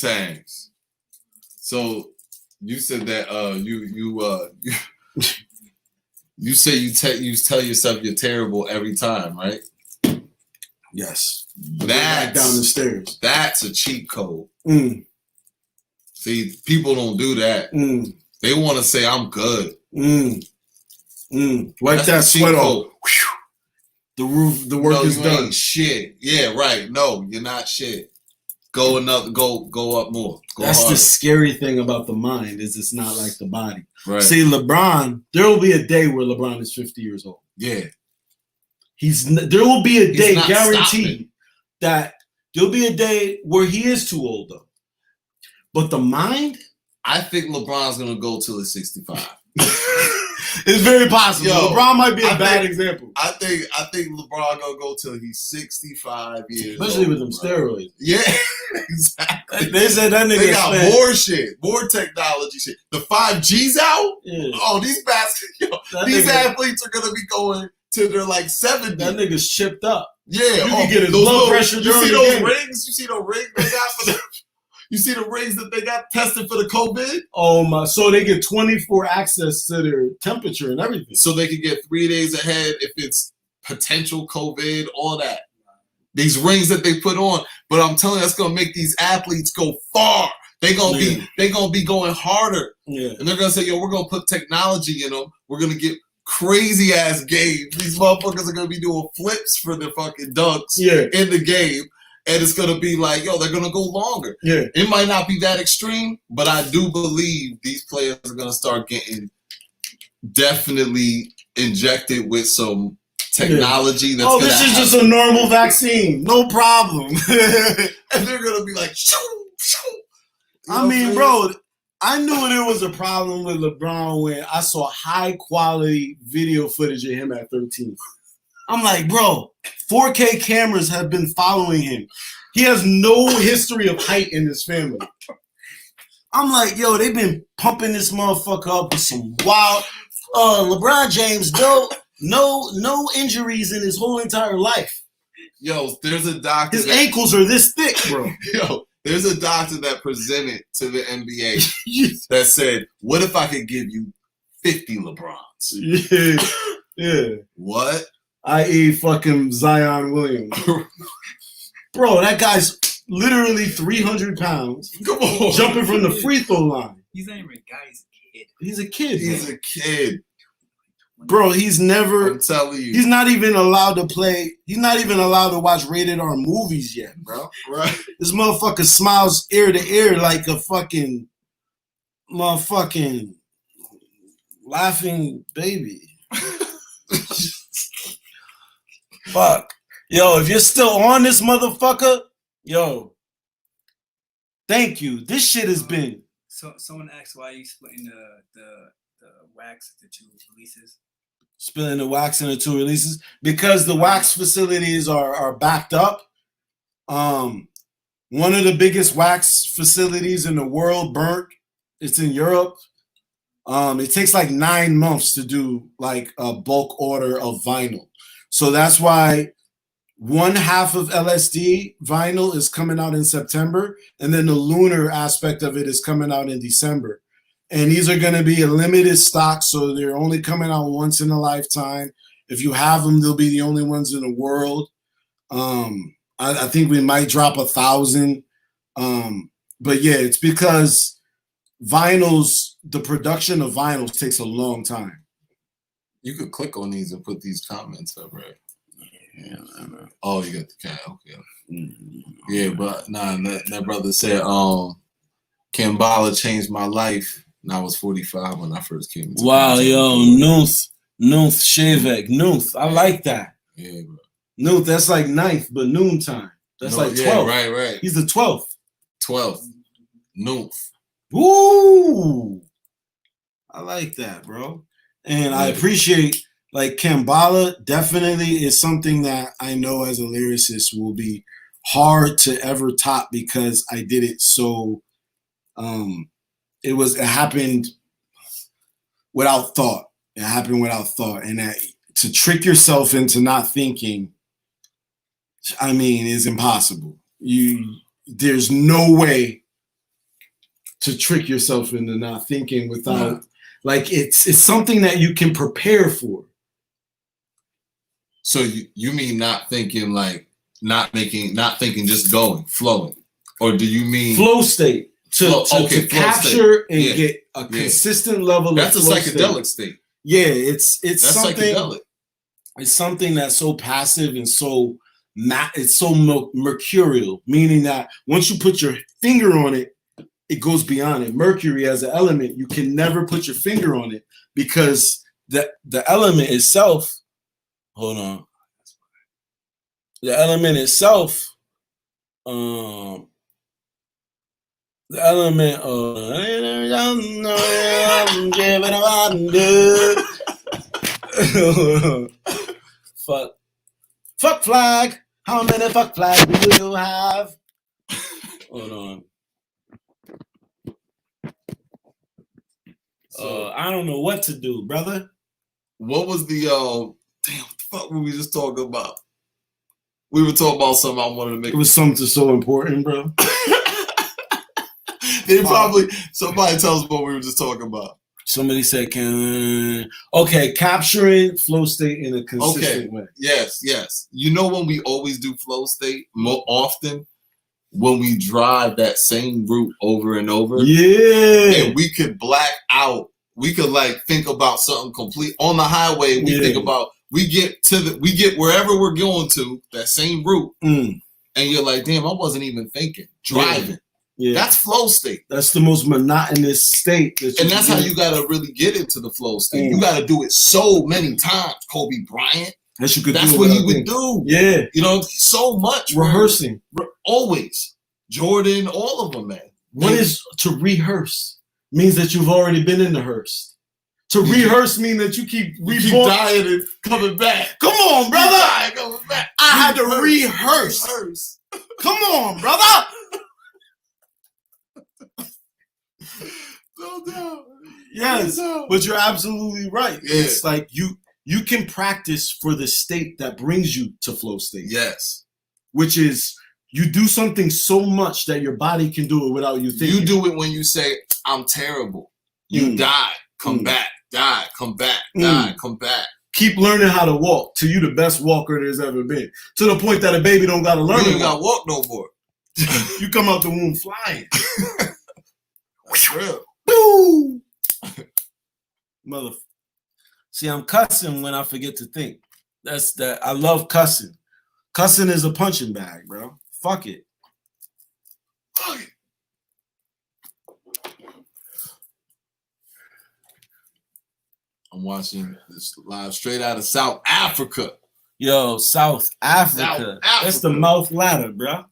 tangs. So you said that you say you tell yourself you're terrible every time, right? Yes. That's down the stairs. That's a cheat code. See, people don't do that. They want to say I'm good. Wipe that sweat off. The work is done. Ain't shit. Yeah, right. No, you're not shit. Go up more. That's harder. The scary thing about the mind is it's not like the body. Right. See, LeBron, there will be a day where LeBron is 50 years old. Yeah. There will be a day, guaranteed, that there'll be a day where he is too old though. But the mind? I think LeBron's gonna go till he's 65. It's very possible. Yo, LeBron might be a I bad think- example. I think LeBron gonna go till he's 65 years Especially old, with them bro. steroids. Yeah, exactly. They said that nigga They got spent- more shit, more technology shit. The 5G's out? Yeah. Oh, these these athletes are gonna be going to their like 70. That nigga's chipped up. Yeah, You can get his blood pressure You see during the those game. rings? You see those rings they got for the? You see the rings that they got tested for the COVID, Oh my! So they get 24 access to their temperature and everything. so they can get 3 days ahead if it's potential COVID, all that. These rings that they put on, but I'm telling you, that's gonna make these athletes go far. They gonna be going harder, Yeah. and they're gonna say, "Yo, we're gonna put technology in them. We're gonna get crazy ass games. These motherfuckers are gonna be doing flips for their fucking dunks Yeah. in the game." And it's gonna be like, yo, they're gonna go longer. Yeah. It might not be that extreme, but I do believe these players are gonna start getting definitely injected with some technology that's Oh, gonna this is happen. just a normal vaccine. No problem. And they're gonna be like, shoo, shoo. You know I what mean, I'm bro, I knew there was a problem with LeBron when I saw high quality video footage of him at 13. I'm like, bro, 4K cameras have been following him. He has no history of height in his family. I'm like, yo, they've been pumping this motherfucker up with some wild. LeBron James, no injuries in his whole entire life. Yo, there's a doctor. His ankles are this thick, bro. Yo, there's a doctor that presented to the NBA that said, "What if I could give you 50 LeBrons?" Yeah, yeah. What? I.e. fucking Zion Williams. Bro, that guy's literally 300 pounds, Come on, jumping from the free throw line. He's not even a guy, he's a kid. He's a kid, He's man. a kid. Bro, he's never, I'm telling you. he's not even allowed to play, he's not even allowed to watch rated R movies yet, bro. Right. This motherfucker smiles ear to ear like a fucking motherfucking laughing baby. Fuck. Yo, if you're still on this motherfucker, yo, thank you. This shit has been. So someone asked why you splitting the wax into 2 releases. Spilling the wax into 2 releases because the wax facilities are backed up. One of the biggest wax facilities in the world burnt. It's in Europe. It takes like 9 months to do like a bulk order of vinyl. So that's why 1/2 of LSD vinyl is coming out in September, and then the lunar aspect of it is coming out in December. And these are going to be a limited stock, so they're only coming out once in a lifetime. If you have them, they'll be the only ones in the world. I think we might drop 1,000. But yeah, it's because vinyls, the production of vinyls takes a long time. You could click on these and put these comments up, right? Yeah, Oh, you got the cat. Okay. Yeah, but nah, that brother said, Cambatta changed my life. And I was 45 when I first came. Into Wow, contact yo, with him. Nuth, Shavek, Nuth. I like that. Yeah, bro. Nuth, that's like 9th, but noontime. That's No, like 12th. Yeah, right. He's the 12th. 12th. Noof. Woo! I like that, bro. And I appreciate, like, Cambatta definitely is something that I know as a lyricist will be hard to ever top because I did it so, it happened without thought. It happened without thought. And that to trick yourself into not thinking, I mean, is impossible. There's no way to trick yourself into not thinking without, like, it's something that you can prepare for. So you mean not thinking like not thinking, just going, flowing, or do you mean Flow state to flow state. capture and Yeah. get a consistent level That's of a flow psychedelic state. Yeah, it's That's something. psychedelic. It's something that's so passive and so it's so mercurial, meaning that once you put your finger on it, it goes beyond it. Mercury as an element, you can never put your finger on it because the element itself. Hold on. The element itself. The element of Fuck flag. How many fuck flags do you have? Hold on. So I don't know what to do, brother. What was the damn what the fuck were we just talking about? We were talking about something I wanted to make. It was something so important, bro. They probably somebody tell us what we were just talking about. Somebody said, capturing flow state in a consistent way. Yes. You know when we always do flow state more often when we drive that same route over and over. Yeah. And we could black out. We could like think about something complete on the highway. We think about we get wherever we're going to that same route, and you're like, damn, I wasn't even thinking driving. Yeah. That's flow state. That's the most monotonous state. And that's how you got to really get into the flow state. You got to do it so many times. Kobe Bryant. That's what he would do. Yeah. You know, so much. Rehearsing. Always. Jordan, all of them, man. What is to rehearse? Means that you've already been in the hearse. To rehearse means that you keep dying and coming back. Come on, brother. Coming back. I had to rehearse. Come on, brother. No doubt. Yes, but you're absolutely right. Yeah. It's like you can practice for the state that brings you to flow state. Yes. Which is you do something so much that your body can do it without you thinking. You do it when you say, I'm terrible. You die, come back, die, come back, die, come back. Keep learning how to walk till you the best walker there's ever been. To the point that a baby don't gotta learn. You ain't gotta walk no more. You come out the womb flying. Real. Boo! See, I'm cussing when I forget to think. That's that. I love cussing. Cussing is a punching bag, bro. Fuck it. Fuck it. I'm watching this live straight out of South Africa. Yo, South Africa. That's the mouth ladder, bro.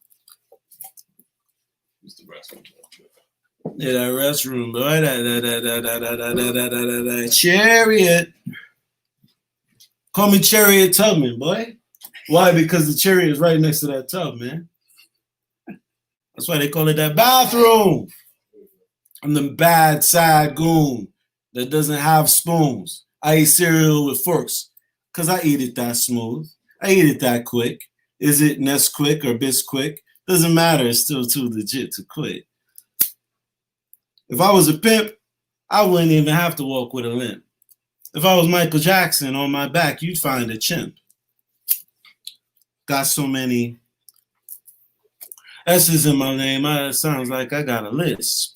Who's the restroom? Yeah, that restroom, boy. That chariot. Call me Chariot Tubman, boy. Why? Because the chariot is right next to that tub, man. That's why they call it that bathroom. I'm the bad, sad goon that doesn't have spoons. I eat cereal with forks because I eat it that smooth. I eat it that quick. Is it Nesquik or Bisquick? Doesn't matter. It's still too legit to quit. If I was a pimp, I wouldn't even have to walk with a limp. If I was Michael Jackson on my back, you'd find a chimp. Got so many S's in my name, it sounds like I got a lisp.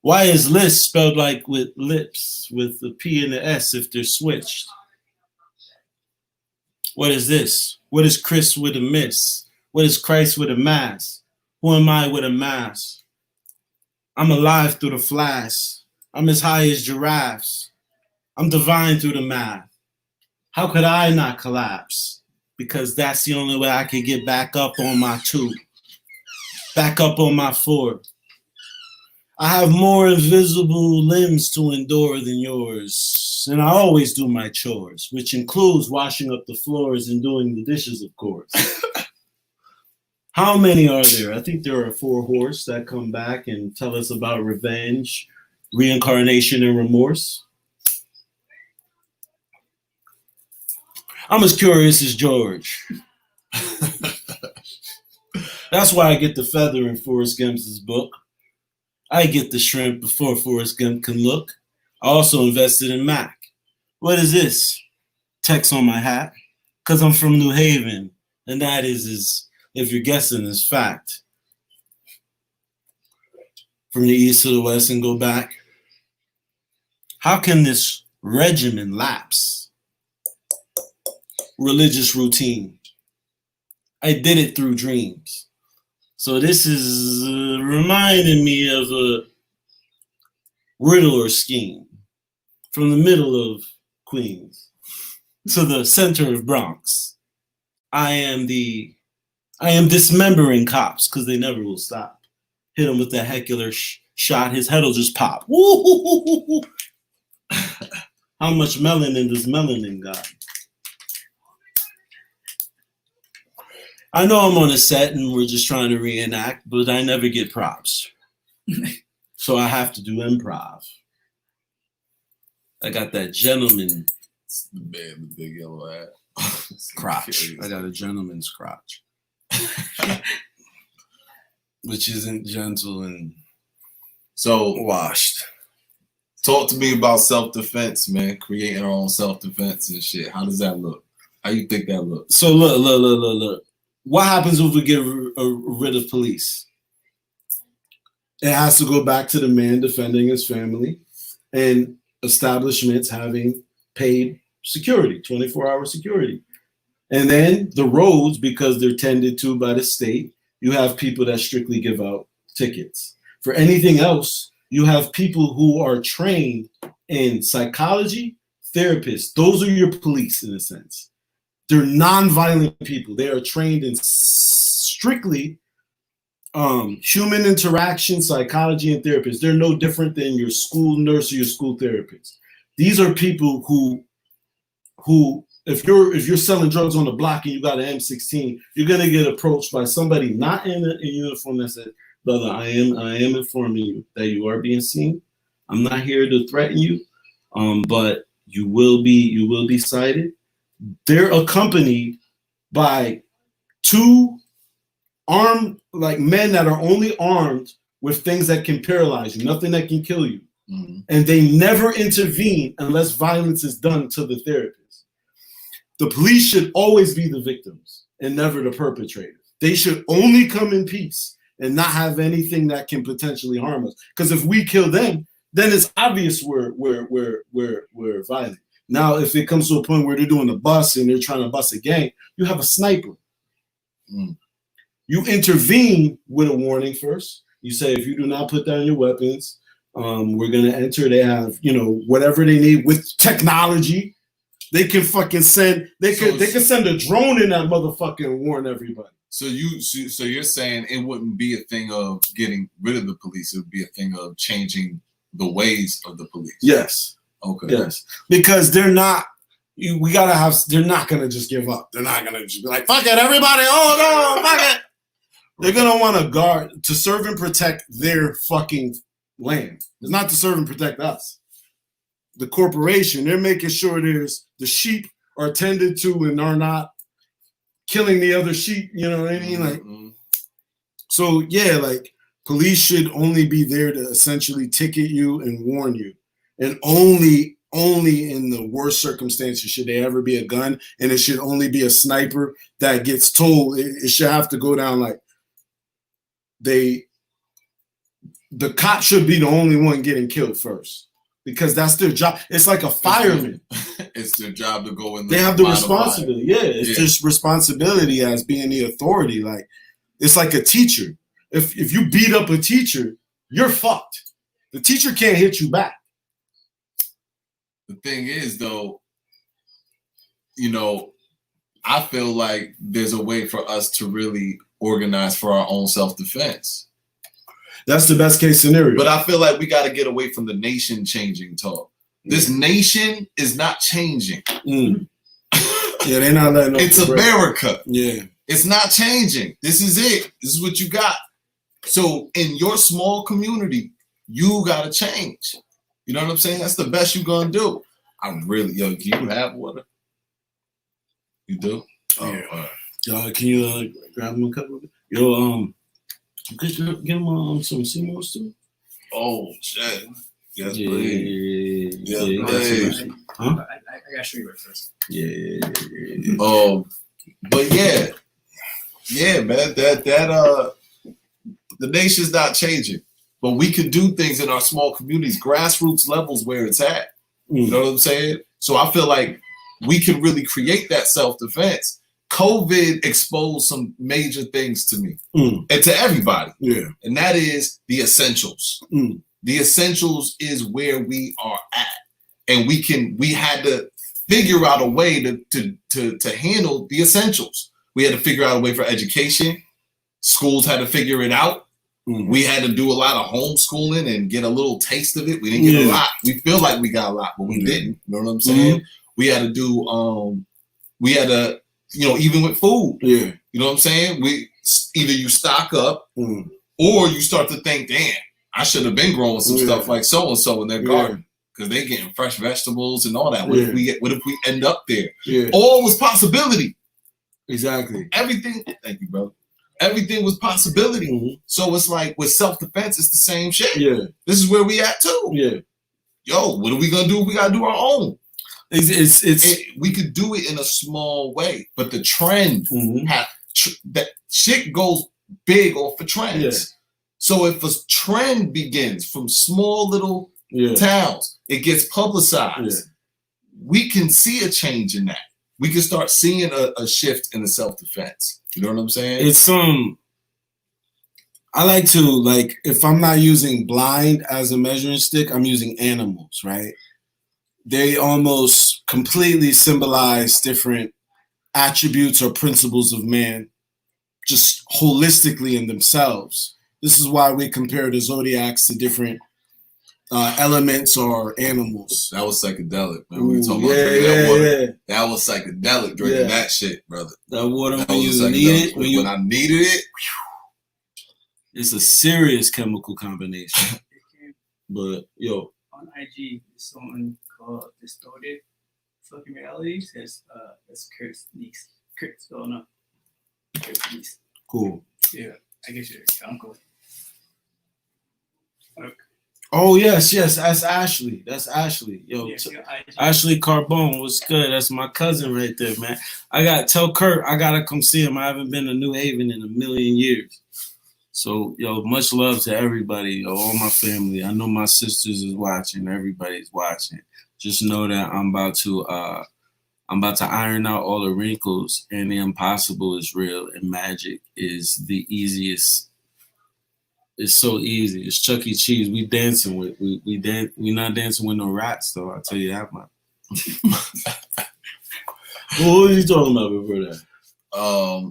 Why is lisp spelled like with lips, with the P and the S if they're switched? What is this? What is Chris with a miss? What is Christ with a mass? Who am I with a mass? I'm alive through the flash. I'm as high as giraffes. I'm divine through the math. How could I not collapse? Because that's the only way I could get back up on my 2. Back up on my 4. I have more invisible limbs to endure than yours. And I always do my chores, which includes washing up the floors and doing the dishes, of course. How many are there? I think there are 4 horse that come back and tell us about revenge, reincarnation, and remorse. I'm as curious as George. That's why I get the feather in Forrest Gump's book. I get the shrimp before Forrest Gump can look. I also invested in Mac. What is this? Text on my hat. Because I'm from New Haven. And that is, if you're guessing, is fact. From the east to the west and go back. How can this regimen lapse? Religious routine. I did it through dreams. So this is reminding me of a riddle or scheme from the middle of Queens to the center of Bronx. I am dismembering cops because they never will stop. Hit him with that heckler shot, his head will just pop. Woo-hoo-hoo-hoo-hoo. How much melanin does melanin got? I know I'm on a set and we're just trying to reenact, but I never get props. So I have to do improv. I got that gentleman. Man, the big yellow hat. Crotch. I got a gentleman's crotch. Which isn't gentle and so washed. Talk to me about self-defense, man. Creating our own self-defense and shit. How does that look? How you think that looks? So look. What happens if we get rid of police? It has to go back to the man defending his family and establishments having paid security, 24-hour security. And then the roads, because they're tended to by the state, you have people that strictly give out tickets. For anything else, you have people who are trained in psychology, therapists. Those are your police in a sense. They're non-violent people. They are trained in strictly human interaction, psychology, and therapists. They're no different than your school nurse or your school therapist. These are people who if you're selling drugs on the block and you got an M16, you're gonna get approached by somebody not in a uniform that says, "Brother, I am informing you that you are being seen. I'm not here to threaten you, but you will be cited." They're accompanied by two armed, like men that are only armed with things that can paralyze you, nothing that can kill you. Mm-hmm. And they never intervene unless violence is done to the therapist. The police should always be the victims and never the perpetrators. They should only come in peace and not have anything that can potentially harm us. Because if we kill them, then it's obvious we're violent. Now, if it comes to a point where they're doing a bust and they're trying to bust a gang, you have a sniper. Mm. You intervene with a warning first. You say, if you do not put down your weapons, we're going to enter. They have, whatever they need with technology. They can fucking send, they can send a drone in that motherfucker and warn everybody. So you're saying it wouldn't be a thing of getting rid of the police. It would be a thing of changing the ways of the police. Yes. Okay. Yes. Because they're not gonna just give up. They're not gonna just be like, fuck it, everybody, oh no, fuck it. They're gonna want to guard, to serve and protect their fucking land. It's not to serve and protect us. The corporation, they're making sure the sheep are tended to and are not killing the other sheep, you know what I mean? Mm-hmm. Like, so yeah, like police should only be there to essentially ticket you and warn you. And only in the worst circumstances should there ever be a gun, and it should only be a sniper that gets told. It should have to go down like the cop should be the only one getting killed first, because that's their job. It's like a fireman. It's their job to go in. They have the responsibility. Yeah, it's just responsibility as being the authority. Like it's like a teacher. If you beat up a teacher, you're fucked. The teacher can't hit you back. The thing is, though, I feel like there's a way for us to really organize for our own self-defense. That's the best case scenario. But I feel like we got to get away from the nation changing talk. This nation is not changing. Mm. Yeah, they're not letting It's America. Yeah. It's not changing. This is it. This is what you got. So in your small community, you got to change. You know what I'm saying? That's the best you're going to do. Do you have water? You do? Yeah. Can you grab him a cup of it? Yo, could you get him some CMOS too? Oh, shit. Yes, yeah, please. Yeah, Huh? I got to show you it first. Yeah. But yeah, man, that the nation's not changing. But we could do things in our small communities, grassroots levels where it's at. You know what I'm saying? So I feel like we can really create that self-defense. COVID exposed some major things to me and to everybody. Yeah. And that is the essentials. The essentials is where we are at. And we had to figure out a way to handle the essentials. We had to figure out a way for education. Schools had to figure it out. We had to do a lot of homeschooling and get a little taste of it. We didn't get a lot. We feel like we got a lot, but we didn't. You know what I'm saying? We had to do, even with food. Yeah. You know what I'm saying? Either you stock up or you start to think, damn, I should have been growing some stuff like so-and-so in their garden. Because they're getting fresh vegetables and all that. What if we end up there? Yeah. All was possibility. Exactly. Everything, thank you, bro. Everything was possibility. So it's like with self-defense, it's the same shit. Yeah. This is where we at too. Yeah. Yo, what are we gonna do? We gotta do our own. We could do it in a small way, but the trend that shit goes big off the trends. Yeah. So if a trend begins from small little towns, it gets publicized. Yeah. We can see a change in that. We can start seeing a shift in the self-defense. You know what I'm saying? It's I like to, if I'm not using blind as a measuring stick, I'm using animals, right? They almost completely symbolize different attributes or principles of man, just holistically in themselves. This is why we compare the zodiacs to different elements or animals. That was psychedelic, man. We were talking about that water. Yeah. That was psychedelic drinking that shit, brother. That water when you need it. When I needed it. It's a serious chemical combination. But, yo. On IG, there's someone called Distorted Fucking Reality. Says, that's Kurt's niece. Kurt's niece. Cool. Yeah, I guess your uncle. Okay. Oh yes, that's Ashley. Yo, Ashley Carbone, what's good? That's my cousin right there, man. Tell Kurt I gotta come see him. I haven't been to New Haven in a million years. So, yo, much love to everybody, all my family. I know my sisters is watching. Everybody's watching. Just know that I'm about to iron out all the wrinkles, and the impossible is real, and magic is the easiest. It's so easy. It's Chuck E. Cheese. We dancing with we not dancing with no rats though. I'll tell you that much. What are you talking about before that?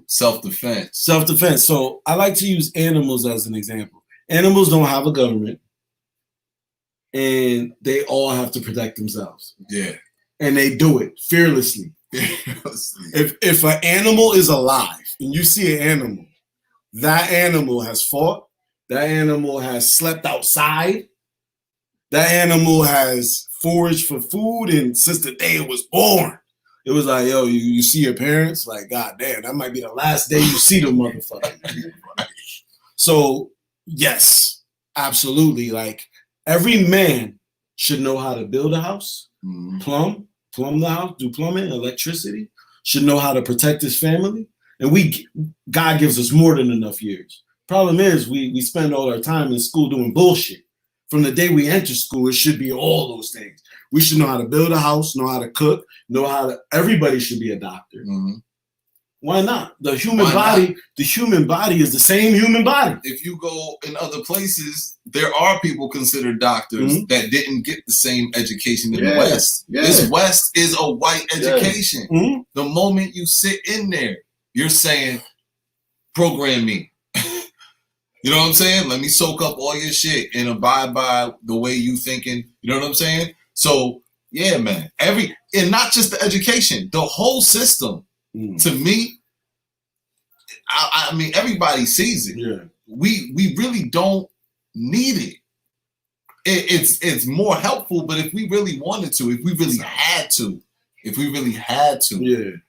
Self-defense. Self-defense. So I like to use animals as an example. Animals don't have a government, and they all have to protect themselves. Yeah. And they do it fearlessly. If an animal is alive and you see an animal, that animal has fought. That animal has slept outside. That animal has foraged for food, and since the day it was born, it was like, yo, you see your parents? Like, God damn, that might be the last day you see them motherfucker. So, yes, absolutely. Like, every man should know how to build a house, plumb the house, do plumbing, electricity, should know how to protect his family. And God gives us more than enough years. Problem is, we spend all our time in school doing bullshit. From the day we enter school, it should be all those things. We should know how to build a house, know how to cook, everybody should be a doctor. Why not? The human body is the same human body. If you go in other places, there are people considered doctors that didn't get the same education in the West. Yeah. This West is a white education. The moment you sit in there, you're saying, program me. You know what I'm saying? Let me soak up all your shit and abide by the way you thinking. You know what I'm saying? So, yeah, man. And not just the education, the whole system. To me, I mean, everybody sees it. Yeah. We really don't need it. It's more helpful, but if we really wanted to, if we really had to,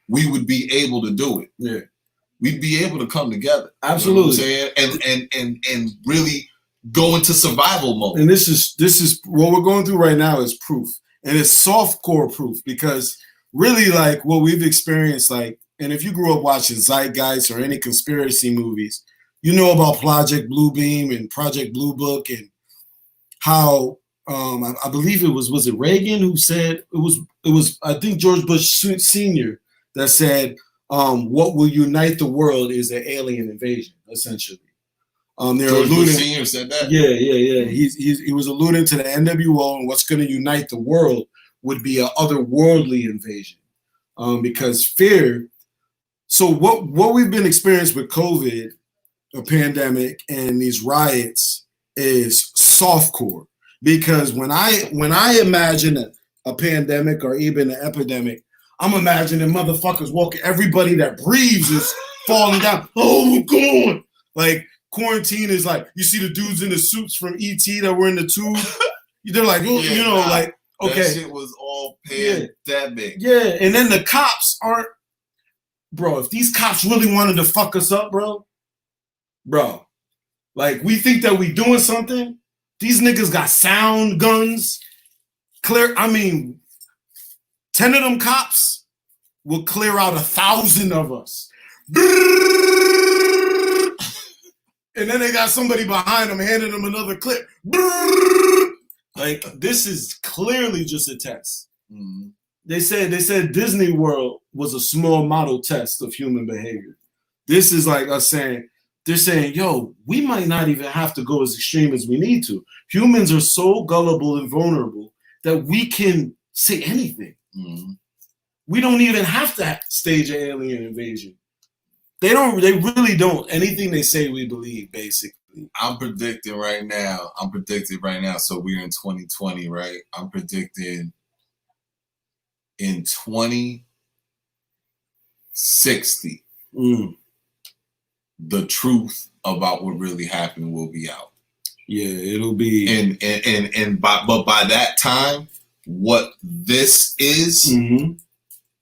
we would be able to do it. Yeah. We'd be able to come together. Absolutely. You know what I'm saying? And really go into survival mode. And this is what we're going through right now is proof. And it's soft core proof, because really, like, what we've experienced, like, and if you grew up watching Zeitgeist or any conspiracy movies, you know about Project Bluebeam and Project Blue Book, and how I believe it was it Reagan who said it was I think George Bush Sr. that said, what will unite the world is an alien invasion, essentially. George Bush Sr. said that? Yeah. He was alluding to the NWO, and what's going to unite the world would be an otherworldly invasion. Because fear. So what we've been experiencing with COVID a pandemic and these riots is softcore. Because when I imagine a pandemic or even an epidemic, I'm imagining motherfuckers walking, everybody that breathes is falling down. Oh, we're going. Like, quarantine is like, you see the dudes in the suits from E.T. that were in the tube. They're like, like, okay. That shit was all pandemic. Yeah, and then the cops aren't, bro, if these cops really wanted to fuck us up, bro, like, we think that we doing something. These niggas got sound guns. 10 of them cops will clear out 1,000 of us. And then they got somebody behind them handing them another clip. Like, this is clearly just a test. Mm-hmm. They said Disney World was a small model test of human behavior. This is like us saying, they're saying, yo, we might not even have to go as extreme as we need to. Humans are so gullible and vulnerable that we can say anything. Mm-hmm. We don't even have to stage an alien invasion. They really don't. Anything they say, we believe, basically. I'm predicting right now. So we're in 2020, right? I'm predicting in 2060, the truth about what really happened will be out. Yeah, it'll be. But by that time, what this is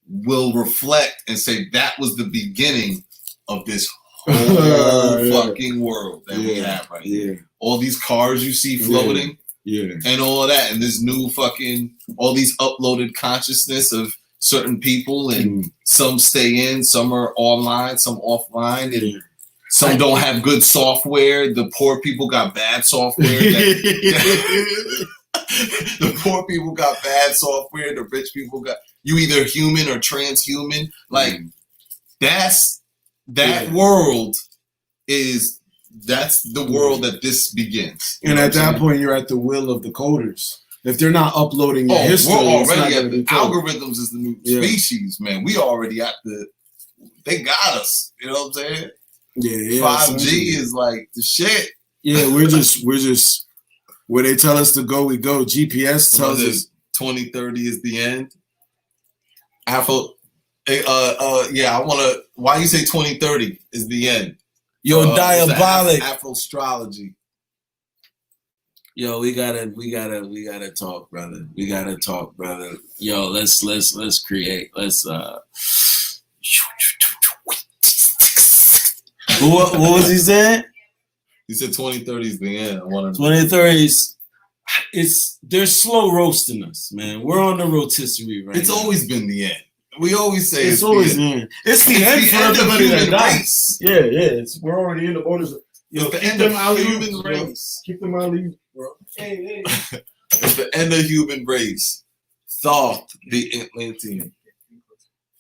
will reflect and say that was the beginning of this whole fucking world that we have right now. All these cars you see floating, and all of that, and this new fucking, all these uploaded consciousness of certain people, and some stay in, some are online, some offline, and some don't have good software. The poor people got bad software. The poor people got bad software. The rich people got, you either human or transhuman. Like, that's world is, that's the world that this begins. And at that point, you're at the will of the coders. If they're not uploading your history, we're already at the algorithms is the new species, man. We already at they got us. You know what I'm saying? Yeah. 5G is like the shit. Yeah, we're just where they tell us to go, we go. GPS tells us 2030 is the end. I wanna, why you say 2030 is the end? Yo, diabolic. Afro-astrology. Yo, we gotta talk, brother. Yo, let's create. What was he saying? He said 2030 is the end. 2030s. They're slow roasting us, man. We're on the rotisserie right now. It's always been the end. We always say it's always the end. It's the end for everybody that dies. Yeah. We're already in the borders. It's the end of human race. Keep them out, bro. Hey. It's the end of human race. Thought the Atlantean.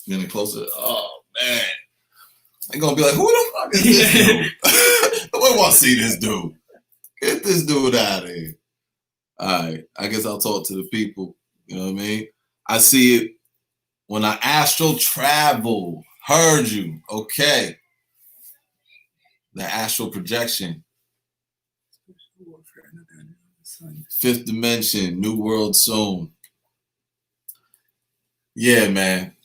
Getting closer. Oh man. They're gonna be like, who the fuck is this dude? Nobody want to see this dude. Get this dude out of here. Alright, I guess I'll talk to the people. You know what I mean? I see it when I astral travel. Heard you. Okay. The astral projection. Fifth dimension, new world soon. Yeah, man.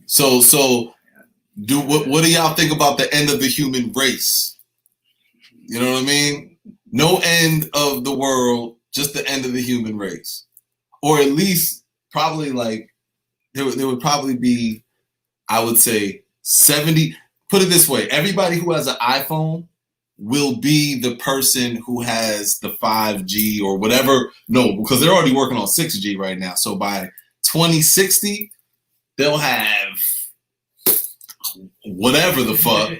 So what do y'all think about the end of the human race? You know what I mean? No end of the world, just the end of the human race. Or at least probably like there would probably be, I would say 70, put it this way, everybody who has an iPhone will be the person who has the 5G or whatever. No, because they're already working on 6G right now. So by 2060, they'll have whatever the fuck.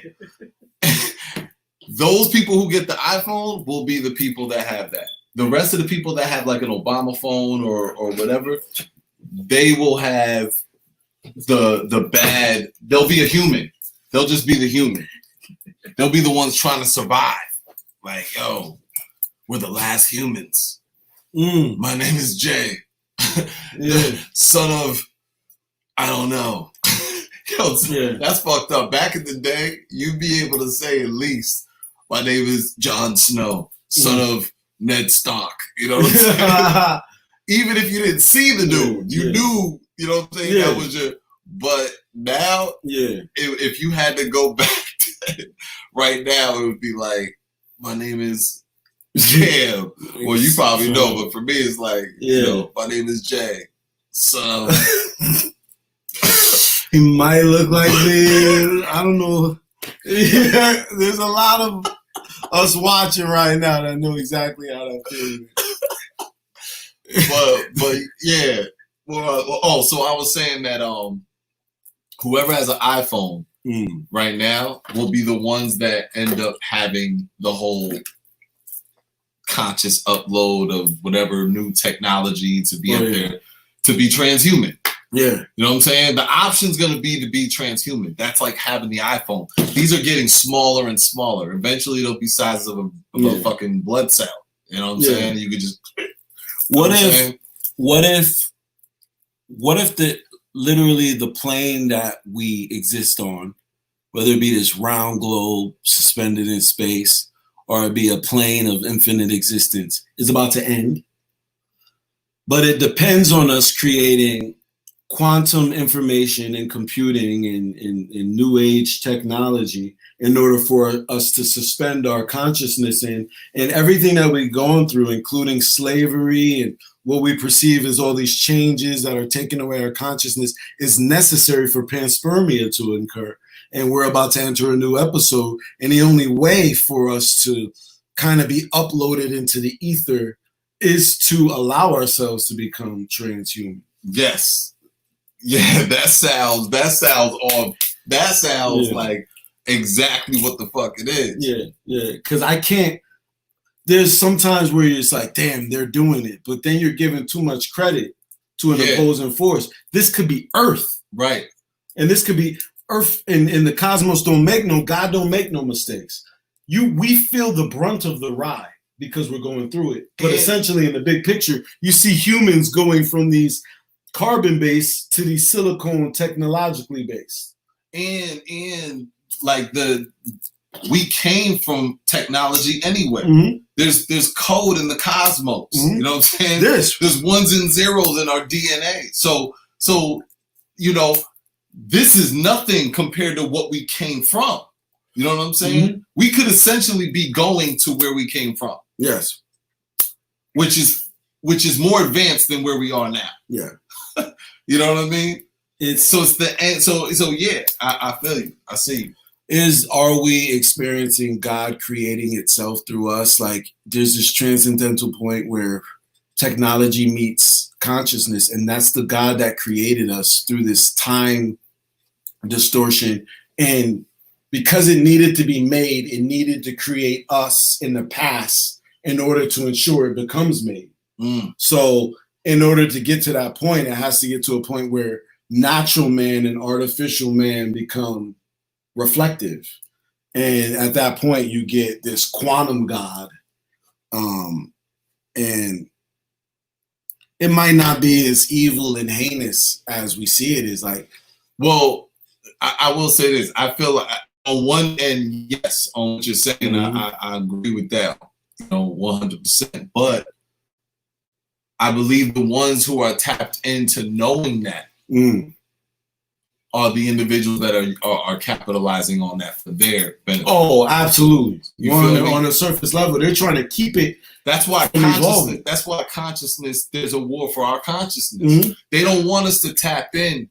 Those people who get the iPhone will be the people that have that. The rest of the people that have like an Obama phone or whatever, they will have the bad, they'll be a human. They'll just be the human. They'll be the ones trying to survive. Like, yo, we're the last humans. My name is Jay. Son of, I don't know. Yo, that's fucked up. Back in the day, you'd be able to say at least, my name is Jon Snow, son of Ned Stark. You know what I'm saying? Even if you didn't see the dude, you knew, you know what I'm saying? That was your, but now, if you had to go back to it, right now, it would be like, my name is Cam. Well, you probably know, but for me, it's like, you know, my name is Jay. So he might look like me. I don't know. There's a lot of us watching right now that know exactly how that feels. but yeah. Well, so I was saying that whoever has an iPhone right now will be the ones that end up having the whole conscious upload of whatever new technology to be up there to be transhuman. Yeah. You know what I'm saying? The option's going to be transhuman. That's like having the iPhone. These are getting smaller and smaller. Eventually they'll be sizes of a fucking blood cell. You know what I'm saying? You could just... What if literally the plane that we exist on, whether it be this round globe suspended in space, or it be a plane of infinite existence, is about to end? But it depends on us creating quantum information and computing and new age technology in order for us to suspend our consciousness in, and everything that we've gone through, including slavery and what we perceive as all these changes that are taking away our consciousness, is necessary for panspermia to occur. And we're about to enter a new episode. And the only way for us to kind of be uploaded into the ether is to allow ourselves to become transhuman. Yes. Yeah, that sounds like exactly what the fuck it is. Yeah. Because I can't. There's sometimes where you're just like, damn, they're doing it. But then you're giving too much credit to an opposing force. This could be Earth. Right. And this could be Earth, and the cosmos God don't make no mistakes. We feel the brunt of the ride because we're going through it. But essentially in the big picture, you see humans going from these carbon-based to these silicone technologically based. And like we came from technology anyway. Mm-hmm. There's code in the cosmos. Mm-hmm. You know what I'm saying? There's ones and zeros in our DNA. So you know, this is nothing compared to what we came from. You know what I'm saying? Mm-hmm. We could essentially be going to where we came from. Yes. Which is more advanced than where we are now. Yeah. You know what I mean? It's the end. So yeah, I feel you. I see you. Are we experiencing God creating itself through us? Like there's this transcendental point where technology meets consciousness, and that's the God that created us through this time distortion. And because it needed to be made, it needed to create us in the past in order to ensure it becomes made. So in order to get to that point, it has to get to a point where natural man and artificial man become reflective. And at that point, you get this quantum God. And it might not be as evil and heinous as we see it. Is like, well, I will say this. I feel like on one end, yes, on what you're saying, mm-hmm. I agree with that, 100%. But I believe the ones who are tapped into knowing that are the individuals that are capitalizing on that for their benefit. Oh, absolutely. On a surface level, they're trying to keep it. That's why consciousness. That's why consciousness. There's a war for our consciousness. Mm-hmm. They don't want us to tap in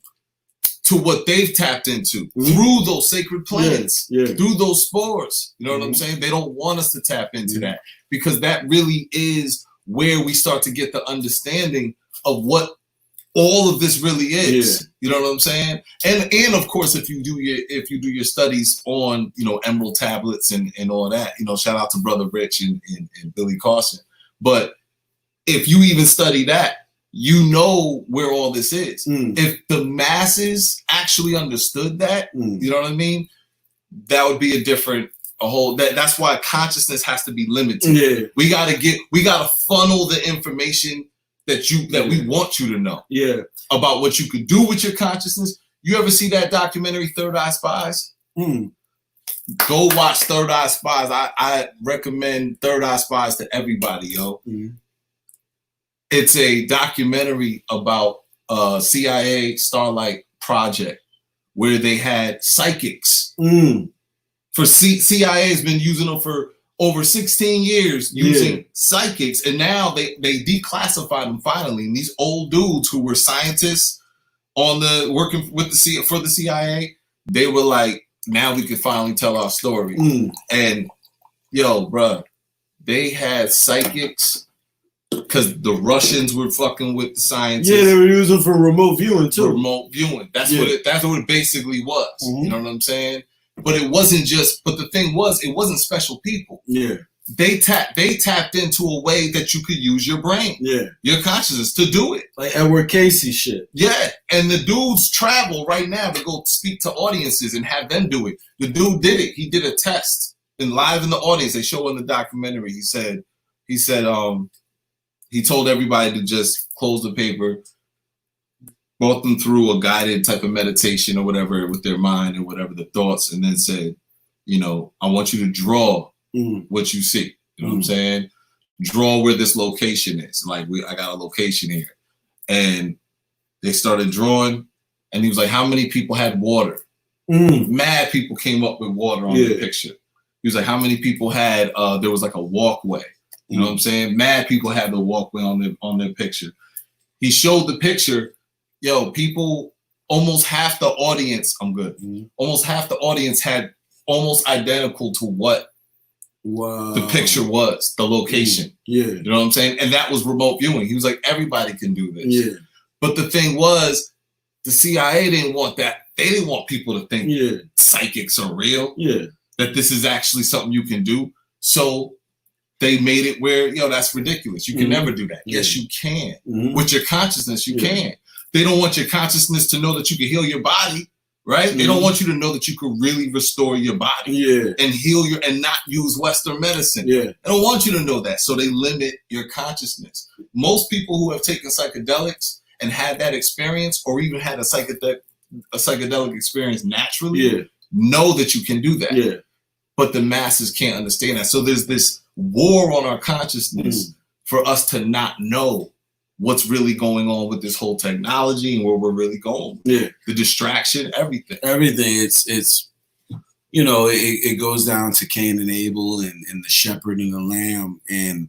to what they've tapped into through those sacred plants, through those spores. You know what I'm saying? They don't want us to tap into that, because that really is where we start to get the understanding of what all of this really is. You know what I'm saying? And of course, if you do your studies on emerald tablets and all that, shout out to Brother Rich and Billy Carson. But if you even study that, you know where all this is. If the masses actually understood that, you know what I mean, that would be that's why consciousness has to be limited. We gotta funnel the information that we want you to know about what you could do with your consciousness. You ever see that documentary Third Eye Spies? Mm. Go watch Third Eye Spies. I recommend Third Eye Spies to everybody, yo. Mm. It's a documentary about CIA Starlight Project where they had psychics. Mm. For CIA's been using them for over 16 years, using psychics, and now they declassified them finally. And these old dudes who were scientists working with for the CIA, they were like, now we can finally tell our story. Mm. And yo, bruh, they had psychics because the Russians were fucking with the scientists. Yeah, they were using for remote viewing too. Remote viewing. That's what it basically was. Mm-hmm. You know what I'm saying? But it wasn't just. But the thing was, it wasn't special people. Yeah. They tapped into a way that you could use your brain, your consciousness to do it. Like Edward Casey shit. Yeah, and the dudes travel right now to go speak to audiences and have them do it. The dude did it. He did a test and live in the audience. They show in the documentary. He said, he told everybody to just close the paper, brought them through a guided type of meditation or whatever with their mind or whatever the thoughts, and then said, I want you to draw what you see. You know what I'm saying? Draw where this location is. Like I got a location here. And they started drawing, and he was like, how many people had water? Mad people came up with water on the picture. He was like, how many people had, there was like a walkway. You know what I'm saying? Mad people had the walkway on their picture. He showed the picture. Yo, people, almost half the audience, I'm good. Almost half the audience had almost identical to what the picture was, the location. You know what I'm saying? And that was remote viewing. He was like, everybody can do this. But the thing was, the CIA didn't want that. They didn't want people to think psychics are real. That this is actually something you can do. So they made it where, that's ridiculous. You can never do that. Yes, you can. With your consciousness, you can. They don't want your consciousness to know that you can heal your body, right? They don't want you to know that you can really restore your body and heal and not use Western medicine. They don't want you to know that. So they limit your consciousness. Most people who have taken psychedelics and had that experience, or even had a psychedelic experience naturally, know that you can do that. But the masses can't understand that. So there's this war on our consciousness for us to not know what's really going on with this whole technology and where we're really going. The distraction, everything. It's it goes down to Cain and Abel and the shepherd and the lamb. And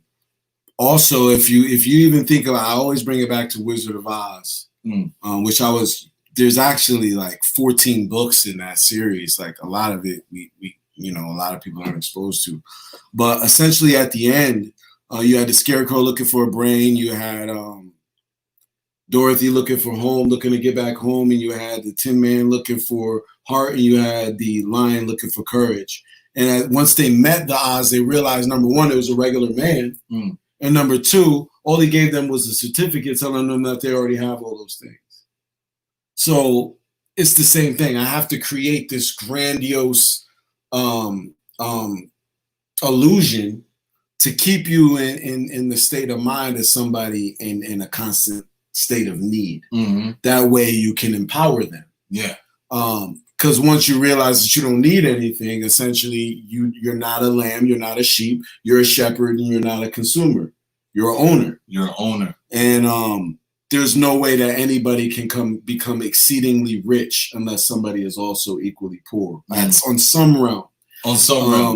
also, if you even think about, I always bring it back to Wizard of Oz, which there's actually like 14 books in that series. Like a lot of it, we a lot of people aren't exposed to. But essentially at the end, you had the Scarecrow looking for a brain. You had Dorothy looking for home, looking to get back home. And you had the Tin Man looking for heart. And you had the Lion looking for courage. And once they met the Oz, they realized, number one, it was a regular man. And number two, all he gave them was a certificate telling them that they already have all those things. So it's the same thing. I have to create this grandiose illusion to keep you in the state of mind as somebody in a constant state of need. That way you can empower them. Because once you realize that you don't need anything, essentially you're not a lamb, you're not a sheep, you're a shepherd, and you're not a consumer. You're an owner. You're an owner. And there's no way that anybody can become exceedingly rich unless somebody is also equally poor. That's on some realm.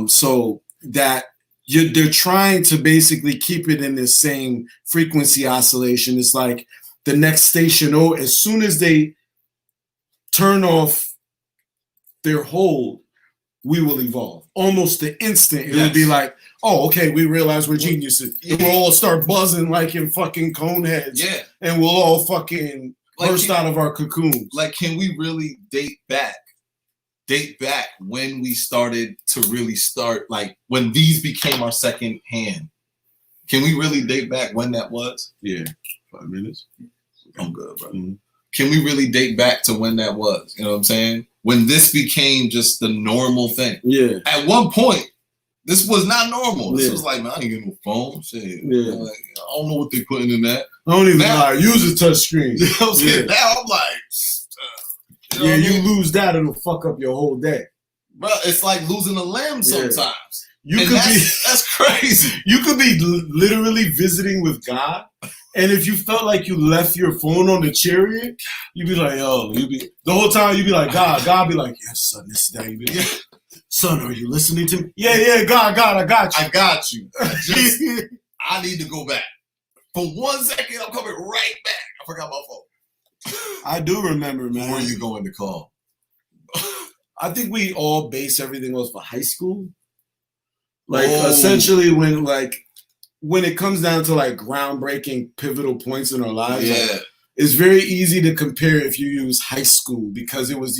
So that they're trying to basically keep it in the same frequency oscillation. It's like the next station, as soon as they turn off their hold, we will evolve. Almost the instant, it would be like, oh, okay, we realize we're geniuses. And we'll all start buzzing like in fucking cone heads. And we'll all fucking burst out of our cocoons. Like, can we really date back when we started to really start, like when these became our second hand? Can we really date back when that was? 5 minutes. I'm good, bro. Can we really date back to when that was? You know what I'm saying? When this became just the normal thing. At one point, this was not normal. This was like, man, I ain't getting no phone. Shit. Like, I don't know what they're putting in that. I don't even know how to use a touch screen. You know what I'm saying? Now I'm like, You know what I you mean? lose that, it'll fuck up your whole day. Bro, it's like losing a limb sometimes. That's crazy. You could be literally visiting with God, and if you felt like you left your phone on the chariot, you'd be like, the whole time you'd be like, God be like, yes, son, this is that. You'd be like, son, are you listening to me? Yeah, God, I got you. I got you. I need to go back. For 1 second, I'm coming right back. I forgot my phone. I do remember, man. Where are you going to call? I think we all base everything else for high school. Like essentially when it comes down to like groundbreaking pivotal points in our lives, it's very easy to compare if you use high school because it was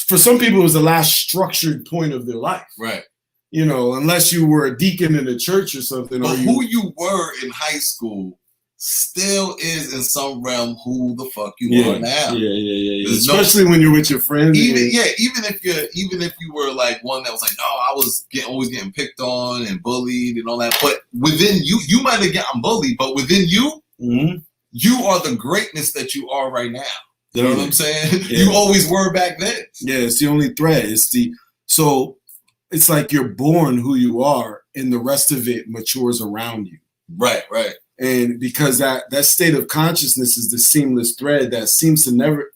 for some people it was the last structured point of their life. Right. You know, unless you were a deacon in a church or something. But who you were in high school still is in some realm who the fuck you are now. Yeah. Especially when you're with your friends. Even if you were like one that was like, no, I was always getting picked on and bullied and all that. But within you might have gotten bullied, but within you, you are the greatness that you are right now. You know what I'm saying? Yeah. You always were back then. Yeah, it's the only thread. So it's like you're born who you are, and the rest of it matures around you. Right. And because that state of consciousness is the seamless thread that seems to never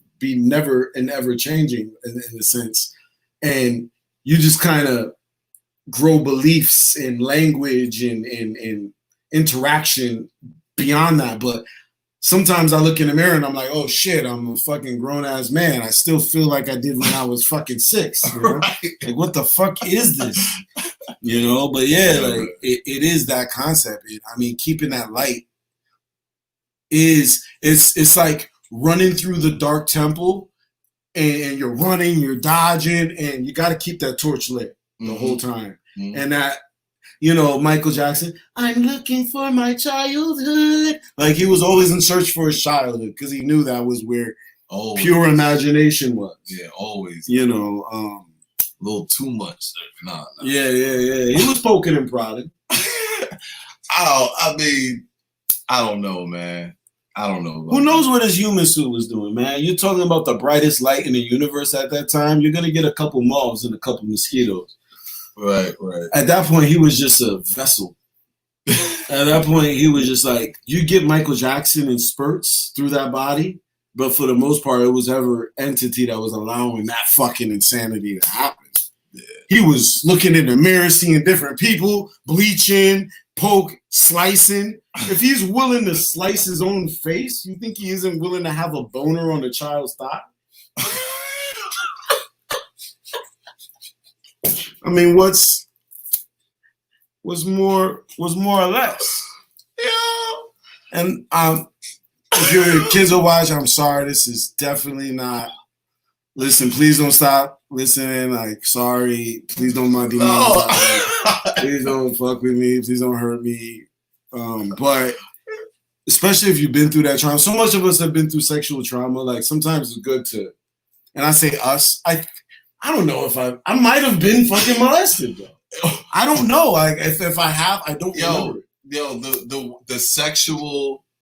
and ever changing in a sense. And you just kind of grow beliefs and language and interaction beyond that. But sometimes I look in the mirror and I'm like, oh shit, I'm a fucking grown ass man. I still feel like I did when I was fucking 6. You know? Right. Like, what the fuck is this? You know, but like it is that concept. Keeping that light it's like running through the dark temple and you're running, you're dodging, and you got to keep that torch lit the whole time. And that, Michael Jackson, I'm looking for my childhood. Like he was always in search for his childhood because he knew that was where pure imagination was. Yeah, always. A little too much. Nah. Yeah. He was poking and prodding. I don't know, man. I don't know. Who knows what his human suit was doing, man? You're talking about the brightest light in the universe at that time. You're going to get a couple moths and a couple mosquitoes. Right. At that point, he was just a vessel. At that point, he was just like, you get Michael Jackson in spurts through that body. But for the most part, it was ever entity that was allowing that fucking insanity to happen. Yeah. He was looking in the mirror, seeing different people, bleaching, poke, slicing. If he's willing to slice his own face, you think he isn't willing to have a boner on a child's thigh? Was more or less. Yeah. And if your kids are watching, I'm sorry. This is definitely not. Listen, please don't stop listening. Like, sorry. Please don't mind me. Please don't fuck with me. Please don't hurt me. But especially if you've been through that trauma. So much of us have been through sexual trauma. Like, sometimes it's good to, and I say us. I don't know if I might have been fucking molested, though. I don't know. Like, if I have, I don't remember it. The sexual